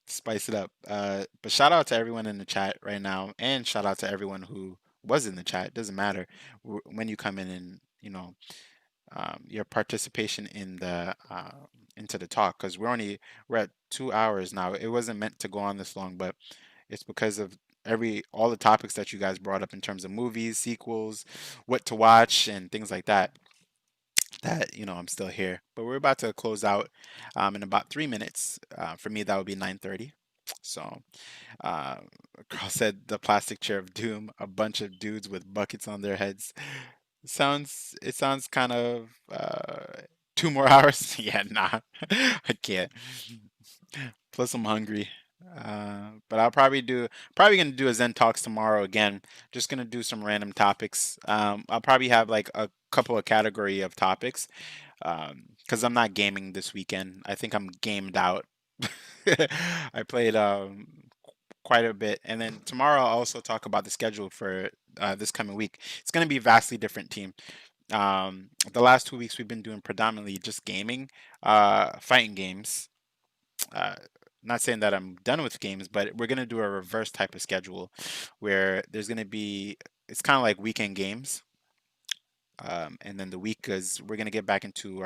Spice it up. But shout out to everyone in the chat right now, and shout out to everyone who was in the chat. Doesn't matter when you come in and your participation in the into the talk because we're at 2 hours now. It wasn't meant to go on this long, but it's because of all the topics that you guys brought up in terms of movies, sequels, what to watch, and things like that. That I'm still here, but we're about to close out in about 3 minutes. For me, that would be 9:30. So, uh, Carl said the plastic chair of doom, a bunch of dudes with buckets on their heads. It sounds kind of 2 more hours. Yeah, nah, I can't. Plus, I'm hungry. But probably gonna do a Zen Talks tomorrow again. Just gonna do some random topics. I'll probably have like a couple of category of topics. Because I'm not gaming this weekend. I think I'm gamed out. I played quite a bit, and then tomorrow I'll also talk about the schedule for this coming week. It's gonna be a vastly different team. The last 2 weeks we've been doing predominantly just gaming, fighting games. uh, Not saying that I'm done with games, but we're gonna do a reverse type of schedule where there's gonna be it's kind of like weekend games, and then the week is we're gonna get back into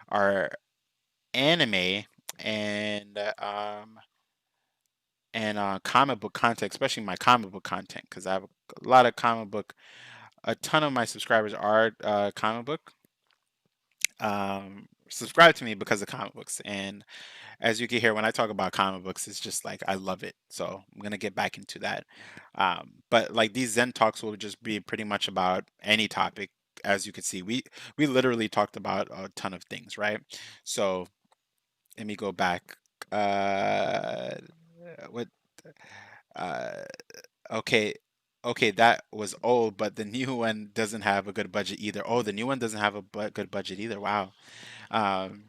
our anime and comic book content, especially my comic book content, because I have a lot of comic book. A ton of my subscribers are comic book. Subscribe to me because of comic books, and as you can hear when I talk about comic books, it's just like I love it. So I'm gonna get back into that. But like these Zen talks will just be pretty much about any topic. As you can see, we literally talked about a ton of things, right? So let me go back. What? Uh, okay, okay, that was old, but the new one doesn't have a good budget either. Oh, the new one doesn't have a good budget either. Wow. Um,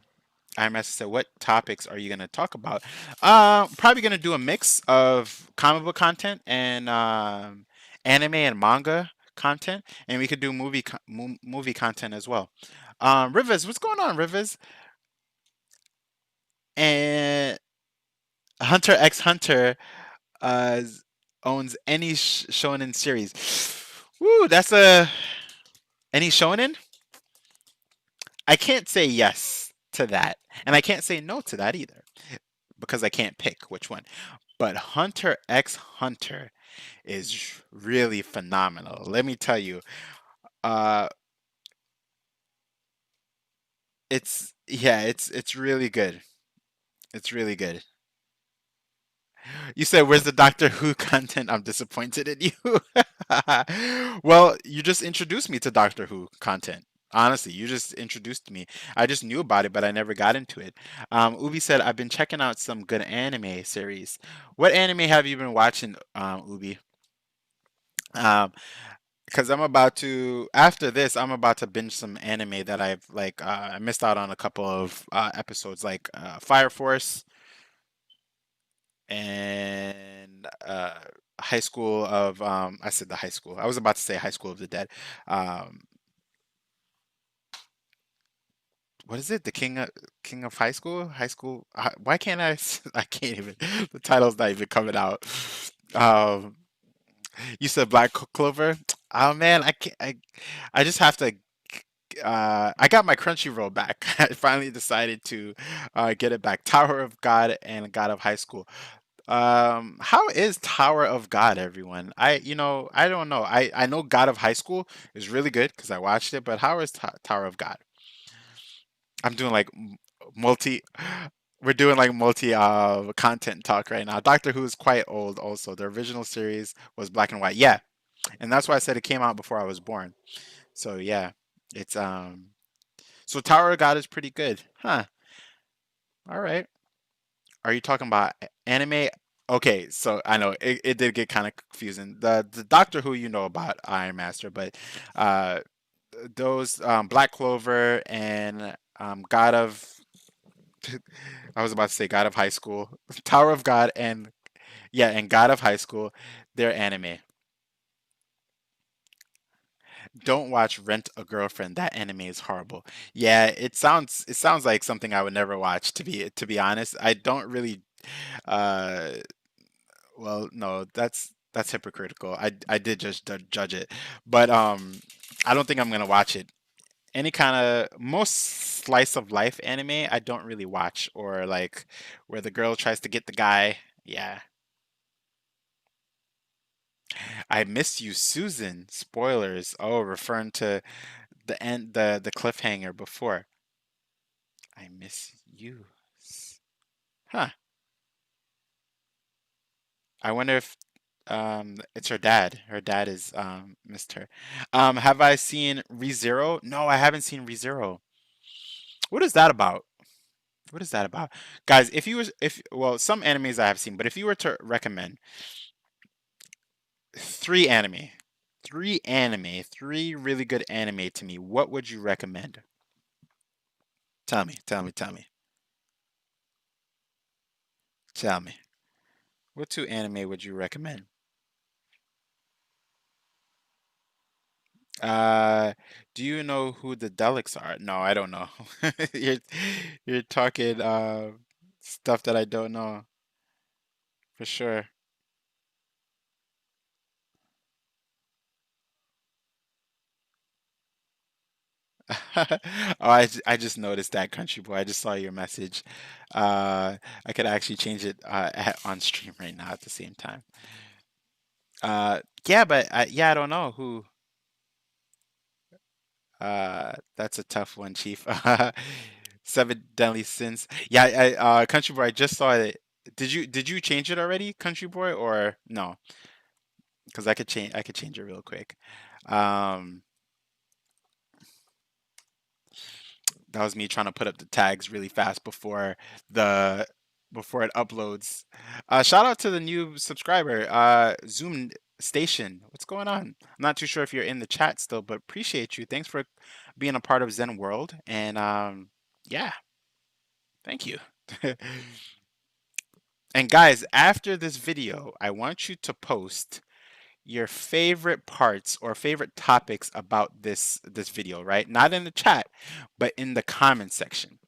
IMS said, what topics are you going to talk about? Probably going to do a mix of comic book content and anime and manga content, and we could do movie content as well. Rivers, what's going on, Rivers? And Hunter x Hunter uh, owns any shonen series. Woo, that's any shonen? I can't say yes to that, and I can't say no to that either because I can't pick which one. But Hunter x Hunter is really phenomenal. Let me tell you. Uh it's really good. It's really good. You said, "Where's the Doctor Who content?" I'm disappointed in you. Well, you just introduced me to Doctor Who content. Honestly, you just introduced me. I just knew about it, but I never got into it. Ubi said, "I've been checking out some good anime series." What anime have you been watching, Ubi? Um, because after this, I'm about to binge some anime that I've like I missed out on a couple of episodes, like Fire Force and High School of I said the high school. I was about to say High School of the Dead. Um, what is it? The King of High School? High School? Why can't I? I can't even. The title's not even coming out. Um, you said Black Clover. Oh man, I can't. I just have to. I got my Crunchyroll back. I finally decided to get it back. Tower of God and God of High School. How is Tower of God, everyone? I don't know. I know God of High School is really good because I watched it, but how is Tower of God? I'm doing like multi. We're doing like multi content talk right now. Doctor Who is quite old also. The original series was black and white. Yeah, and that's why I said it came out before I was born. So yeah, it's so Tower of God is pretty good. Huh. All right. Are you talking about anime? Okay, so I know it did get kind of confusing. The Doctor Who you know about Iron Master, but uh those Black Clover and God of I was about to say God of High School, Tower of God, and yeah, and God of High School, they're anime. Don't watch Rent a Girlfriend. That anime is horrible. Yeah, it sounds like something I would never watch to be honest. I don't really uh well, no, that's hypocritical. I did just judge it. But I don't think I'm gonna watch it. Any kind of most slice of life anime I don't really watch or like where the girl tries to get the guy. Yeah. I miss you, Susan. Spoilers. Oh, referring to the cliffhanger before. I miss you. Huh. I wonder if it's her dad. Her dad is missed her. Have I seen ReZero? No, I haven't seen ReZero. What is that about? What is that about? Guys, if you was if well, some animes I have seen, but if you were to recommend three anime, three really good anime to me, what would you recommend? Tell me, tell me, tell me, tell me. What two anime would you recommend? Uh, do you know who the Delics are? No, I don't know. You're you're talking stuff that I don't know for sure. Oh, I just noticed that Country Boy. I just saw your message. I could actually change it on stream right now at the same time. Yeah, but yeah, I don't know who. That's a tough one, Chief. Seven Deadly Sins. Yeah, Country Boy. I just saw it. Did you change it already, Country Boy, or no? Because I could change it real quick. Um, that was me trying to put up the tags really fast the before it uploads. Shout out to the new subscriber, Zoom Station. What's going on? I'm not too sure if you're in the chat still, but appreciate you. Thanks for being a part of Zen World. And yeah, thank you. And guys, after this video, I want you to post your favorite parts or favorite topics about this video, right? Not in the chat, but in the comment section.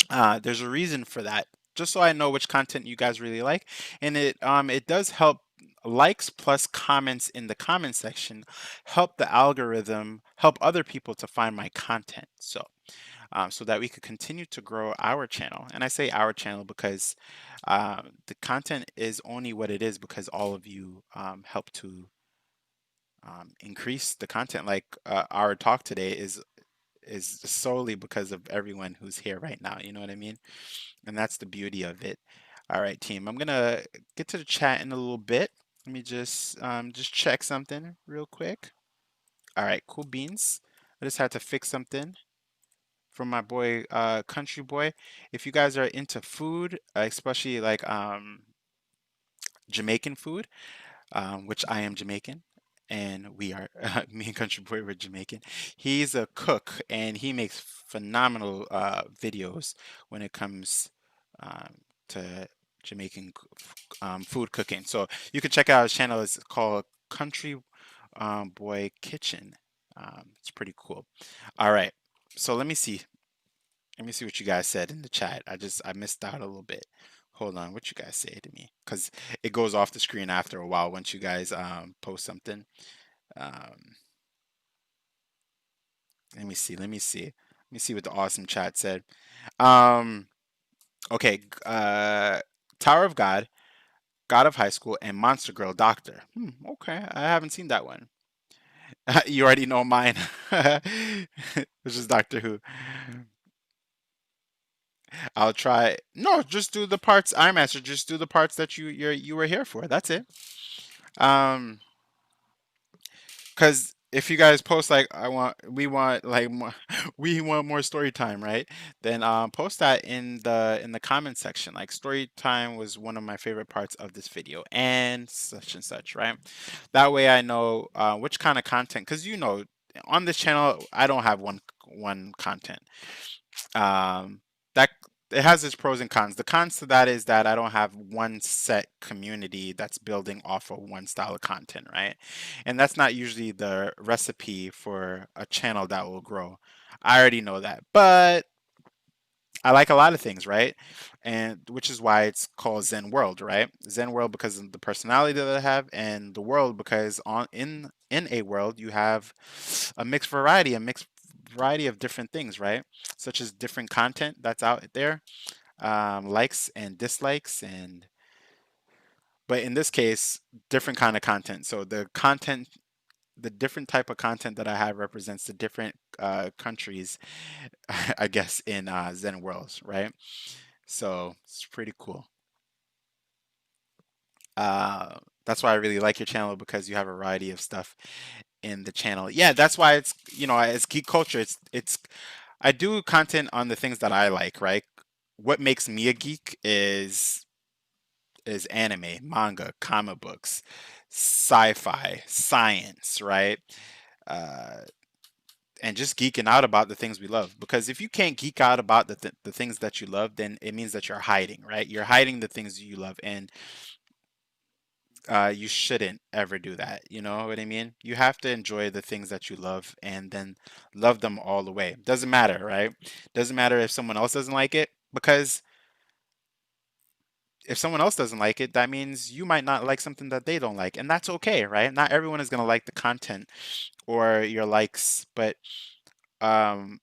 There's a reason for that, just so I know which content you guys really like, and it does help. Likes plus comments in the comment section help the algorithm help other people to find my content. So that we could continue to grow our channel. And I say our channel because the content is only what it is because all of you help to increase the content. Like our talk today is solely because of everyone who's here right now. You know what I mean? And that's the beauty of it. All right, team. I'm gonna get to the chat in a little bit. Let me just check something real quick. All right, cool beans. I just had to fix something from my boy Country Boy. If you guys are into food, especially like Jamaican food, which I am Jamaican, and we are me and Country Boy were Jamaican. He's a cook and he makes phenomenal videos when it comes to Jamaican food cooking. So you can check out his channel. It's called Country Boy Kitchen. It's pretty cool. All right, so let me see. Let me see what you guys said in the chat. I missed out a little bit. Hold on, what you guys say to me? Because it goes off the screen after a while once you guys post something. Um, let me see. Let me see. Let me see what the awesome chat said. Um, okay. Tower of God. God of High School, and Monster Girl Doctor. Okay, I haven't seen that one. You already know mine, which is Doctor Who. I'll try. No, just do the parts. Iron Master, just do the parts that you were here for. That's it. Um, Because if you guys post like we want like more, we want more story time, right? Then post that in the comment section. Like story time was one of my favorite parts of this video, and such, right? That way I know which kind of content. Because on this channel I don't have one content. That it has its pros and cons. The cons to that is that I don't have one set community that's building off of one style of content, right? And that's not usually the recipe for a channel that will grow. I already know that, but I like a lot of things, right? And which is why it's called Zen World, right? Zen World because of the personality that I have, and the world because in a world you have a mixed variety of different things, right? Such as different content that's out there, likes and dislikes, and but in this case, different kind of content. So the different type of content that I have represents the different countries, I guess, in Zen worlds, right? So it's pretty cool. That's why I really like your channel, because you have a variety of stuff in the channel. Yeah, that's why it's geek culture. It's I do content on the things that I like, right? What makes me a geek is anime, manga, comic books, sci-fi, science, right? Uh, and just geeking out about the things we love. Because if you can't geek out about the things that you love, then it means that you're hiding, right? You're hiding the things you love, and you shouldn't ever do that. You know what I mean? You have to enjoy the things that you love and then love them all the way. Doesn't matter, right? Doesn't matter if someone else doesn't like it, because if someone else doesn't like it, that means you might not like something that they don't like, and that's okay, right? Not everyone is going to like the content or your likes, but um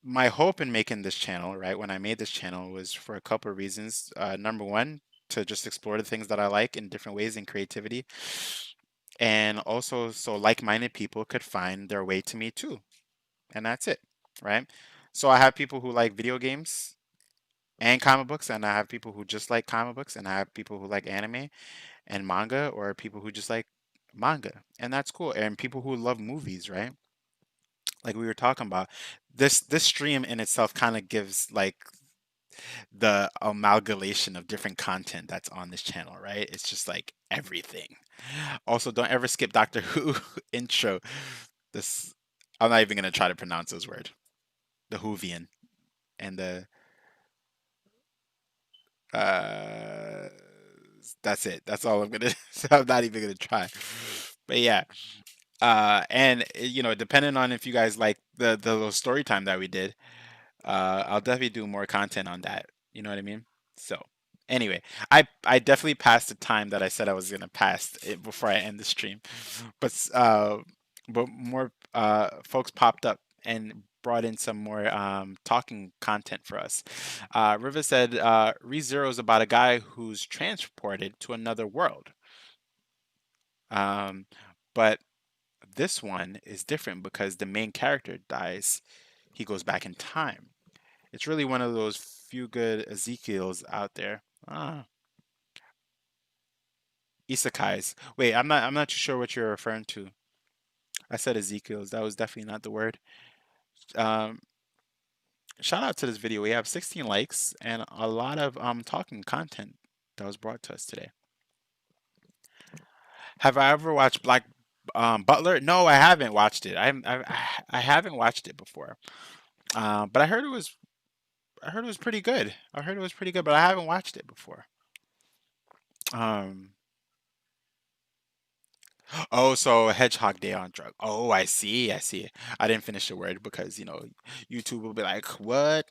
my hope in making this channel, right, when I made this channel, was for a couple of reasons. Number one, to just explore the things that I like in different ways in creativity, and also so like-minded people could find their way to me too, and that's it, right? So I have people who like video games and comic books, and I have people who just like comic books, and I have people who like anime and manga, or people who just like manga, and that's cool. And people who love movies, right? Like we were talking about, this stream in itself kind of gives like the amalgamation of different content that's on this channel, right? It's just like everything. Also, don't ever skip Doctor Who intro. This I'm not even gonna try to pronounce those words. The Whovian and the uh that's it. That's all I'm gonna I'm not even gonna try. But yeah. And depending on if you guys like the little story time that we did, I'll definitely do more content on that. You know what I mean? So anyway, I definitely passed the time that I said I was gonna pass it before I end the stream, but more folks popped up and brought in some more talking content for us. Riva said, ReZero is about a guy who's transported to another world. Um, but this one is different because the main character dies. He goes back in time. It's really one of those few good Ezekiels out there. Isekais. Wait, I'm not too sure what you're referring to. I said Ezekiels. That was definitely not the word. Um, Shout out to this video. We have 16 likes and a lot of talking content that was brought to us today. Have I ever watched Black Butler? No, I haven't watched it. I haven't watched it before. But I heard it was pretty good. I heard it was pretty good, but I haven't watched it before. Um, oh, so Hedgehog Day on drug. Oh, I see. I see. I didn't finish the word because YouTube will be like, "What?"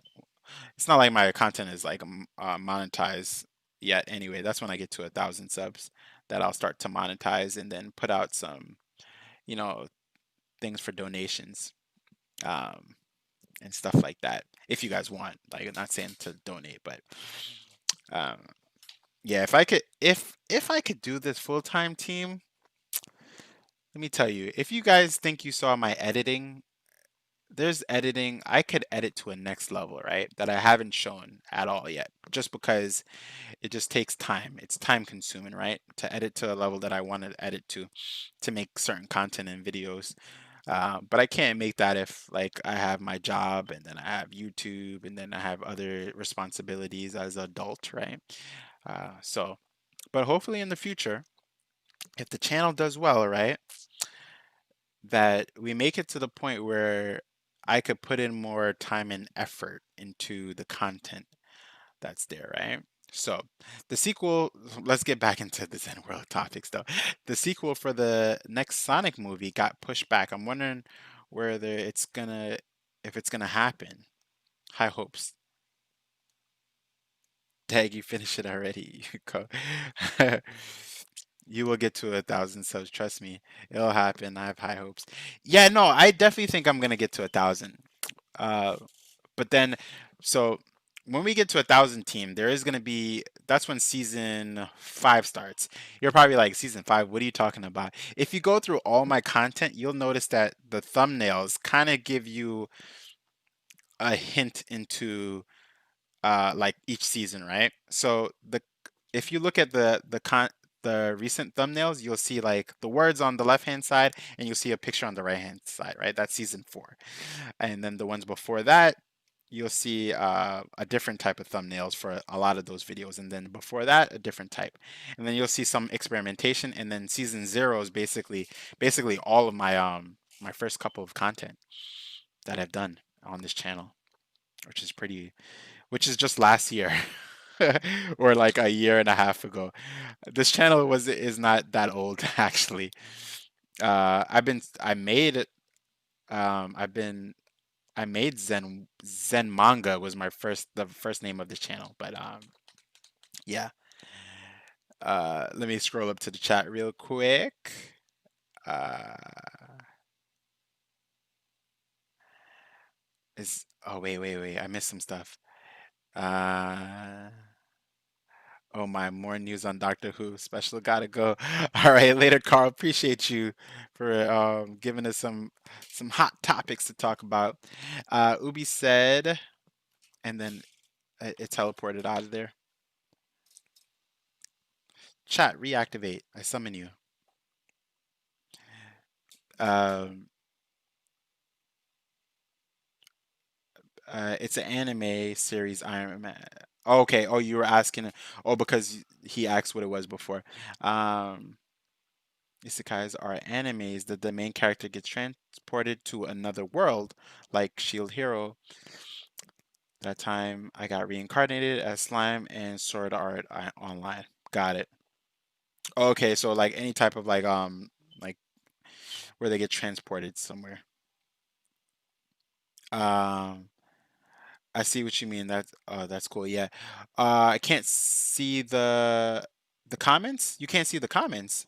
It's not like my content is like monetized yet. Anyway, that's when I get to 1,000 subs that I'll start to monetize and then put out some, you know, things for donations, um, and stuff like that. If you guys want, like, I'm not saying to donate, but um, Yeah, if I could do this full-time team, let me tell you, if you guys think you saw my editing, there's editing I could edit to a next level, right? That I haven't shown at all yet, just because it just takes time. It's time consuming, right? To edit to a level that I want to edit to make certain content and videos. But I can't make that if like I have my job and then I have YouTube and then I have other responsibilities as an adult, right? So, but hopefully in the future, if the channel does well, right, that we make it to the point where I could put in more time and effort into the content that's there, right? So the sequel, let's get back into the Zen World topics though. The sequel for the next Sonic movie got pushed back. I'm wondering whether if it's gonna happen. High hopes. Dag, you finish it already. You will get to 1,000 subs. Trust me, it'll happen. I have high hopes. Yeah, no, I definitely think I'm gonna get to 1,000. Uh, but then, so when we get to 1,000 team, there is gonna be that's when season 5 starts. You're probably like, season 5? What are you talking about? If you go through all my content, you'll notice that the thumbnails kind of give you a hint into like each season, right? So the if you look at the recent thumbnails, you'll see like the words on the left hand side and you'll see a picture on the right hand side, right? That's season 4. And then the ones before that, you'll see a different type of thumbnails for a lot of those videos, and then before that a different type, and then you'll see some experimentation, and then season 0 is basically all of my first couple of content that I've done on this channel, which is pretty which is just last year or like a year and a half ago. This channel was is not that old actually. I made it. I've been I made Zen Manga was the first name of this channel, but yeah. Let me scroll up to the chat real quick. Uh, is oh wait, I missed some stuff. Uh, Oh my, more news on Doctor Who. Special gotta go. All right, later, Carl. Appreciate you for giving us some hot topics to talk about. Ubi said, and then it teleported out of there. Chat, reactivate. I summon you. Um, it's an anime series. Iron Man. Oh, okay. Oh, you were asking. Oh, because he asked what it was before. Um, Isekais are animes that the main character gets transported to another world, like Shield Hero. That time I got reincarnated as slime and Sword Art Online. Got it. Okay, so like any type of like where they get transported somewhere. Um I see what you mean. That's cool. Yeah. I can't see the comments. You can't see the comments.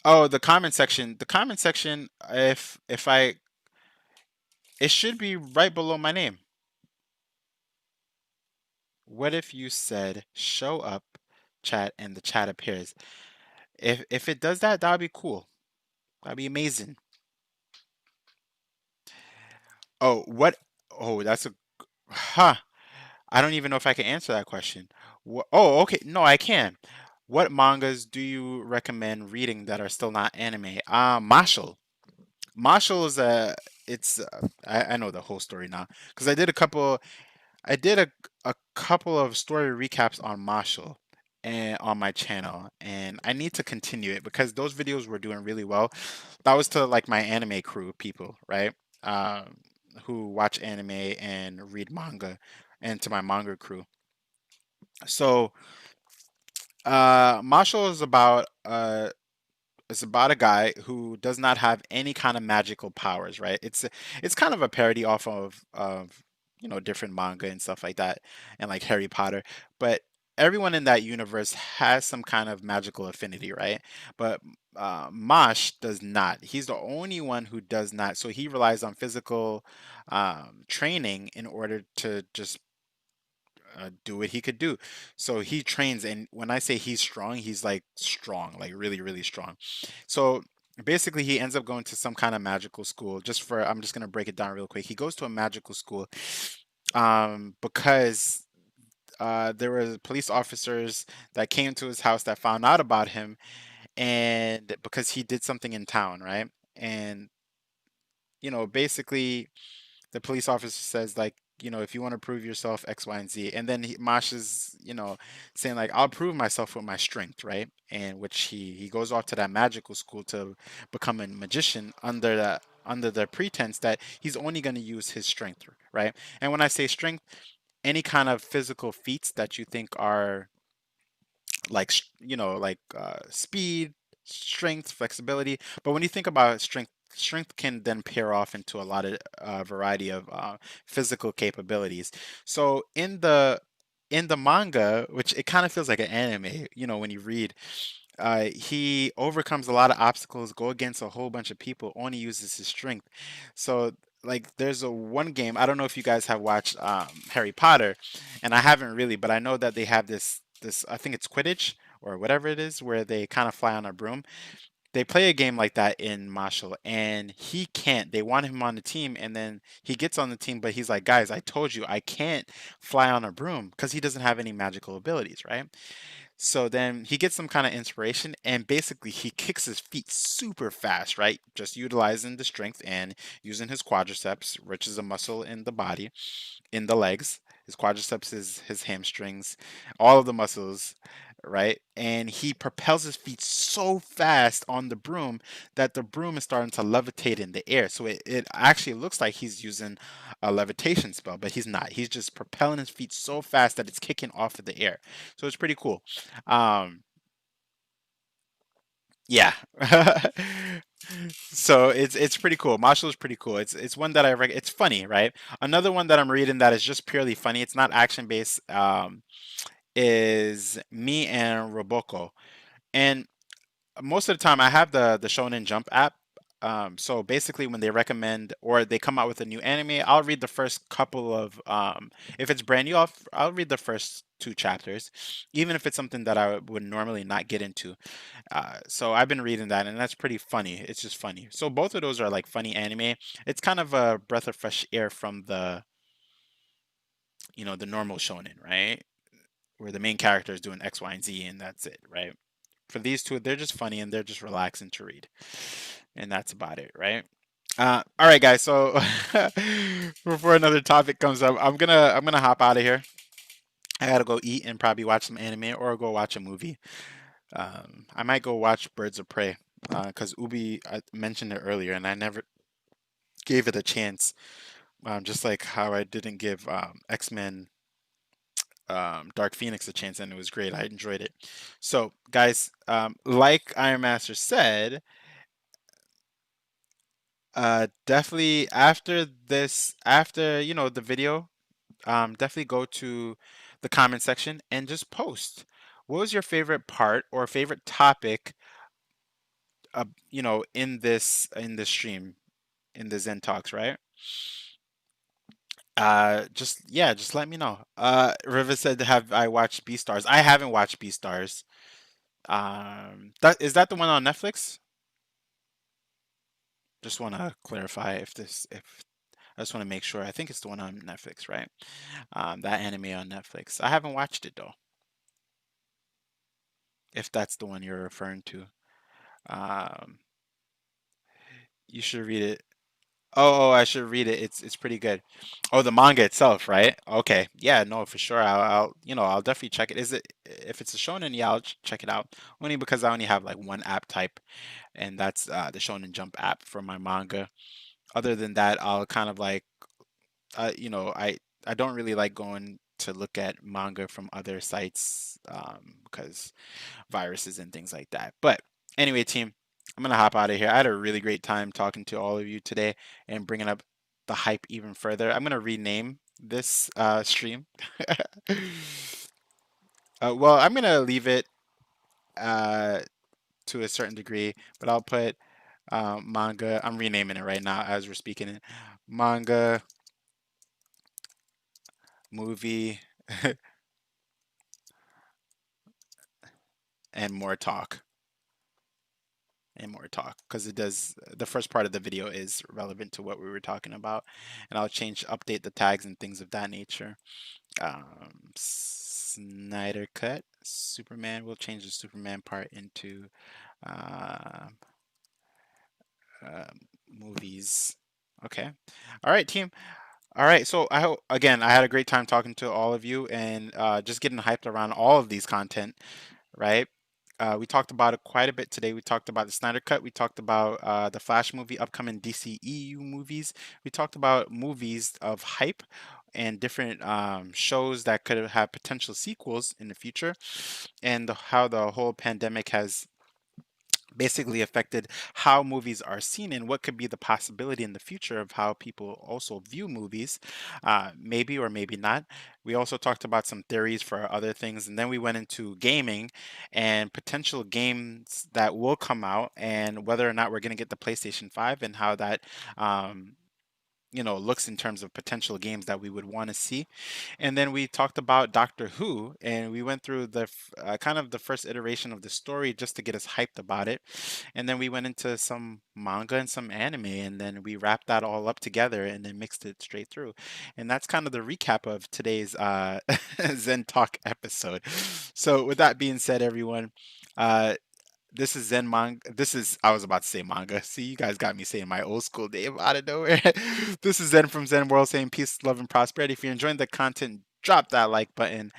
Oh, the comment section. The comment section, if I it should be right below my name. What if you said show up chat and the chat appears? If it does that, that would be cool. That'd be amazing. Oh, what? Oh, that's a huh. I don't even know if I can answer that question. Oh, okay. No, I can. What mangas do you recommend reading that are still not anime? Marshall. Marshall is a. It's. I know the whole story now because I did a couple of story recaps on Marshall and on my channel, and I need to continue it because those videos were doing really well. That was to like my anime crew people, right? Um, who watch anime and read manga, and to my manga crew. So, Marshall is about it's about a guy who does not have any kind of magical powers, right? It's kind of a parody off of different manga and stuff like that, and like Harry Potter. But everyone in that universe has some kind of magical affinity, right? But Mosh does not. He's the only one who does not. So he relies on physical training in order to just do what he could do. So he trains, and when I say he's strong, he's like strong, like really, really strong. So basically, he ends up going to some kind of magical school. I'm just gonna break it down real quick. He goes to a magical school, because there were police officers that came to his house that found out about him, and because he did something in town, right? And basically the police officer says, like, if you want to prove yourself X, Y, and Z, and then Mosh is, saying like, I'll prove myself with my strength, right? And which he goes off to that magical school to become a magician under the pretense that he's only going to use his strength, right? And when I say strength, any kind of physical feats that you think are like speed, strength, flexibility. But when you think about strength can then pair off into a lot of variety of physical capabilities. So in the manga, which it kind of feels like an anime, when you read, he overcomes a lot of obstacles, go against a whole bunch of people, only uses his strength. So like there's a one game, I don't know if you guys have watched Harry Potter, and I haven't really, but I know that they have this I think it's Quidditch or whatever it is, where they kind of fly on a broom. They play a game like that in Marshall, and he can't. They want him on the team, and then he gets on the team, but he's like, guys, I told you I can't fly on a broom, because he doesn't have any magical abilities, right? So then he gets some kind of inspiration, and basically he kicks his feet super fast, right? Just utilizing the strength and using his quadriceps, which is a muscle in the body, in the legs. His quadriceps is his hamstrings, all of the muscles, right? And he propels his feet so fast on the broom that the broom is starting to levitate in the air. So it actually looks like he's using a levitation spell, but he's not. He's just propelling his feet so fast that it's kicking off of the air. So it's pretty cool. Um, yeah. So it's pretty cool. Marshall is pretty cool. It's one that it's funny, right? Another one that I'm reading that is just purely funny. It's not action based. Is Me and Roboko, and most of the time I have the Shonen Jump app. So basically, when they recommend or they come out with a new anime, I'll read the first couple of. If it's brand new, I'll read the first two chapters, even if it's something that I would normally not get into. So I've been reading that, and that's pretty funny. It's just funny. So both of those are like funny anime. It's kind of a breath of fresh air from the normal shonen, right? Where the main character is doing X, Y, and Z, and that's it, right? For these two, they're just funny and they're just relaxing to read, and that's about it, right? All right, guys. So before another topic comes up, I'm gonna hop out of here. I gotta go eat and probably watch some anime or go watch a movie. I might go watch Birds of Prey because Ubi I mentioned it earlier, and I never gave it a chance. Just like how I didn't give X-Men Dark Phoenix a chance, and it was great. I enjoyed it. So, guys, like Iron Master said, definitely after the video, definitely go to the comment section and just post. What was your favorite part or favorite topic, in this stream, in the Zen Talks, right? Just let me know. River said, "Have I watched Beastars?" I haven't watched Beastars. That the one on Netflix? Just want to clarify if I just want to make sure. I think it's the one on Netflix, right? That anime on Netflix. I haven't watched it though. If that's the one you're referring to, um, you should read it. Oh, I should read it. It's pretty good. Oh, the manga itself, right? Okay. Yeah, no, for sure. I'll definitely check it. Is it if it's a shonen, yeah, I'll check it out. Only because I only have like one app type, and that's the Shonen Jump app for my manga. Other than that, I'll kind of like, I don't really like going to look at manga from other sites because viruses and things like that. But anyway, team, I'm gonna hop out of here. I had a really great time talking to all of you today and bringing up the hype even further. I'm gonna rename this stream. Well, I'm gonna leave it uh, to a certain degree, but I'll put manga. I'm renaming it right now as we're speaking it. Manga movie And more talk. And more talk, because it does, the first part of the video is relevant to what we were talking about, and I'll update the tags and things of that nature. Snyder cut Superman. We'll change the Superman part into uh, movies. Okay. All right, team. All right. So I hope, again, I had a great time talking to all of you, and just getting hyped around all of these content, right? We talked about it quite a bit today. We talked about the Snyder Cut. We talked about the Flash movie, upcoming DCEU movies. We talked about movies of hype and different shows that could have potential sequels in the future, and how the whole pandemic has basically affected how movies are seen and what could be the possibility in the future of how people also view movies, maybe or maybe not. We also talked about some theories for other things, and then we went into gaming and potential games that will come out, and whether or not we're going to get the PlayStation 5 and how that looks in terms of potential games that we would want to see. And then we talked about Doctor Who, and we went through the kind of the first iteration of the story just to get us hyped about it. And then we went into some manga and some anime, and then we wrapped that all up together and then mixed it straight through. And that's kind of the recap of today's Zen Talk episode. So with that being said, everyone, uh, this is Zen Manga. I was about to say manga. See, you guys got me saying my old school name out of nowhere. This is Zen from Zen World saying peace, love, and prosperity. If you're enjoying the content, drop that like button,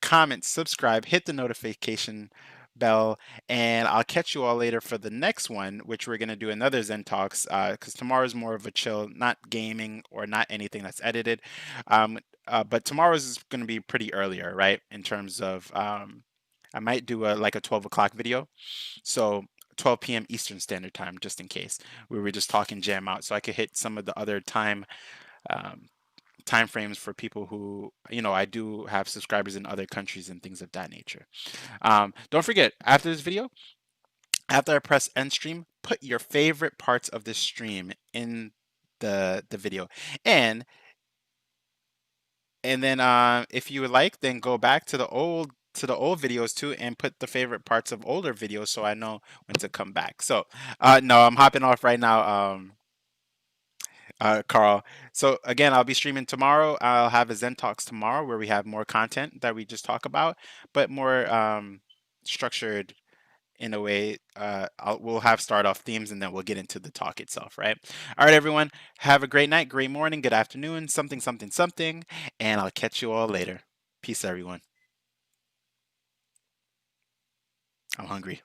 comment, subscribe, hit the notification bell, and I'll catch you all later for the next one, which we're going to do another Zen Talks, because tomorrow's more of a chill, not gaming or not anything that's edited. But tomorrow's is going to be pretty earlier, right? In terms of, I might do like a 12 o'clock video. So 12 p.m. Eastern Standard Time, just in case we were just talking jam out, so I could hit some of the other time frames for people who, I do have subscribers in other countries and things of that nature. Don't forget, after this video, after I press end stream, put your favorite parts of this stream in the video, and then if you would like, then go back to the old videos too and put the favorite parts of older videos so I know when to come back. So no, I'm hopping off right now, Carl. So again, I'll be streaming tomorrow. I'll have a Zen Talks tomorrow where we have more content that we just talk about, but more structured in a way. We'll have start off themes and then we'll get into the talk itself, right? All right, everyone. Have a great night, great morning, good afternoon, something, something, something, and I'll catch you all later. Peace, everyone. I'm hungry.